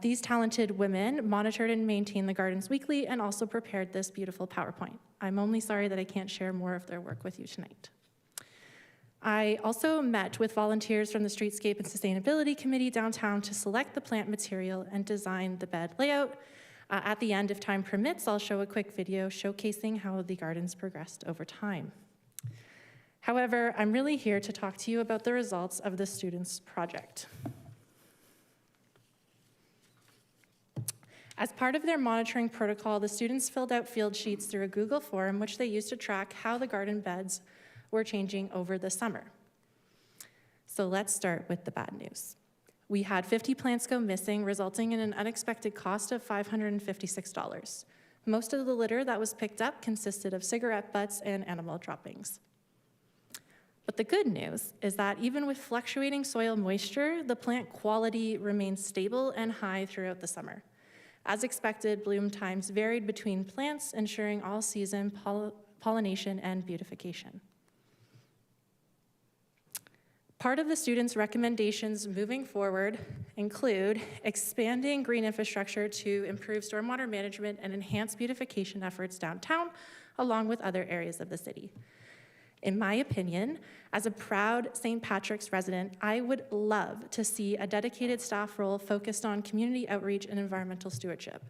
These talented women monitored and maintained the gardens weekly and also prepared this beautiful PowerPoint. I'm only sorry that I can't share more of their work with you tonight. I also met with volunteers from the Streetscape and Sustainability Committee downtown to select the plant material and design the bed layout. At the end, if time permits, I'll show a quick video showcasing how the gardens progressed over time. However, I'm really here to talk to you about the results of the students' project. As part of their monitoring protocol, the students filled out field sheets through a Google form, which they used to track how the garden beds were changing over the summer. So let's start with the bad news. We had 50 plants go missing, resulting in an unexpected cost of $556. Most of the litter that was picked up consisted of cigarette butts and animal droppings. But the good news is that even with fluctuating soil moisture, the plant quality remained stable and high throughout the summer. As expected, bloom times varied between plants, ensuring all-season pollination and beautification. Part of the students' recommendations moving forward include expanding green infrastructure to improve stormwater management and enhance beautification efforts downtown, along with other areas of the city. In my opinion, as a proud St. Patrick's resident, I would love to see a dedicated staff role focused on community outreach and environmental stewardship.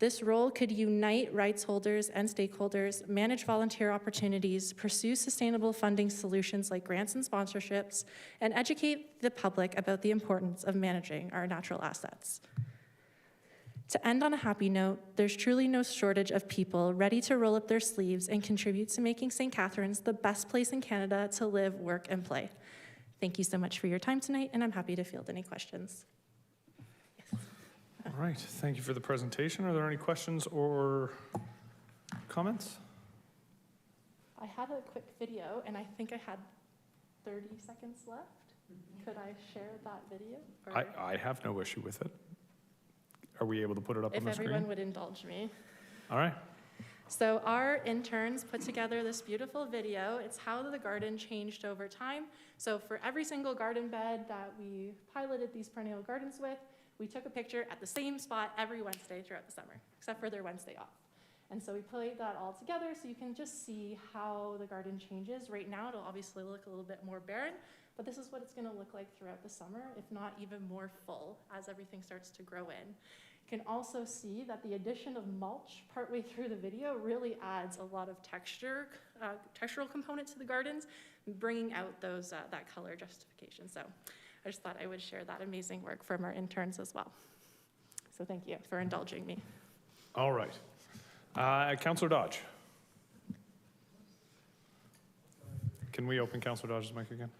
This role could unite rights holders and stakeholders, manage volunteer opportunities, pursue sustainable funding solutions like grants and sponsorships, and educate the public about the importance of managing our natural assets. To end on a happy note, there's truly no shortage of people ready to roll up their sleeves and contribute to making St. Catharines the best place in Canada to live, work, and play. Thank you so much for your time tonight, and I'm happy to field any questions. All right, thank you for the presentation. Are there any questions or comments? I had a quick video, and I think I had 30 seconds left. Could I share that video? I have no issue with it. Are we able to put it up on the screen? If everyone would indulge me. All right. So our interns put together this beautiful video. It's how the garden changed over time. So for every single garden bed that we piloted these perennial gardens with, we took a picture at the same spot every Wednesday throughout the summer, except for their Wednesday off. And so we played that all together so you can just see how the garden changes. Right now, it'll obviously look a little bit more barren, but this is what it's gonna look like throughout the summer, if not even more full as everything starts to grow in. You can also see that the addition of mulch partway through the video really adds a lot of textural component to the gardens, bringing out those that color justification. So I just thought I would share that amazing work from our interns as well. So thank you for indulging me. All right. Councillor Dodge. Can we open Councillor Dodge's mic again?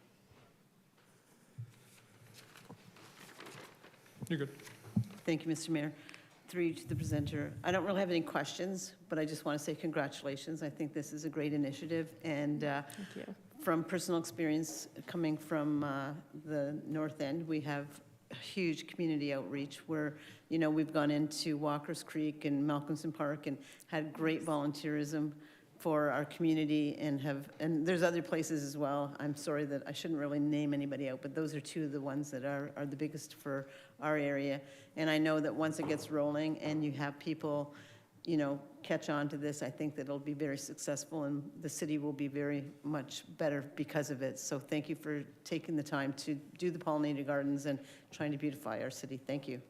You're good. Thank you, Mr. Mayor. Through you to the presenter. I don't really have any questions, but I just want to say congratulations. I think this is a great initiative. And Thank you. From personal experience coming from the North End, we have huge community outreach where, you know, we've gone into Walker's Creek and Malcolmson Park and had great volunteerism for our community and there's other places as well. I'm sorry that I shouldn't really name anybody out, but those are two of the ones that are the biggest for our area. And I know that once it gets rolling and you have people, you know, catch on to this, I think that it'll be very successful and the city will be very much better because of it. So thank you for taking the time to do the pollinated gardens and trying to beautify our city. Thank you.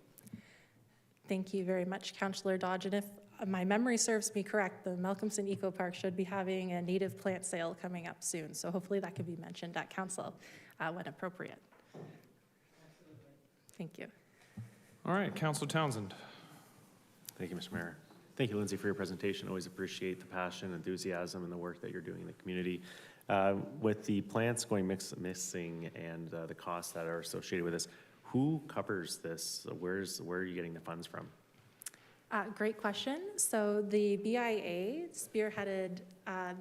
Thank you very much, Councillor Dodge. And if my memory serves me correct, the Malcolmson Eco Park should be having a native plant sale coming up soon. So hopefully that can be mentioned at council when appropriate. Thank you. All right, Councillor Townsend. Thank you, Mr. Mayor. Thank you, Lindsay, for your presentation. Always appreciate the passion, enthusiasm, and the work that you're doing in the community. With the plants going missing and the costs that are associated with this, Who covers this? Where are you getting the funds from? Great question. So the BIA spearheaded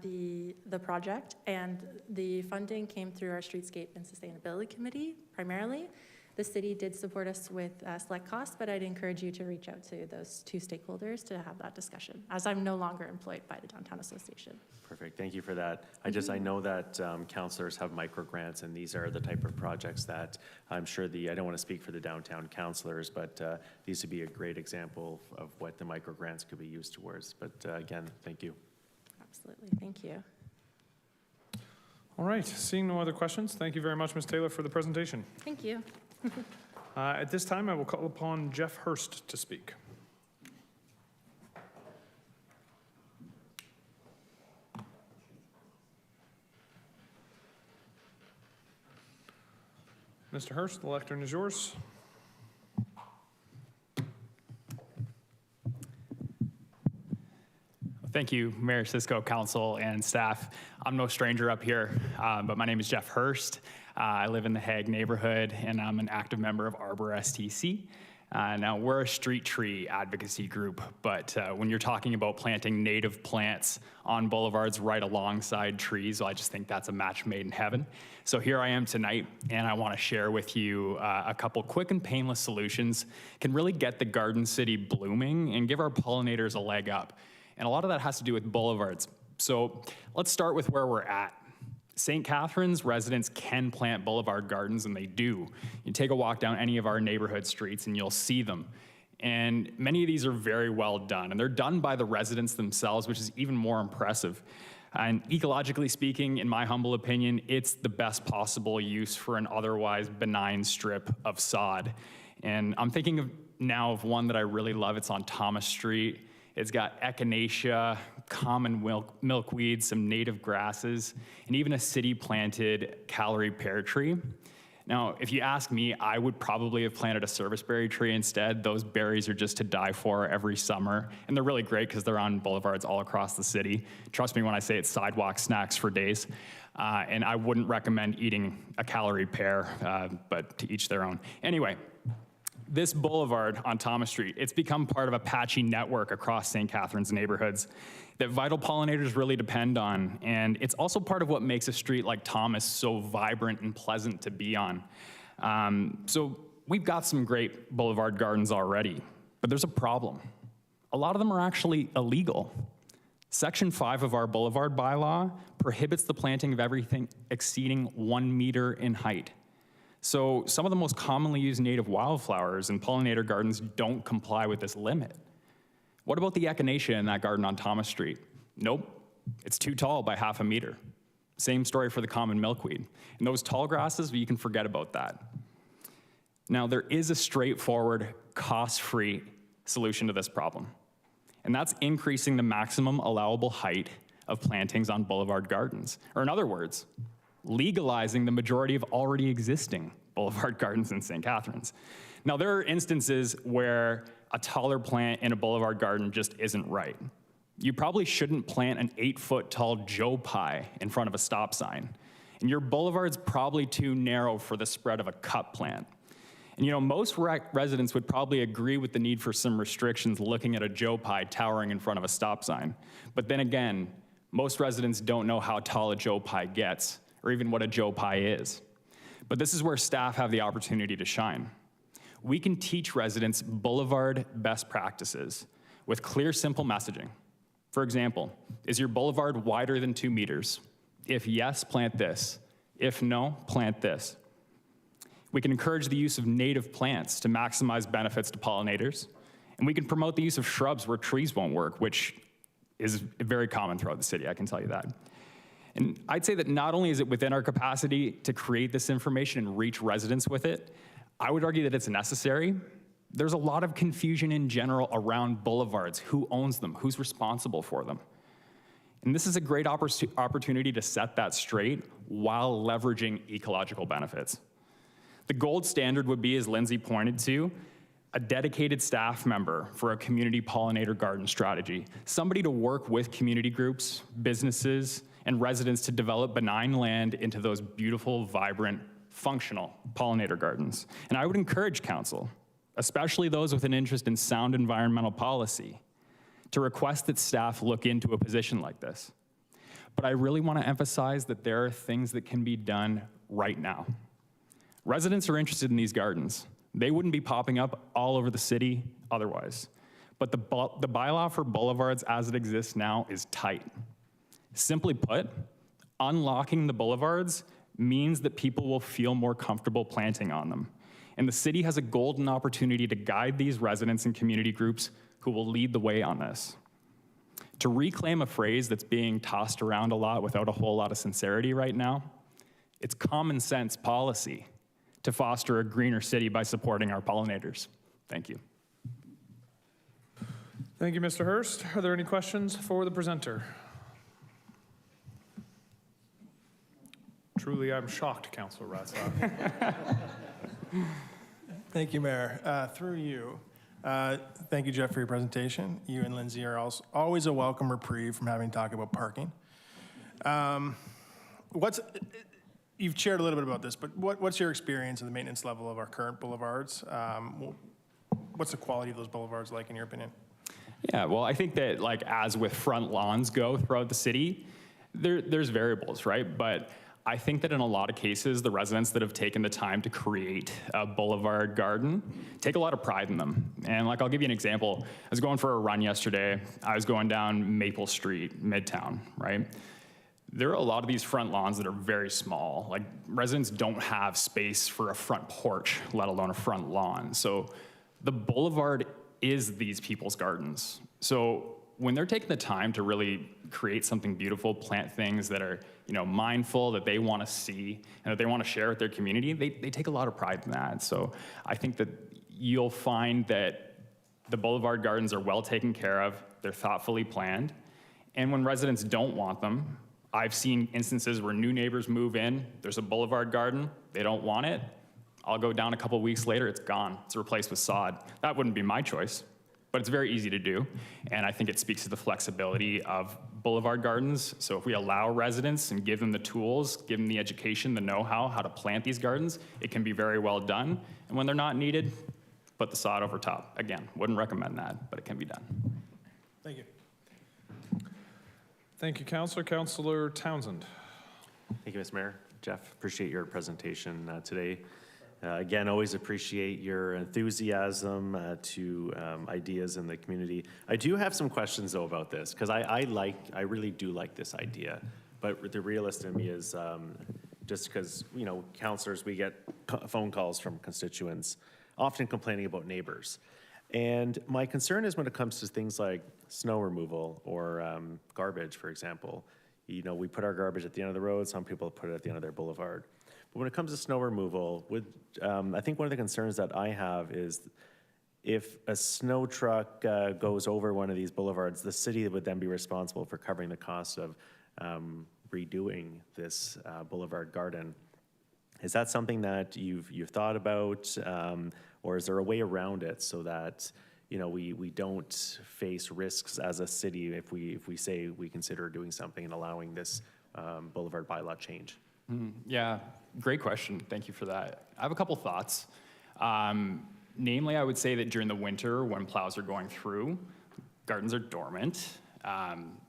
the project, and the funding came through our Streetscape and Sustainability Committee primarily. The city did support us with select costs, but I'd encourage you to reach out to those two stakeholders to have that discussion, as I'm no longer employed by the Downtown Association. Perfect, thank you for that. I know that councillors have micro grants, and these are the type of projects that I'm sure I don't want to speak for the downtown councillors, but these would be a great example of what the micro grants could be used towards. But again, thank you. Absolutely, thank you. All right, seeing no other questions, thank you very much, Ms. Taylor, for the presentation. Thank you. At this time, I will call upon Jeff Hurst to speak. Mr. Hurst, the lectern is yours. Thank you, Mayor Cisco, council, and staff. I'm no stranger up here, but my name is Jeff Hurst. I live in the Hague neighborhood, and I'm an active member of Arbor STC. Now, we're a street tree advocacy group, but when you're talking about planting native plants on boulevards right alongside trees, well, I just think that's a match made in heaven. So here I am tonight, and I want to share with you a couple quick and painless solutions can really get the Garden City blooming and give our pollinators a leg up. And a lot of that has to do with boulevards. So let's start with where we're at. St. Catharines residents can plant boulevard gardens, and they do. You take a walk down any of our neighborhood streets and you'll see them. And many of these are very well done, and they're done by the residents themselves, which is even more impressive. And ecologically speaking, in my humble opinion, it's the best possible use for an otherwise benign strip of sod. And I'm thinking now of one that I really love. It's on Thomas Street. It's got echinacea, common milkweed, some native grasses, and even a city-planted Callery pear tree. Now, if you ask me, I would probably have planted a serviceberry tree instead. Those berries are just to die for every summer, and they're really great because they're on boulevards all across the city. Trust me when I say it's sidewalk snacks for days. And I wouldn't recommend eating a Callery pear, but to each their own. Anyway, this boulevard on Thomas Street, it's become part of a patchy network across St. Catharines neighborhoods that vital pollinators really depend on. And it's also part of what makes a street like Thomas so vibrant and pleasant to be on. So we've got some great boulevard gardens already, but there's a problem. A lot of them are actually illegal. Section 5 of our boulevard bylaw prohibits the planting of everything exceeding 1 meter in height. So some of the most commonly used native wildflowers and pollinator gardens don't comply with this limit. What about the echinacea in that garden on Thomas Street? Nope, it's too tall by ½ a meter. Same story for the common milkweed. And those tall grasses, you can forget about that. Now, there is a straightforward, cost-free solution to this problem, and that's increasing the maximum allowable height of plantings on boulevard gardens. Or in other words, legalizing the majority of already existing boulevard gardens in St. Catharines. Now, there are instances where a taller plant in a boulevard garden just isn't right. You probably shouldn't plant an 8-foot tall Joe Pye in front of a stop sign. And your boulevard's probably too narrow for the spread of a cut plant. And you know, most residents would probably agree with the need for some restrictions looking at a Joe Pye towering in front of a stop sign. But then again, most residents don't know how tall a Joe Pye gets, or even what a Joe Pye is. But this is where staff have the opportunity to shine. We can teach residents boulevard best practices with clear, simple messaging. For example, is your boulevard wider than 2 meters? If yes, plant this. If no, plant this. We can encourage the use of native plants to maximize benefits to pollinators. And we can promote the use of shrubs where trees won't work, which is very common throughout the city, I can tell you that. And I'd say that not only is it within our capacity to create this information and reach residents with it, I would argue that it's necessary. There's a lot of confusion in general around boulevards. Who owns them? Who's responsible for them? And this is a great opportunity to set that straight while leveraging ecological benefits. The gold standard would be, as Lindsay pointed to, a dedicated staff member for a community pollinator garden strategy, somebody to work with community groups, businesses, and residents to develop benign land into those beautiful, vibrant functional pollinator gardens. And I would encourage council, especially those with an interest in sound environmental policy, to request that staff look into a position like this. But I really want to emphasize that there are things that can be done right now. Residents are interested in these gardens. They wouldn't be popping up all over the city otherwise. But the bylaw for boulevards as it exists now is tight. Simply put, unlocking the boulevards means that people will feel more comfortable planting on them. And the city has a golden opportunity to guide these residents and community groups who will lead the way on this. To reclaim a phrase that's being tossed around a lot without a whole lot of sincerity right now, it's common sense policy to foster a greener city by supporting our pollinators. Thank you. Thank you, Mr. Hurst. Are there any questions for the presenter? Truly, I'm shocked, Councilor Ratzlaff. Thank you, Mayor. Through you, thank you, Jeff, for your presentation. You and Lindsay are also always a welcome reprieve from having to talk about parking. You've shared a little bit about this, but what's your experience in the maintenance level of our current boulevards? What's the quality of those boulevards like, in your opinion? Yeah, well, I think that, like, as with front lawns go throughout the city, there's variables, right? But I think that in a lot of cases, the residents that have taken the time to create a boulevard garden take a lot of pride in them. And like, I'll give you an example. I was going for a run yesterday. I was going down Maple Street, Midtown, right? There are a lot of these front lawns that are very small. Like, residents don't have space for a front porch, let alone a front lawn. So the boulevard is these people's gardens. So when they're taking the time to really create something beautiful, plant things that are, mindful, that they want to see, and that they want to share with their community, they take a lot of pride in that. So I think that you'll find that the boulevard gardens are well taken care of, they're thoughtfully planned, and when residents don't want them, I've seen instances where new neighbors move in, there's a boulevard garden, they don't want it, I'll go down a couple weeks later, it's gone, it's replaced with sod. That wouldn't be my choice, but it's very easy to do, and I think it speaks to the flexibility of boulevard gardens. So if we allow residents and give them the tools, give them the education, the know-how, how to plant these gardens, it can be very well done. And when they're not needed, put the sod over top. Again, wouldn't recommend that, but it can be done. Thank you. Thank you, Councilor. Councilor Townsend. Thank you, Mr. Mayor. Jeff, appreciate your presentation today. Again, always appreciate your enthusiasm to ideas in the community. I do have some questions, though, about this, because I really do like this idea. But the realist in me is just because, councilors, we get phone calls from constituents, often complaining about neighbors. And my concern is when it comes to things like snow removal or garbage, for example. We put our garbage at the end of the road. Some people put it at the end of their boulevard. But when it comes to snow removal, I think one of the concerns that I have is if a snow truck goes over one of these boulevards, the city would then be responsible for covering the cost of redoing this boulevard garden. Is that something that you've thought about, or is there a way around it so that we don't face risks as a city if we say we consider doing something and allowing this boulevard bylaw change? Yeah, great question. Thank you for that. I have a couple thoughts. Namely, I would say that during the winter, when plows are going through, gardens are dormant.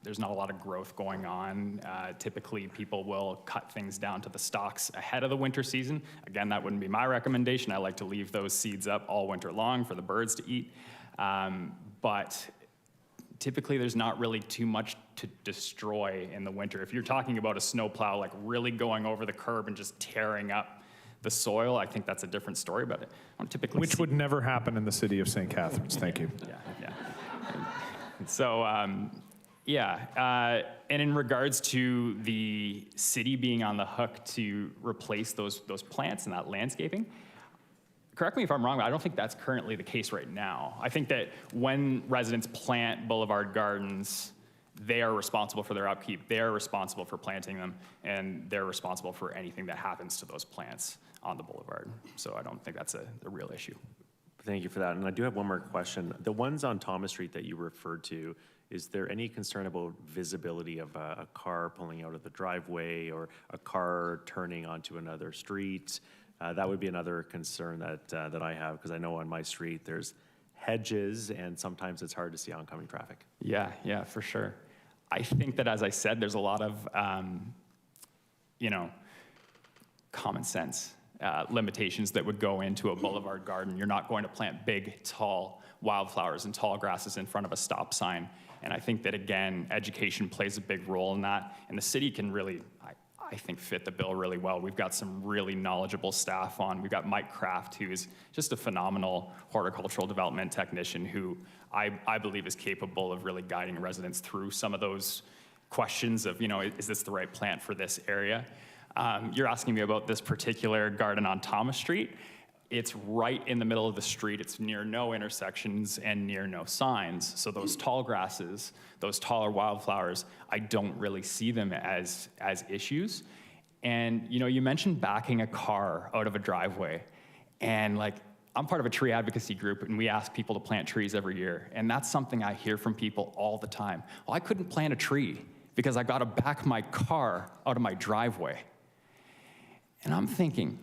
There's not a lot of growth going on. Typically, people will cut things down to the stalks ahead of the winter season. Again, that wouldn't be my recommendation. I like to leave those seeds up all winter long for the birds to eat. But typically, there's not really too much to destroy in the winter. If you're talking about a snowplow like really going over the curb and just tearing up the soil, I think that's a different story, but I don't typically Which would never happen in the city of St. Catharines. Thank you. Yeah. So, and in regards to the city being on the hook to replace those plants and that landscaping, correct me if I'm wrong, but I don't think that's currently the case right now. I think that when residents plant boulevard gardens, they are responsible for their upkeep, they're responsible for planting them, and they're responsible for anything that happens to those plants on the boulevard. So I don't think that's a real issue. Thank you for that. And I do have one more question. The ones on Thomas Street that you referred to, is there any concern about visibility of a car pulling out of the driveway or a car turning onto another street? That would be another concern that I have, because I know on my street there's hedges and sometimes it's hard to see oncoming traffic. Yeah, for sure. I think that, as I said, there's a lot of, common sense limitations that would go into a boulevard garden. You're not going to plant big, tall wildflowers and tall grasses in front of a stop sign. And I think that, again, education plays a big role in that. And the city can really, I think, fit the bill really well. We've got some really knowledgeable staff on. We've got Mike Kraft, who is just a phenomenal horticultural development technician who I believe is capable of really guiding residents through some of those questions of, is this the right plant for this area? You're asking me about this particular garden on Thomas Street. It's right in the middle of the street. It's near no intersections and near no signs. So those tall grasses, those taller wildflowers, I don't really see them as issues. And you mentioned backing a car out of a driveway. And I'm part of a tree advocacy group, and we ask people to plant trees every year. And that's something I hear from people all the time. Well, I couldn't plant a tree because I got to back my car out of my driveway. And I'm thinking,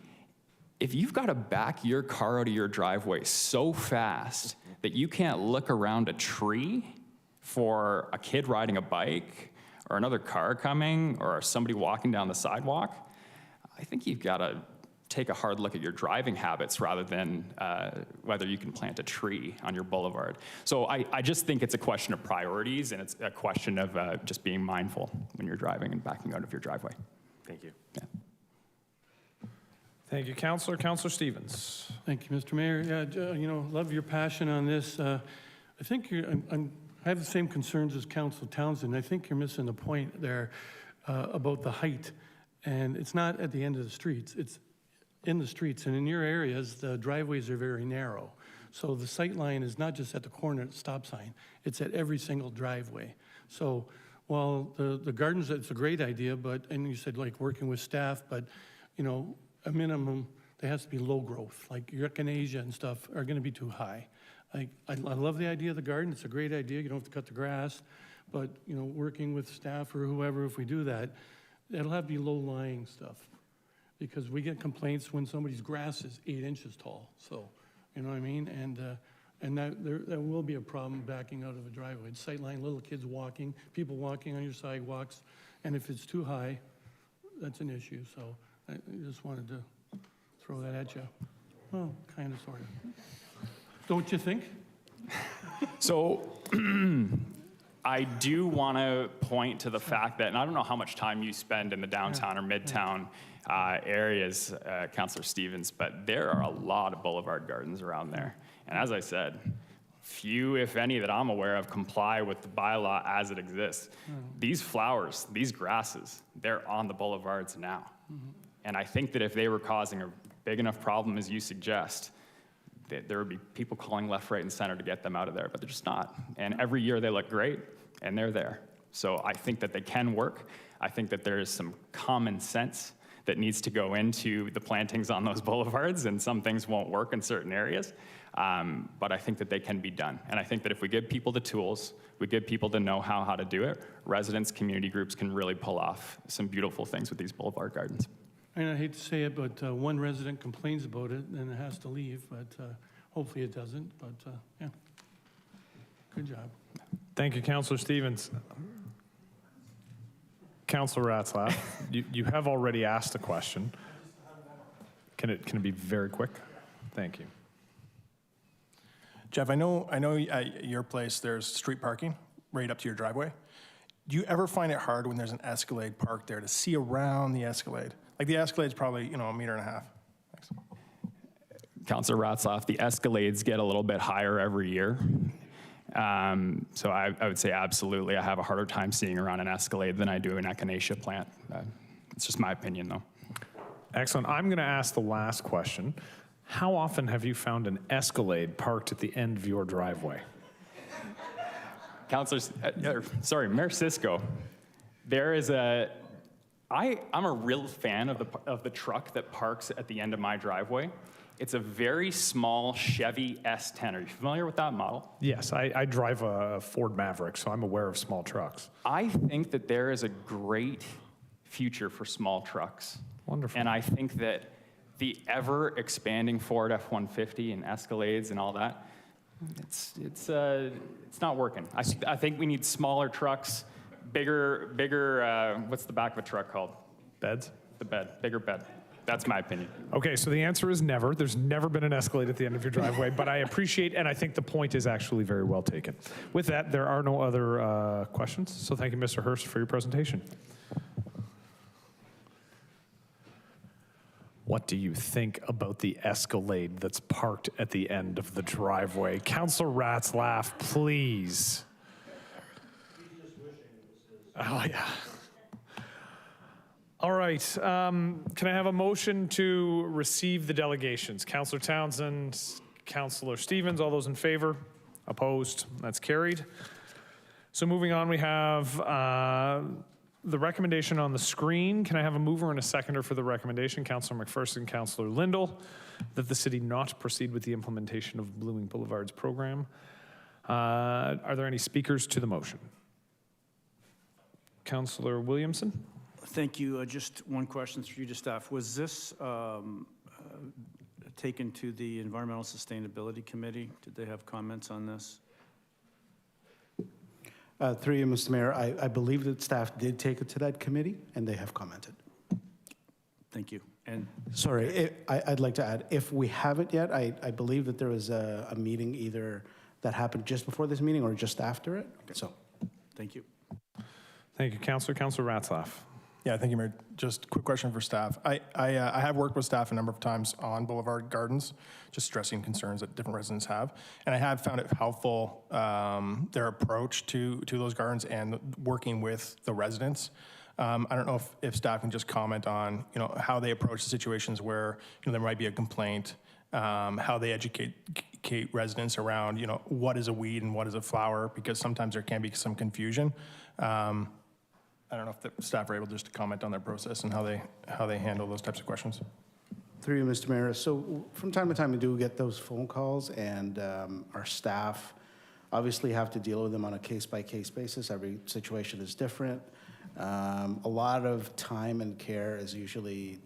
if you've got to back your car out of your driveway so fast that you can't look around a tree for a kid riding a bike or another car coming or somebody walking down the sidewalk, I think you've got to take a hard look at your driving habits rather than whether you can plant a tree on your boulevard. So I just think it's a question of priorities, and it's a question of just being mindful when you're driving and backing out of your driveway. Thank you. Yeah. Thank you, Councillor. Councillor Stevens. Thank you, Mr. Mayor. Yeah, love your passion on this. I think I have the same concerns as Councillor Townsend. I think you're missing the point there about the height. And it's not at the end of the streets. It's in the streets. And in your areas, the driveways are very narrow. So the sight line is not just at the corner at the stop sign. It's at every single driveway. So while the gardens, it's a great idea, and you said working with staff, but a minimum, there has to be low growth. Like your echinacea and stuff are going to be too high. I love the idea of the garden. It's a great idea. You don't have to cut the grass. But, working with staff or whoever, if we do that, it'll have to be low-lying stuff. Because we get complaints when somebody's grass is 8 inches tall. So, you know what I mean? And that there will be a problem backing out of a driveway. Sightline, little kids walking, people walking on your sidewalks. And if it's too high, that's an issue. So I just wanted to throw that at you. Well, kind of, sort of. Don't you think? So I do want to point to the fact that, and I don't know how much time you spend in the downtown or midtown areas, Councillor Stevens, but there are a lot of boulevard gardens around there. And as I said, few, if any, that I'm aware of comply with the bylaw as it exists. These flowers, these grasses, they're on the boulevards now. And I think that if they were causing a big enough problem as you suggest, there would be people calling left, right, and center to get them out of there, but they're just not. And every year they look great, and they're there. So I think that they can work. I think that there is some common sense that needs to go into the plantings on those boulevards, and some things won't work in certain areas. But I think that they can be done. And I think that if we give people the tools, we give people the know-how how to do it, residents, community groups can really pull off some beautiful things with these boulevard gardens. And I hate to say it, but one resident complains about it, and it has to leave, but hopefully it doesn't. But yeah, good job. Thank you, Councillor Stevens. Councillor Ratzlaff, you have already asked a question. Can it be very quick? Thank you. Jeff, I know at your place there's street parking right up to your driveway. Do you ever find it hard when there's an Escalade parked there to see around the Escalade? Like the Escalade's probably, 1.5 meters. Thanks. Councillor Ratzlaff, the Escalades get a little bit higher every year. So I would say absolutely. I have a harder time seeing around an Escalade than I do an echinacea plant. It's just my opinion, though. Excellent. I'm going to ask the last question. How often have you found an Escalade parked at the end of your driveway? Mayor Cisco, there is a I'm a real fan of the truck that parks at the end of my driveway. It's a very small Chevy S10. Are you familiar with that model? Yes, I drive a Ford Maverick, so I'm aware of small trucks. I think that there is a great future for small trucks. Wonderful. And I think that the ever-expanding Ford F-150 and Escalades and all that, it's not working. I think we need smaller trucks, bigger, what's the back of a truck called? Beds? The bed, bigger bed. That's my opinion. Okay, so the answer is never. There's never been an Escalade at the end of your driveway, but I appreciate, and I think the point is actually very well taken. With that, there are no other questions, so thank you, Mr. Hurst, for your presentation. What do you think about the Escalade that's parked at the end of the driveway? Councillor Ratzlaff, please. Oh, yeah. All right. Can I have a motion to receive the delegations? Councillor Townsend, Councillor Stevens, all those in favor? Opposed? That's carried. So moving on, we have the recommendation on the screen. Can I have a mover and a seconder for the recommendation? Councillor McPherson, Councillor Lindell, that the city not proceed with the implementation of Blooming Boulevards program. Are there any speakers to the motion? Councillor Williamson. Thank you. Just one question through you to staff. Was this taken to the Environmental Sustainability Committee? Did they have comments on this? Through you, Mr. Mayor, I believe that staff did take it to that committee, and they have commented. Thank you. And sorry, I'd like to add, if we haven't yet, I believe that there was a meeting either that happened just before this meeting or just after it. Okay. So, thank you. Thank you, Councillor. Councillor Ratzlaff. Yeah, thank you, Mayor. Just a quick question for staff. I have worked with staff a number of times on Boulevard Gardens, just stressing concerns that different residents have. And I have found it helpful, their approach to those gardens and working with the residents. I don't know if staff can just comment on, how they approach the situations where, there might be a complaint, how they educate residents around, what is a weed and what is a flower, because sometimes there can be some confusion. I don't know if the staff are able just to comment on their process and how they handle those types of questions. Through you, Mr. Mayor. So from time to time, we do get those phone calls, and our staff obviously have to deal with them on a case-by-case basis. Every situation is different. A lot of time and care is usually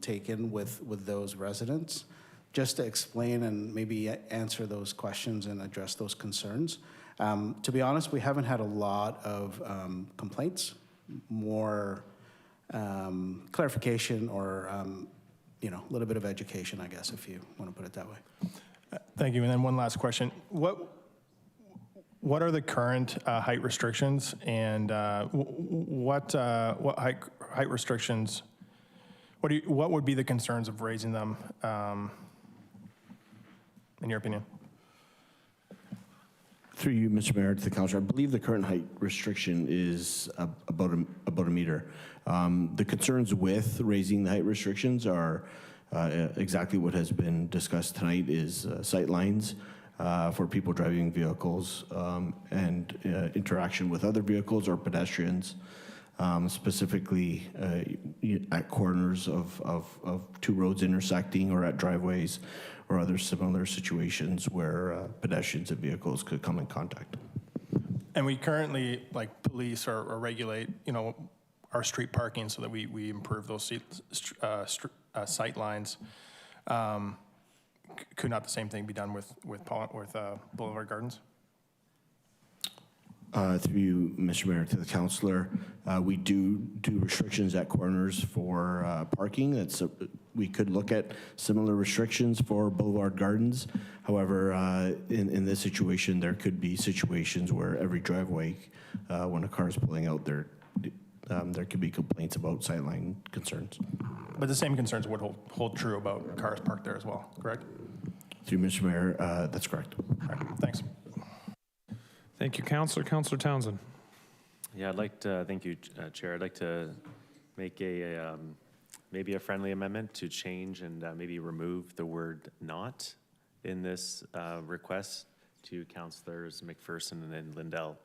taken with those residents just to explain and maybe answer those questions and address those concerns. To be honest, we haven't had a lot of complaints, more clarification or, a little bit of education, I guess, if you want to put it that way. Thank you. And then one last question. What are the current height restrictions, and what height restrictions, what would be the concerns of raising them, in your opinion? Through you, Mr. Mayor, to the councilor, I believe the current height restriction is about a meter. The concerns with raising the height restrictions are exactly what has been discussed tonight, is sight lines for people driving vehicles and interaction with other vehicles or pedestrians, specifically at corners of two roads intersecting or at driveways or other similar situations where pedestrians and vehicles could come in contact. And we currently police or regulate, our street parking so that we improve those sight lines. Could not the same thing be done with Boulevard Gardens? Through you, Mr. Mayor, to the councilor, we do restrictions at corners for parking. We could look at similar restrictions for Boulevard Gardens. However, in this situation, there could be situations where every driveway, when a car is pulling out, there could be complaints about sightline concerns. But the same concerns would hold true about cars parked there as well, correct? Through Mr. Mayor, that's correct. All right, thanks. Thank you, Councillor. Councillor Townsend. Yeah, I'd like to, thank you, Chair. I'd like to make maybe a friendly amendment to change and maybe remove the word "not" in this request to Councillors McPherson and Lindell.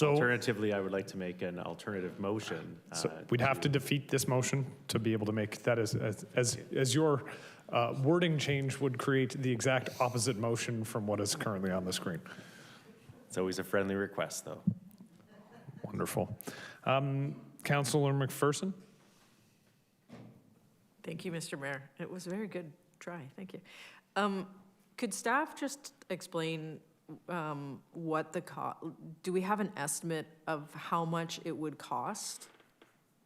So, Alternatively, I would like to make an alternative motion. so we'd have to defeat this motion to be able to make that as your wording change would create the exact opposite motion from what is currently on the screen. It's always a friendly request, though. Wonderful. Councillor McPherson? Thank you, Mr. Mayor. It was a very good try. Thank you. Could staff just explain what the do we have an estimate of how much it would cost?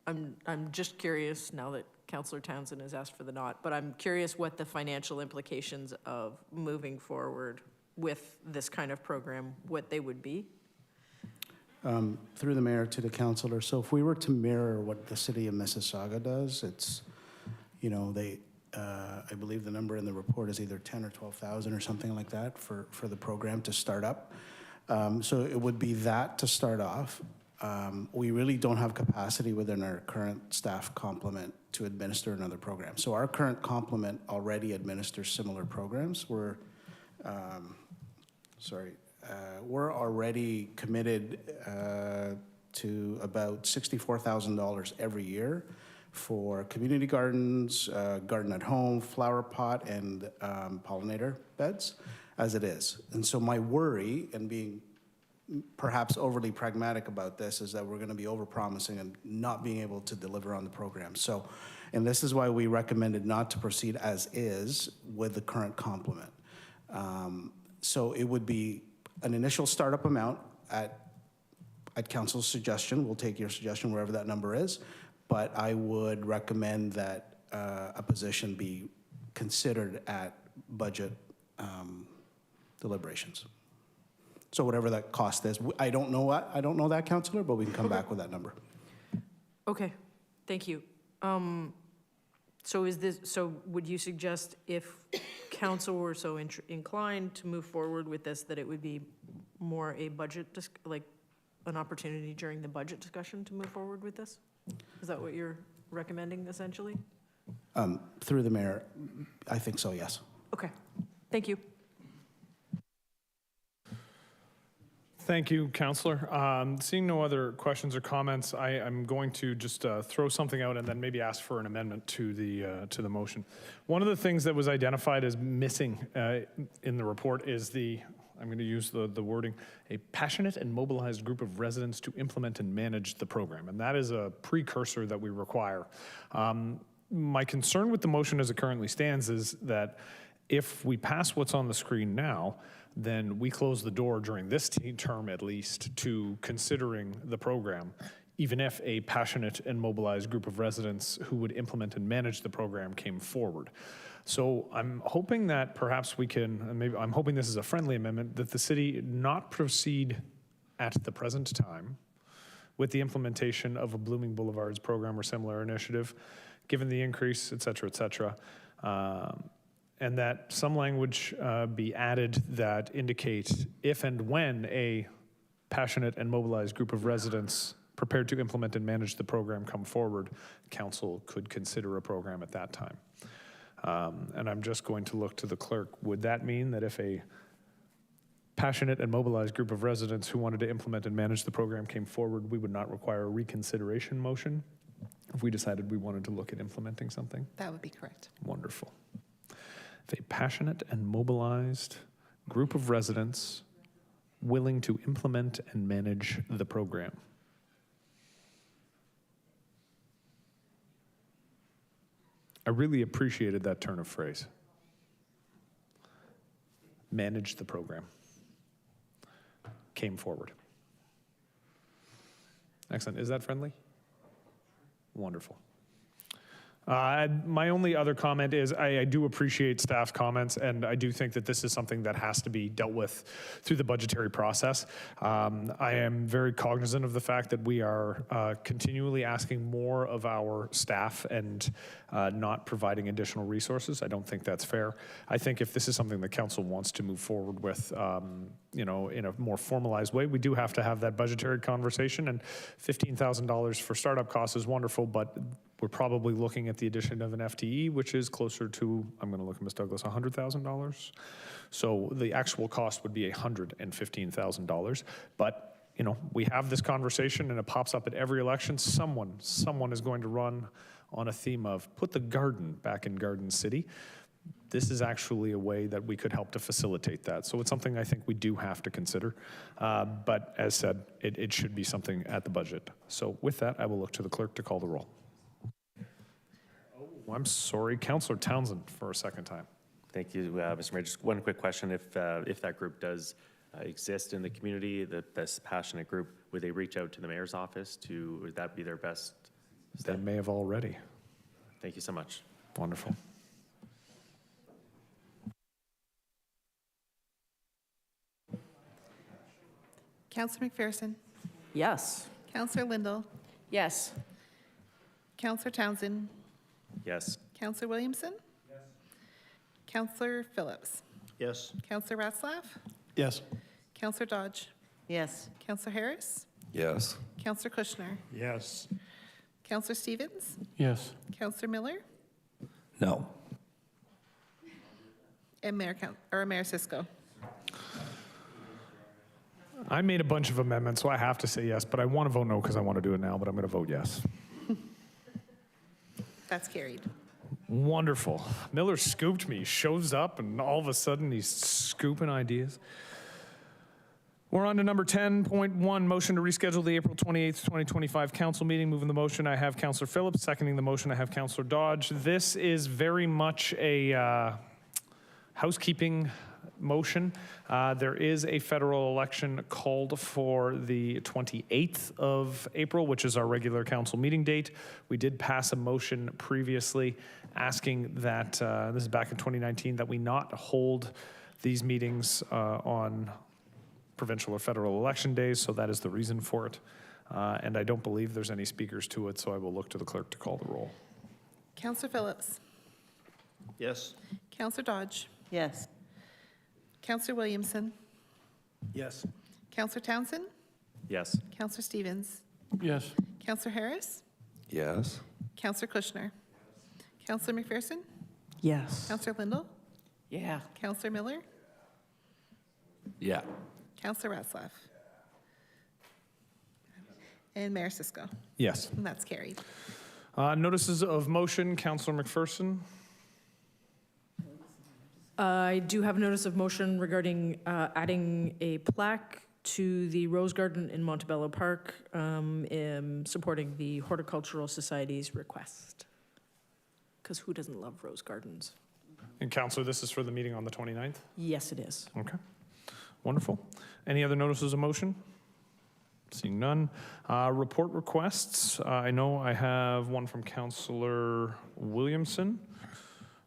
I'm just curious now that Councillor Townsend has asked for the nod, but I'm curious what the financial implications of moving forward with this kind of program, what they would be. Through the mayor to the councillor, so if we were to mirror what the city of Mississauga does, it's, you know, they, I believe the number in the report is either 10 or 12,000 or something like that for the program to start up. So it would be that to start off. We really don't have capacity within our current staff complement to administer another program. So our current complement already administers similar programs. We're already committed to about $64,000 every year for community gardens, garden at home, flower pot, and pollinator beds, as it is. And so my worry, and being perhaps overly pragmatic about this, is that we're going to be overpromising and not being able to deliver on the program. So, and this is why we recommended not to proceed as is with the current complement. So it would be an initial startup amount at council's suggestion. We'll take your suggestion wherever that number is, but I would recommend that a position be considered at budget deliberations. So whatever that cost is, I don't know that, councillor, but we can come back with that number. Okay, thank you. So would you suggest if council were so inclined to move forward with this, that it would be more a budget, like an opportunity during the budget discussion to move forward with this? Is that what you're recommending essentially? Through the mayor, I think so, yes. Okay, thank you. Thank you, Councillor. Seeing no other questions or comments, I'm going to just throw something out and then maybe ask for an amendment to the motion. One of the things that was identified as missing in the report is I'm going to use the wording, a passionate and mobilized group of residents to implement and manage the program. And that is a precursor that we require. My concern with the motion as it currently stands is that if we pass what's on the screen now, then we close the door during this term at least to considering the program, even if a passionate and mobilized group of residents who would implement and manage the program came forward. So I'm hoping that perhaps we can, and maybe I'm hoping this is a friendly amendment, that the city not proceed at the present time with the implementation of a Blooming Boulevards program or similar initiative, given the increase, et cetera, and that some language be added that indicates if and when a passionate and mobilized group of residents prepared to implement and manage the program come forward, council could consider a program at that time. And I'm just going to look to the clerk. Would that mean that if a passionate and mobilized group of residents who wanted to implement and manage the program came forward, we would not require a reconsideration motion if we decided we wanted to look at implementing something? That would be correct. Wonderful. If a passionate and mobilized group of residents willing to implement and manage the program. I really appreciated that turn of phrase. Manage the program. Came forward. Excellent. Is that friendly? Wonderful. My only other comment is I do appreciate staff's comments, and I do think that this is something that has to be dealt with through the budgetary process. I am very cognizant of the fact that we are continually asking more of our staff and not providing additional resources. I don't think that's fair. I think if this is something the council wants to move forward with, in a more formalized way, we do have to have that budgetary conversation, and $15,000 for startup costs is wonderful, but we're probably looking at the addition of an FTE, which is closer to, I'm going to look at Ms. Douglas, $100,000. So the actual cost would be $115,000. But we have this conversation and it pops up at every election. Someone is going to run on a theme of put the garden back in Garden City. This is actually a way that we could help to facilitate that. So it's something I think we do have to consider. But as said, it should be something at the budget. So with that, I will look to the clerk to call the roll. Oh, I'm sorry, Councillor Townsend for a second time. Thank you, Mr. Mayor. Just one quick question. If that group does exist in the community, this passionate group, would they reach out to the mayor's office would that be their best step? They may have already. Thank you so much. Wonderful. Councillor McPherson. Yes. Councillor Lindell. Yes. Councillor Townsend. Yes. Councillor Williamson. Yes. Councillor Phillips. Yes. Councillor Ratzlaff. Yes. Councillor Dodge. Yes. Councillor Harris. Yes. Councillor Kushner. Yes. Councillor Stevens. Yes. Councillor Miller. No. And Mayor Sisko. I made a bunch of amendments, so I have to say yes, but I want to vote no because I want to do it now, but I'm going to vote yes. That's carried. Wonderful. Miller scooped me, shows up, and all of a sudden he's scooping ideas. We're on to number 10.1, motion to reschedule the April 28th, 2025 council meeting. Moving the motion, I have Councillor Phillips. Seconding the motion, I have Councillor Dodge. This is very much a housekeeping motion. There is a federal election called for the 28th of April, which is our regular council meeting date. We did pass a motion previously asking that, this is back in 2019, that we not hold these meetings on provincial or federal election days, so that is the reason for it. And I don't believe there's any speakers to it, so I will look to the clerk to call the roll. Councillor Phillips. Yes. Councillor Dodge. Yes. Councillor Williamson. Yes. Councillor Townsend. Yes. Councillor Stevens. Yes. Councillor Harris. Yes. Councillor Kushner. Councillor McPherson. Yes. Councillor Lindell. Yeah. Councillor Miller. Yeah. Councillor Ratzlaff. And Mayor Sisko. Yes. And that's carried. Notices of motion, Councillor McPherson. I do have a notice of motion regarding adding a plaque to the Rose Garden in Montebello Park, supporting the Horticultural Society's request. Because who doesn't love rose gardens? And Councillor, this is for the meeting on the 29th? Yes, it is. Okay. Wonderful. Any other notices of motion? Seeing none. Report requests. I know I have one from Councillor Williamson.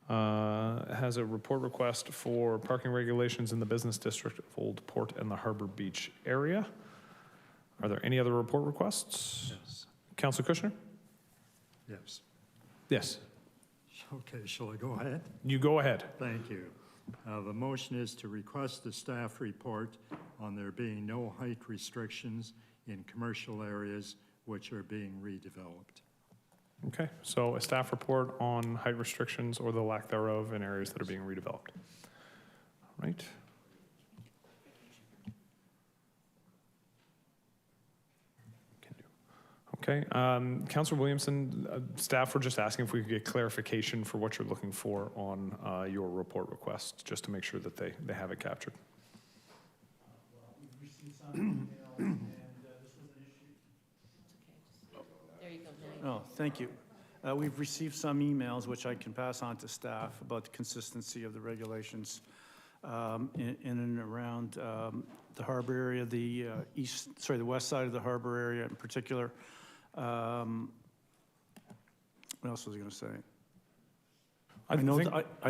Has a report request for parking regulations in the business district of Old Port and the Harbor Beach area. Are there any other report requests? Yes. Councillor Kushner? Yes. Yes. Okay, shall I go ahead? You go ahead. Thank you. The motion is to request a staff report on there being no height restrictions in commercial areas which are being redeveloped. Okay, so a staff report on height restrictions or the lack thereof in areas that are being redeveloped. All right. Okay, Councillor Williamson, staff were just asking if we could get clarification for what you're looking for on your report request, just to make sure that they have it captured. Oh, thank you. We've received some emails, which I can pass on to staff, about the consistency of the regulations in and around the harbor area, the west side of the harbor area in particular. What else was I going to say? I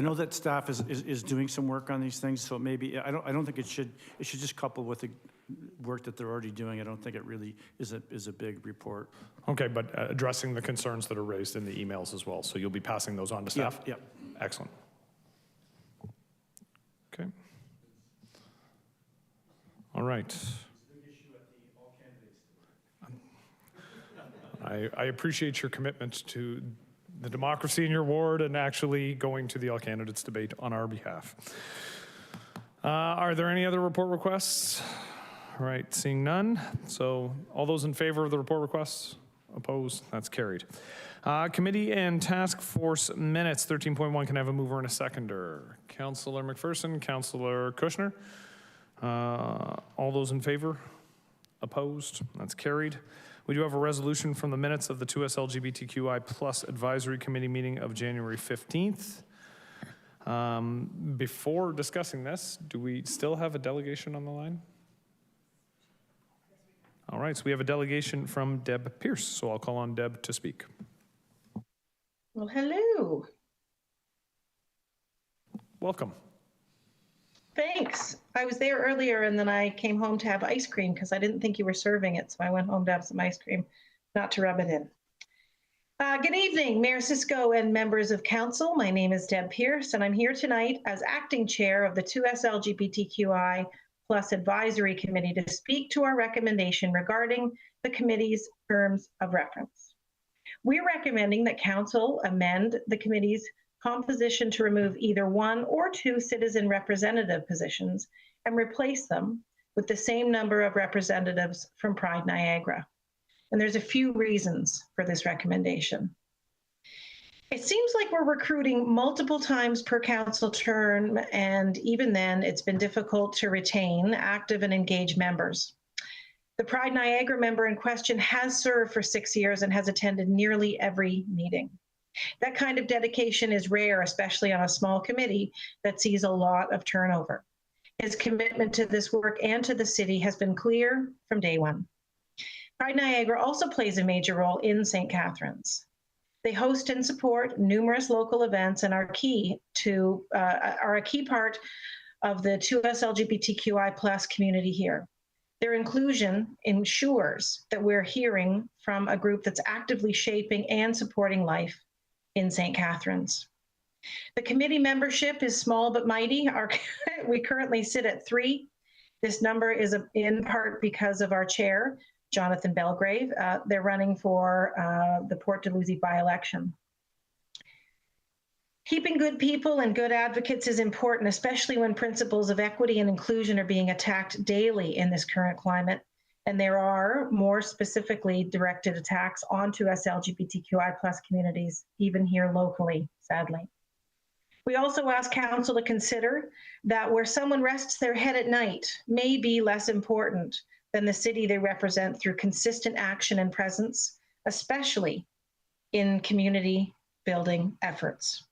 know that staff is doing some work on these things, so maybe I don't think it should just couple with the work that they're already doing. I don't think it really is a big report. Okay, but addressing the concerns that are raised in the emails as well. So you'll be passing those on to staff? Yep. Excellent. Okay. All right. I appreciate your commitment to the democracy in your ward and actually going to the all candidates debate on our behalf. Are there any other report requests All right, seeing none. So all those in favor of the report requests? Opposed? That's carried. Committee and task force minutes, 13.1. Can I have a mover and a seconder? Councillor McPherson, Councillor Kushner. All those in favor? Opposed? That's carried. We do have a resolution from the minutes of the 2S LGBTQI Plus Advisory Committee meeting of January 15th. Before discussing this, do we still have a delegation on the line? All right, so we have a delegation from Deb Pierce, so I'll call on Deb to speak. Well, hello. Welcome. Thanks. I was there earlier and then I came home to have ice cream because I didn't think you were serving it. So I went home to have some ice cream, not to rub it in. Good evening, Mayor Cisco and members of council. My name is Deb Pierce and I'm here tonight as acting chair of the 2S LGBTQI Plus Advisory Committee to speak to our recommendation regarding the committee's terms of reference. We're recommending that council amend the committee's composition to remove either one or two citizen representative positions and replace them with the same number of representatives from Pride Niagara. And there's a few reasons for this recommendation. It seems like we're recruiting multiple times per council term, and even then it's been difficult to retain active and engaged members. The Pride Niagara member in question has served for 6 years and has attended nearly every meeting. That kind of dedication is rare, especially on a small committee that sees a lot of turnover. His commitment to this work and to the city has been clear from day one. Pride Niagara also plays a major role in St. Catharines. They host and support numerous local events and are a key part of the 2S LGBTQI plus community here. Their inclusion ensures that we're hearing from a group that's actively shaping and supporting life in St. Catharines. The committee membership is small but mighty. We currently sit at 3. This number is in part because of our chair, Jonathan Belgrave. They're running for the Port Dalhousie by-election. Keeping good people and good advocates is important, especially when principles of equity and inclusion are being attacked daily in this current climate. And there are more specifically directed attacks onto us LGBTQI plus communities, even here locally, sadly. We also ask council to consider that where someone rests their head at night may be less important than the city they represent through consistent action and presence, especially in community building efforts.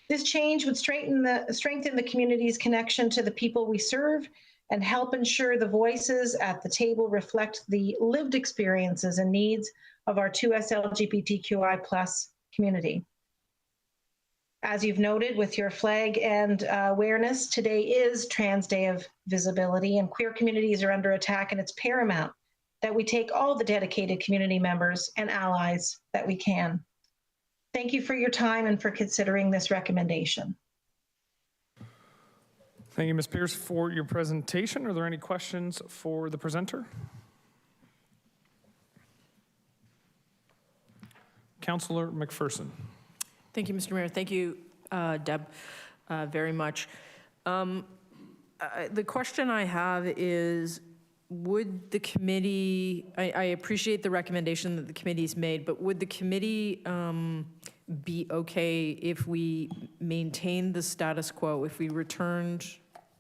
This change would strengthen the community's connection to the people we serve and help ensure the voices at the table reflect the lived experiences and needs of our 2S LGBTQI plus community. As you've noted with your flag and awareness, today is Trans Day of Visibility, and queer communities are under attack, and it's paramount that we take all the dedicated community members and allies that we can. Thank you for your time and for considering this recommendation. Thank you, Ms. Pierce, for your presentation. Are there any questions for the presenter? Councillor McPherson. Thank you, Mr. Mayor. Thank you, Deb, very much. The question I have is, would the committee, I appreciate the recommendation that the committee's made, but would the committee be okay if we maintained the status quo, if we returned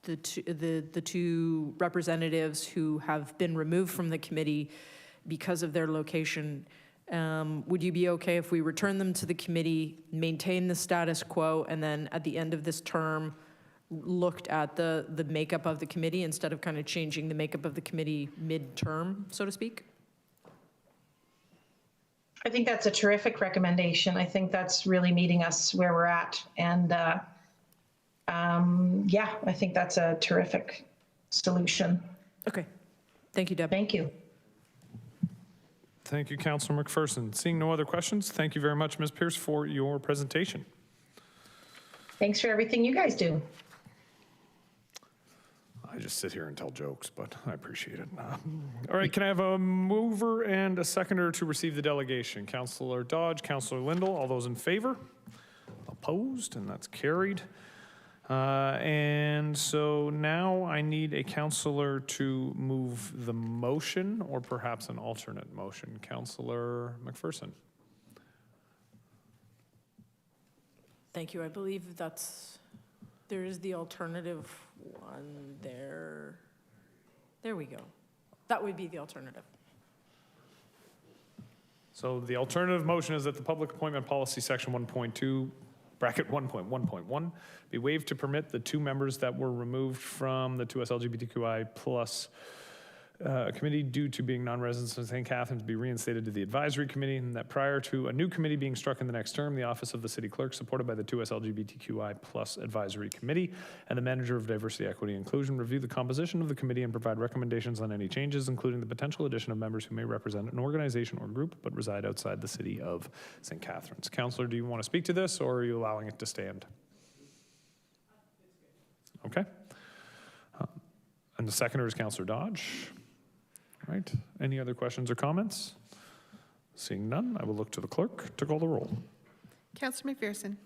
the two representatives who have been removed from the committee because of their location? Would you be okay if we return them to the committee, maintain the status quo, and then at the end of this term, looked at the makeup of the committee instead of kind of changing the makeup of the committee mid-term, so to speak? I think that's a terrific recommendation. I think that's really meeting us where we're at. And yeah, I think that's a terrific solution. Okay. Thank you, Deb. Thank you. Thank you, Councillor McPherson. Seeing no other questions, thank you very much, Ms. Pierce, for your presentation. Thanks for everything you guys do. I just sit here and tell jokes, but I appreciate it. All right, can I have a mover and a seconder to receive the delegation? Councillor Dodge, Councillor Lindell, all those in favor? Opposed, and that's carried. And so now I need a counselor to move the motion, or perhaps an alternate motion. Counselor McPherson. Thank you. I believe there is the alternative one there. There we go. That would be the alternative. So the alternative motion is that the public appointment policy section 1.2, bracket 1.1.1, be waived to permit the 2 members that were removed from the 2S LGBTQI plus committee due to being non-residents of St. Catharines be reinstated to the advisory committee, and that prior to a new committee being struck in the next term, the office of the city clerk, supported by the 2S LGBTQI plus advisory committee and the manager of diversity, equity, and inclusion, review the composition of the committee and provide recommendations on any changes, including the potential addition of members who may represent an organization or group but reside outside the city of St. Catharines. Councillor, do you want to speak to this, or are you allowing it to stand? Okay. And the seconder is Councillor Dodge. All right. Any other questions or comments? Seeing none, I will look to the clerk to call the roll. Councillor McPherson.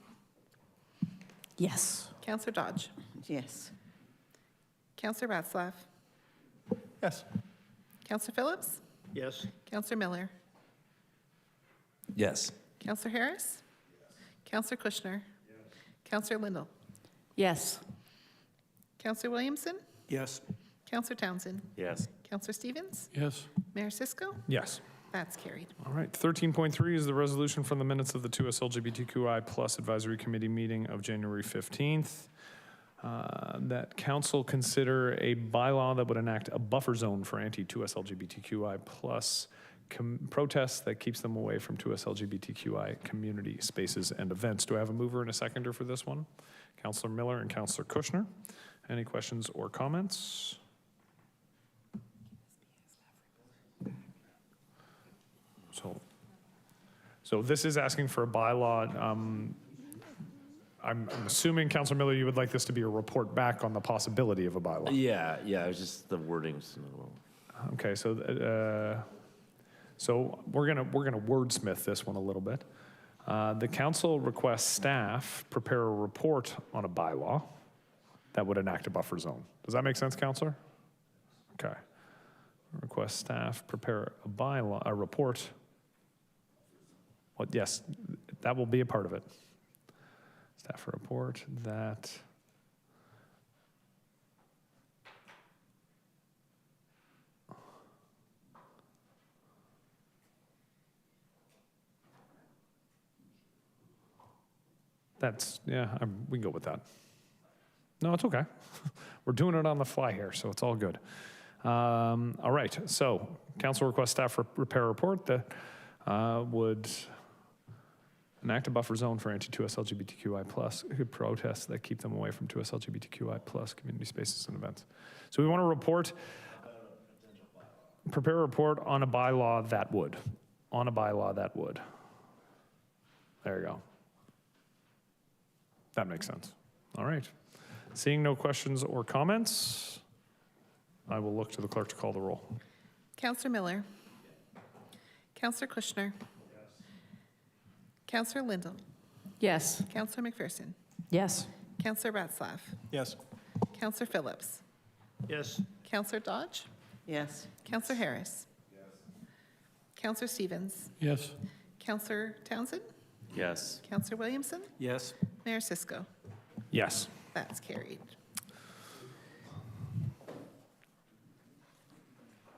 Yes. Councillor Dodge. Yes. Councillor Ratzlaff. Yes. Councillor Phillips. Yes. Councillor Miller. Yes. Councillor Harris. Councillor Kushner. Councillor Lindell. Yes. Councillor Williamson. Yes. Councillor Townsend. Yes. Councillor Stevens. Yes. Mayor Cisco. Yes. That's carried. All right. 13.3 is the resolution from the minutes of the 2S LGBTQI plus advisory committee meeting of January 15th. That council consider a bylaw that would enact a buffer zone for anti-2S LGBTQI plus protests that keeps them away from 2S LGBTQI community spaces and events. Do I have a mover and a seconder for this one? Councillor Miller and Councillor Kushner. Any questions or comments? So this is asking for a bylaw. I'm assuming, Councillor Miller, you would like this to be a report back on the possibility of a bylaw. Yeah, it was just the wording's a little. Okay, so we're gonna wordsmith this one a little bit. The council requests staff prepare a report on a bylaw that would enact a buffer zone. Does that make sense, Councillor? Okay. Request staff prepare a report. Well, yes, that will be a part of it. Staff report that we can go with that. No, it's okay. We're doing it on the fly here, so it's all good. All right, so council requests staff prepare a report that would enact a buffer zone for anti-2S LGBTQI plus protests that keep them away from 2S LGBTQI plus community spaces and events. So we want to prepare a report on a bylaw that would. There you go. That makes sense. All right. Seeing no questions or comments, I will look to the clerk to call the roll. Councillor Miller. Councillor Kushner. Councillor Lindell. Yes. Councillor McPherson. Yes. Councillor Ratzlaff. Yes. Councillor Phillips. Yes. Councillor Dodge. Yes. Councillor Harris. Yes. Councillor Stevens. Yes. Councillor Townsend. Yes. Councillor Williamson. Yes. Mayor Cisco. Yes. That's carried.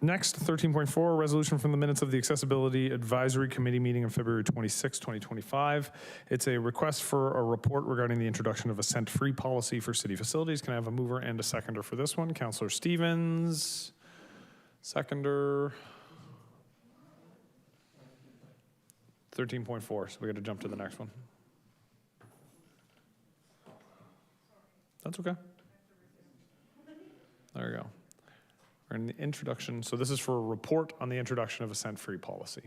Next, 13.4, resolution from the minutes of the Accessibility Advisory Committee meeting of February 26, 2025. It's a request for a report regarding the introduction of a scent-free policy for city facilities. Can I have a mover and a seconder for this one? Councillor Stevens, seconder. 13.4, so we got to jump to the next one. That's okay. There you go. We're in the introduction. So this is for a report on the introduction of a scent-free policy.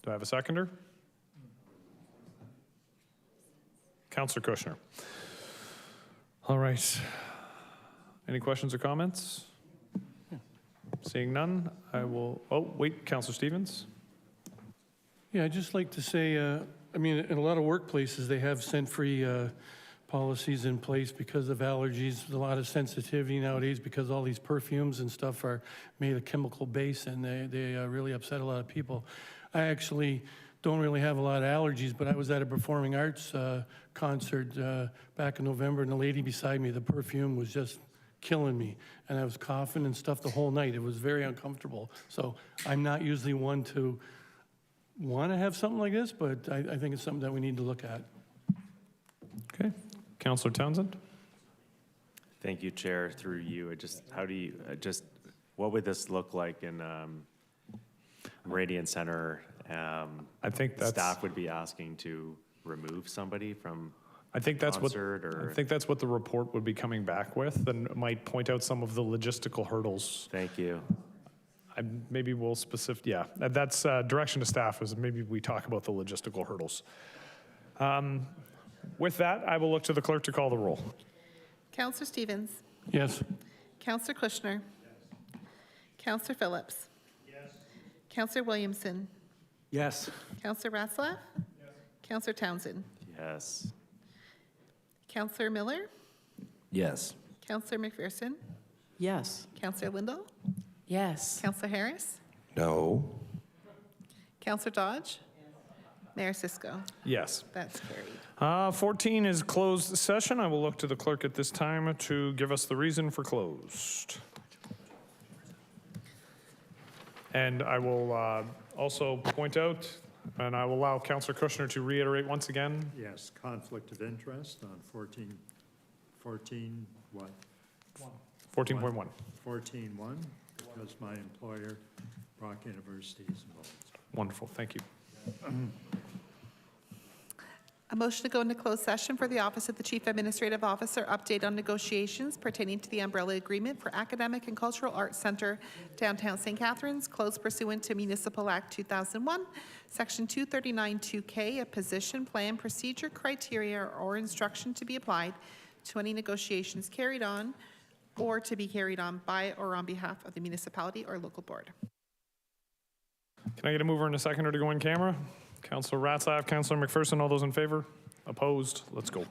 Do I have a seconder? Councillor Kushner. All right. Any questions or comments? Seeing none, I will, Councillor Stevens. Yeah, I'd just like to say, in a lot of workplaces, they have scent-free policies in place because of allergies. There's a lot of sensitivity nowadays because all these perfumes and stuff are made of chemical base, and they really upset a lot of people. I actually don't really have a lot of allergies, but I was at a performing arts concert back in November, and the lady beside me, the perfume was just killing me, and I was coughing and stuff the whole night. It was very uncomfortable. So I'm not usually one to want to have something like this, but I think it's something that we need to look at. Okay. Councillor Townsend? Thank you, Chair. Through you, what would this look like in Meridian Center? I think that's staff would be asking to remove somebody from I think that's what concert, I think that's what the report would be coming back with, and might point out some of the logistical hurdles. Thank you. Maybe we'll yeah, that's direction to staff is maybe we talk about the logistical hurdles. With that, I will look to the clerk to call the roll. Councillor Stevens. Yes. Councillor Kushner. Councillor Phillips. Yes. Councillor Williamson. Yes. Councillor Ratzlaff. Yes. Councillor Townsend. Yes. Councillor Miller. Yes. Councillor McPherson. Yes. Councillor Lindell. Yes. Councillor Harris. No. Councillor Dodge. Mayor Cisco. Yes. That's carried. 14 is closed session. I will look to the clerk at this time to give us the reason for closed. And I will also point out, and I will allow Councillor Kushner to reiterate once again. Yes, conflict of interest on 14 what? 14.1. 14.1, because my employer, Brock University, is involved. Wonderful, thank you. A motion to go into closed session for the Office of the Chief Administrative Officer, update on negotiations pertaining to the umbrella agreement for Academic and Cultural Arts Center, downtown St. Catharines, closed pursuant to Municipal Act 2001, Section 239-2K, a position, plan, procedure, criteria, or instruction to be applied to any negotiations carried on or to be carried on by or on behalf of the municipality or local board. Can I get a mover and a seconder to go in camera? Councillor Ratzlaff, Councillor McPherson, all those in favor? Opposed? Let's go.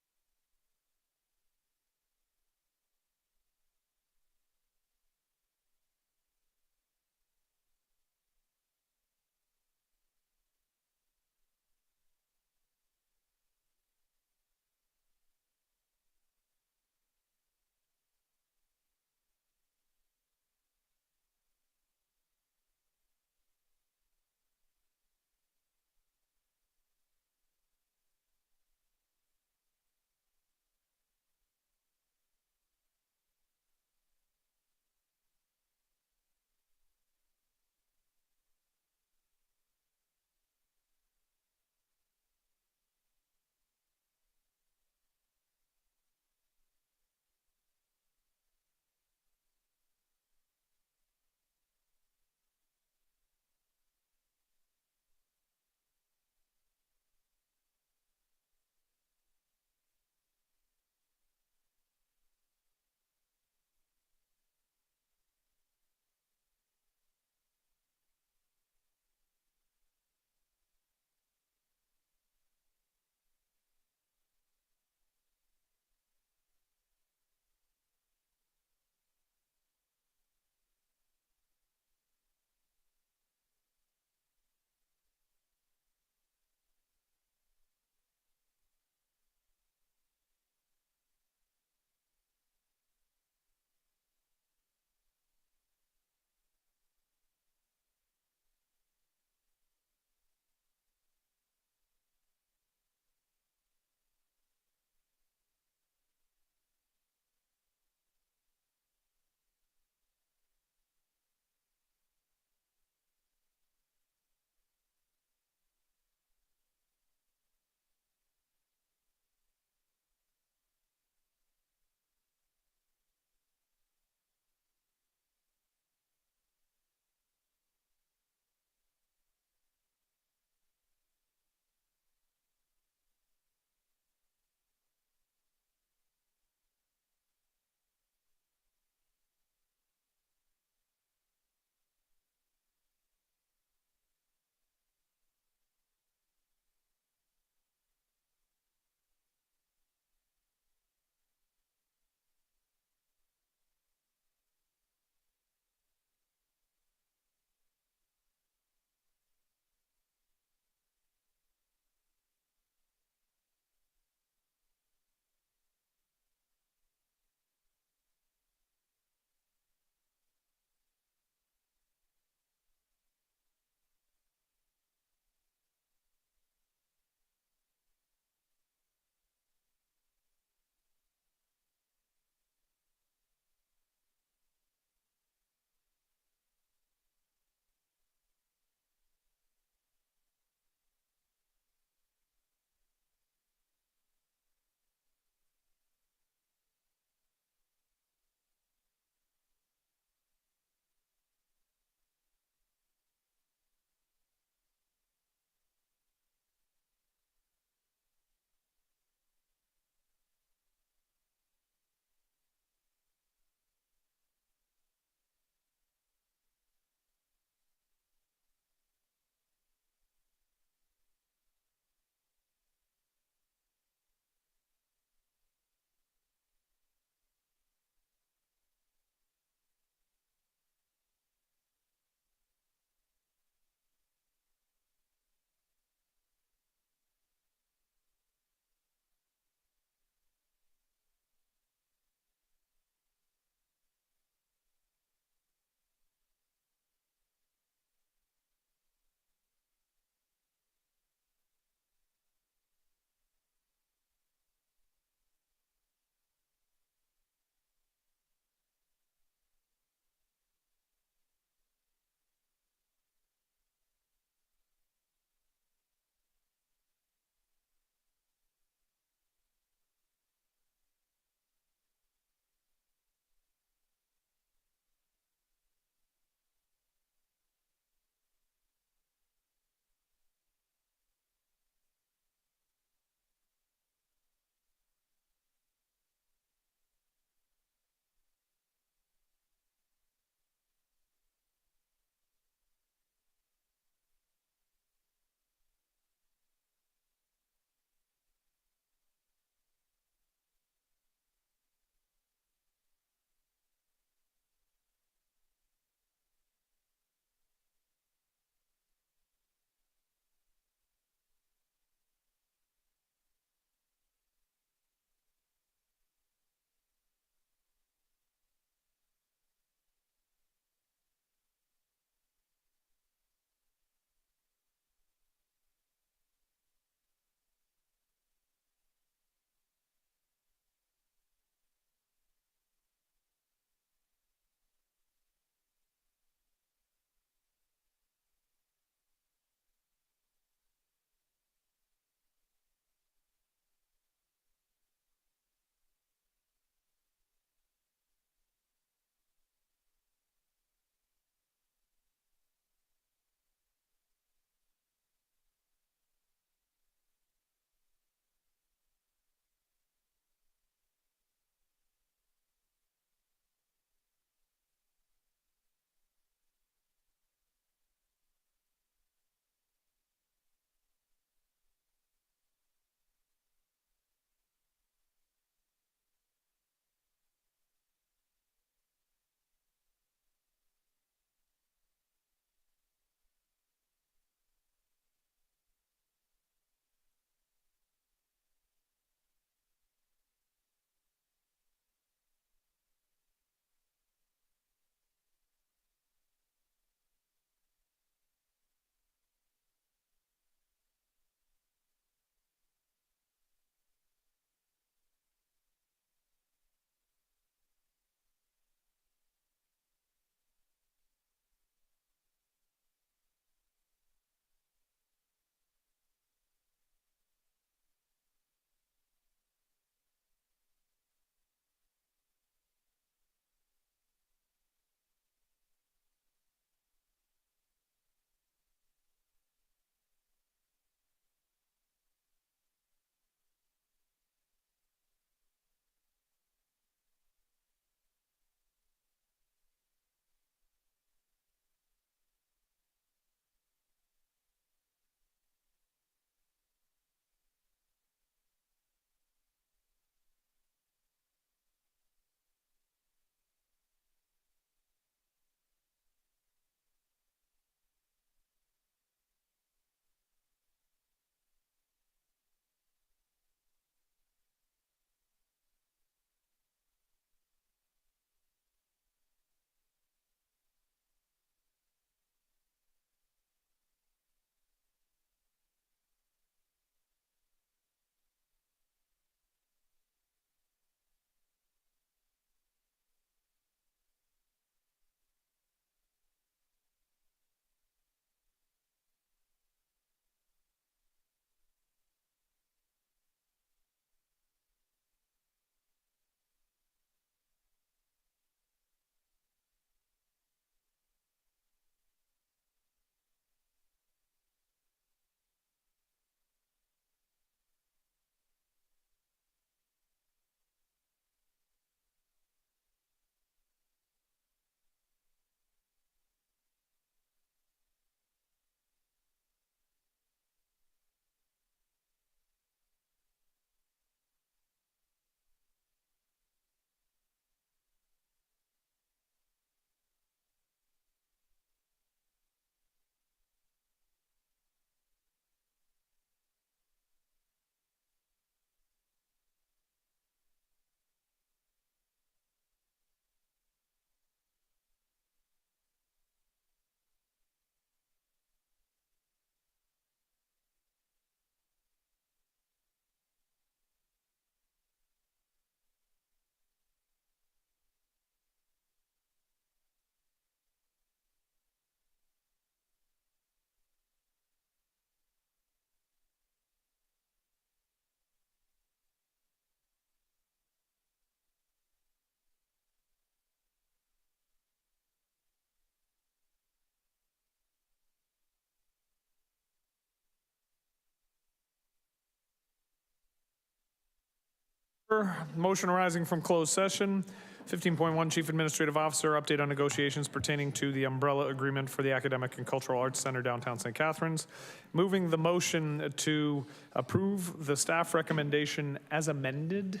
Motion arising from closed session. 15.1, Chief Administrative Officer, update on negotiations pertaining to the umbrella agreement for the Academic and Cultural Arts Center downtown St. Catharines. Moving the motion to approve the staff recommendation as amended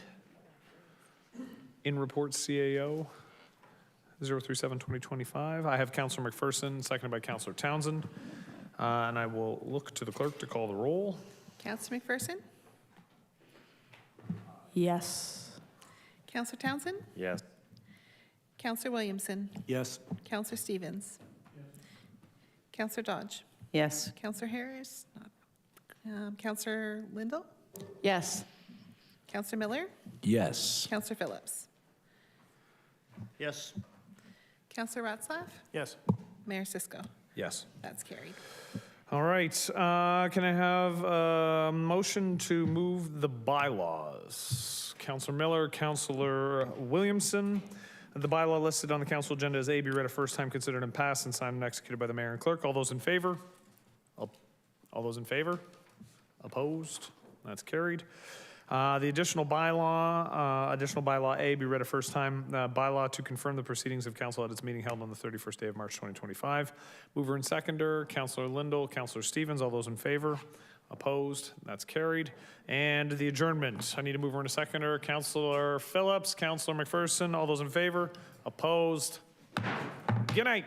in report CAO 037-2025. I have Councillor McPherson, seconded by Councillor Townsend. And I will look to the clerk to call the roll. Councillor McPherson? Yes. Councillor Townsend? Yes. Councillor Williamson? Yes. Councillor Stevens? Councillor Dodge? Yes. Councillor Harris? Councillor Lindell? Yes. Councillor Miller? Yes. Councillor Phillips? Yes. Councillor Ratzlaff? Yes. Mayor Cisco? Yes. That's carried. All right. Can I have a motion to move the bylaws? Councillor Miller, Councillor Williamson. The bylaw listed on the council agenda as A, be read a first time, considered and passed, and signed and executed by the mayor and clerk. All those in favor? All those in favor? Opposed? That's carried. The additional bylaw A, be read a first time, bylaw to confirm the proceedings of council at its meeting held on the 31st day of March 2025. Mover and seconder, Councillor Lindell, Councillor Stevens. All those in favor? Opposed? That's carried. And the adjournment. I need a mover and a seconder. Councillor Phillips, Councillor McPherson. All those in favor? Opposed? Good night.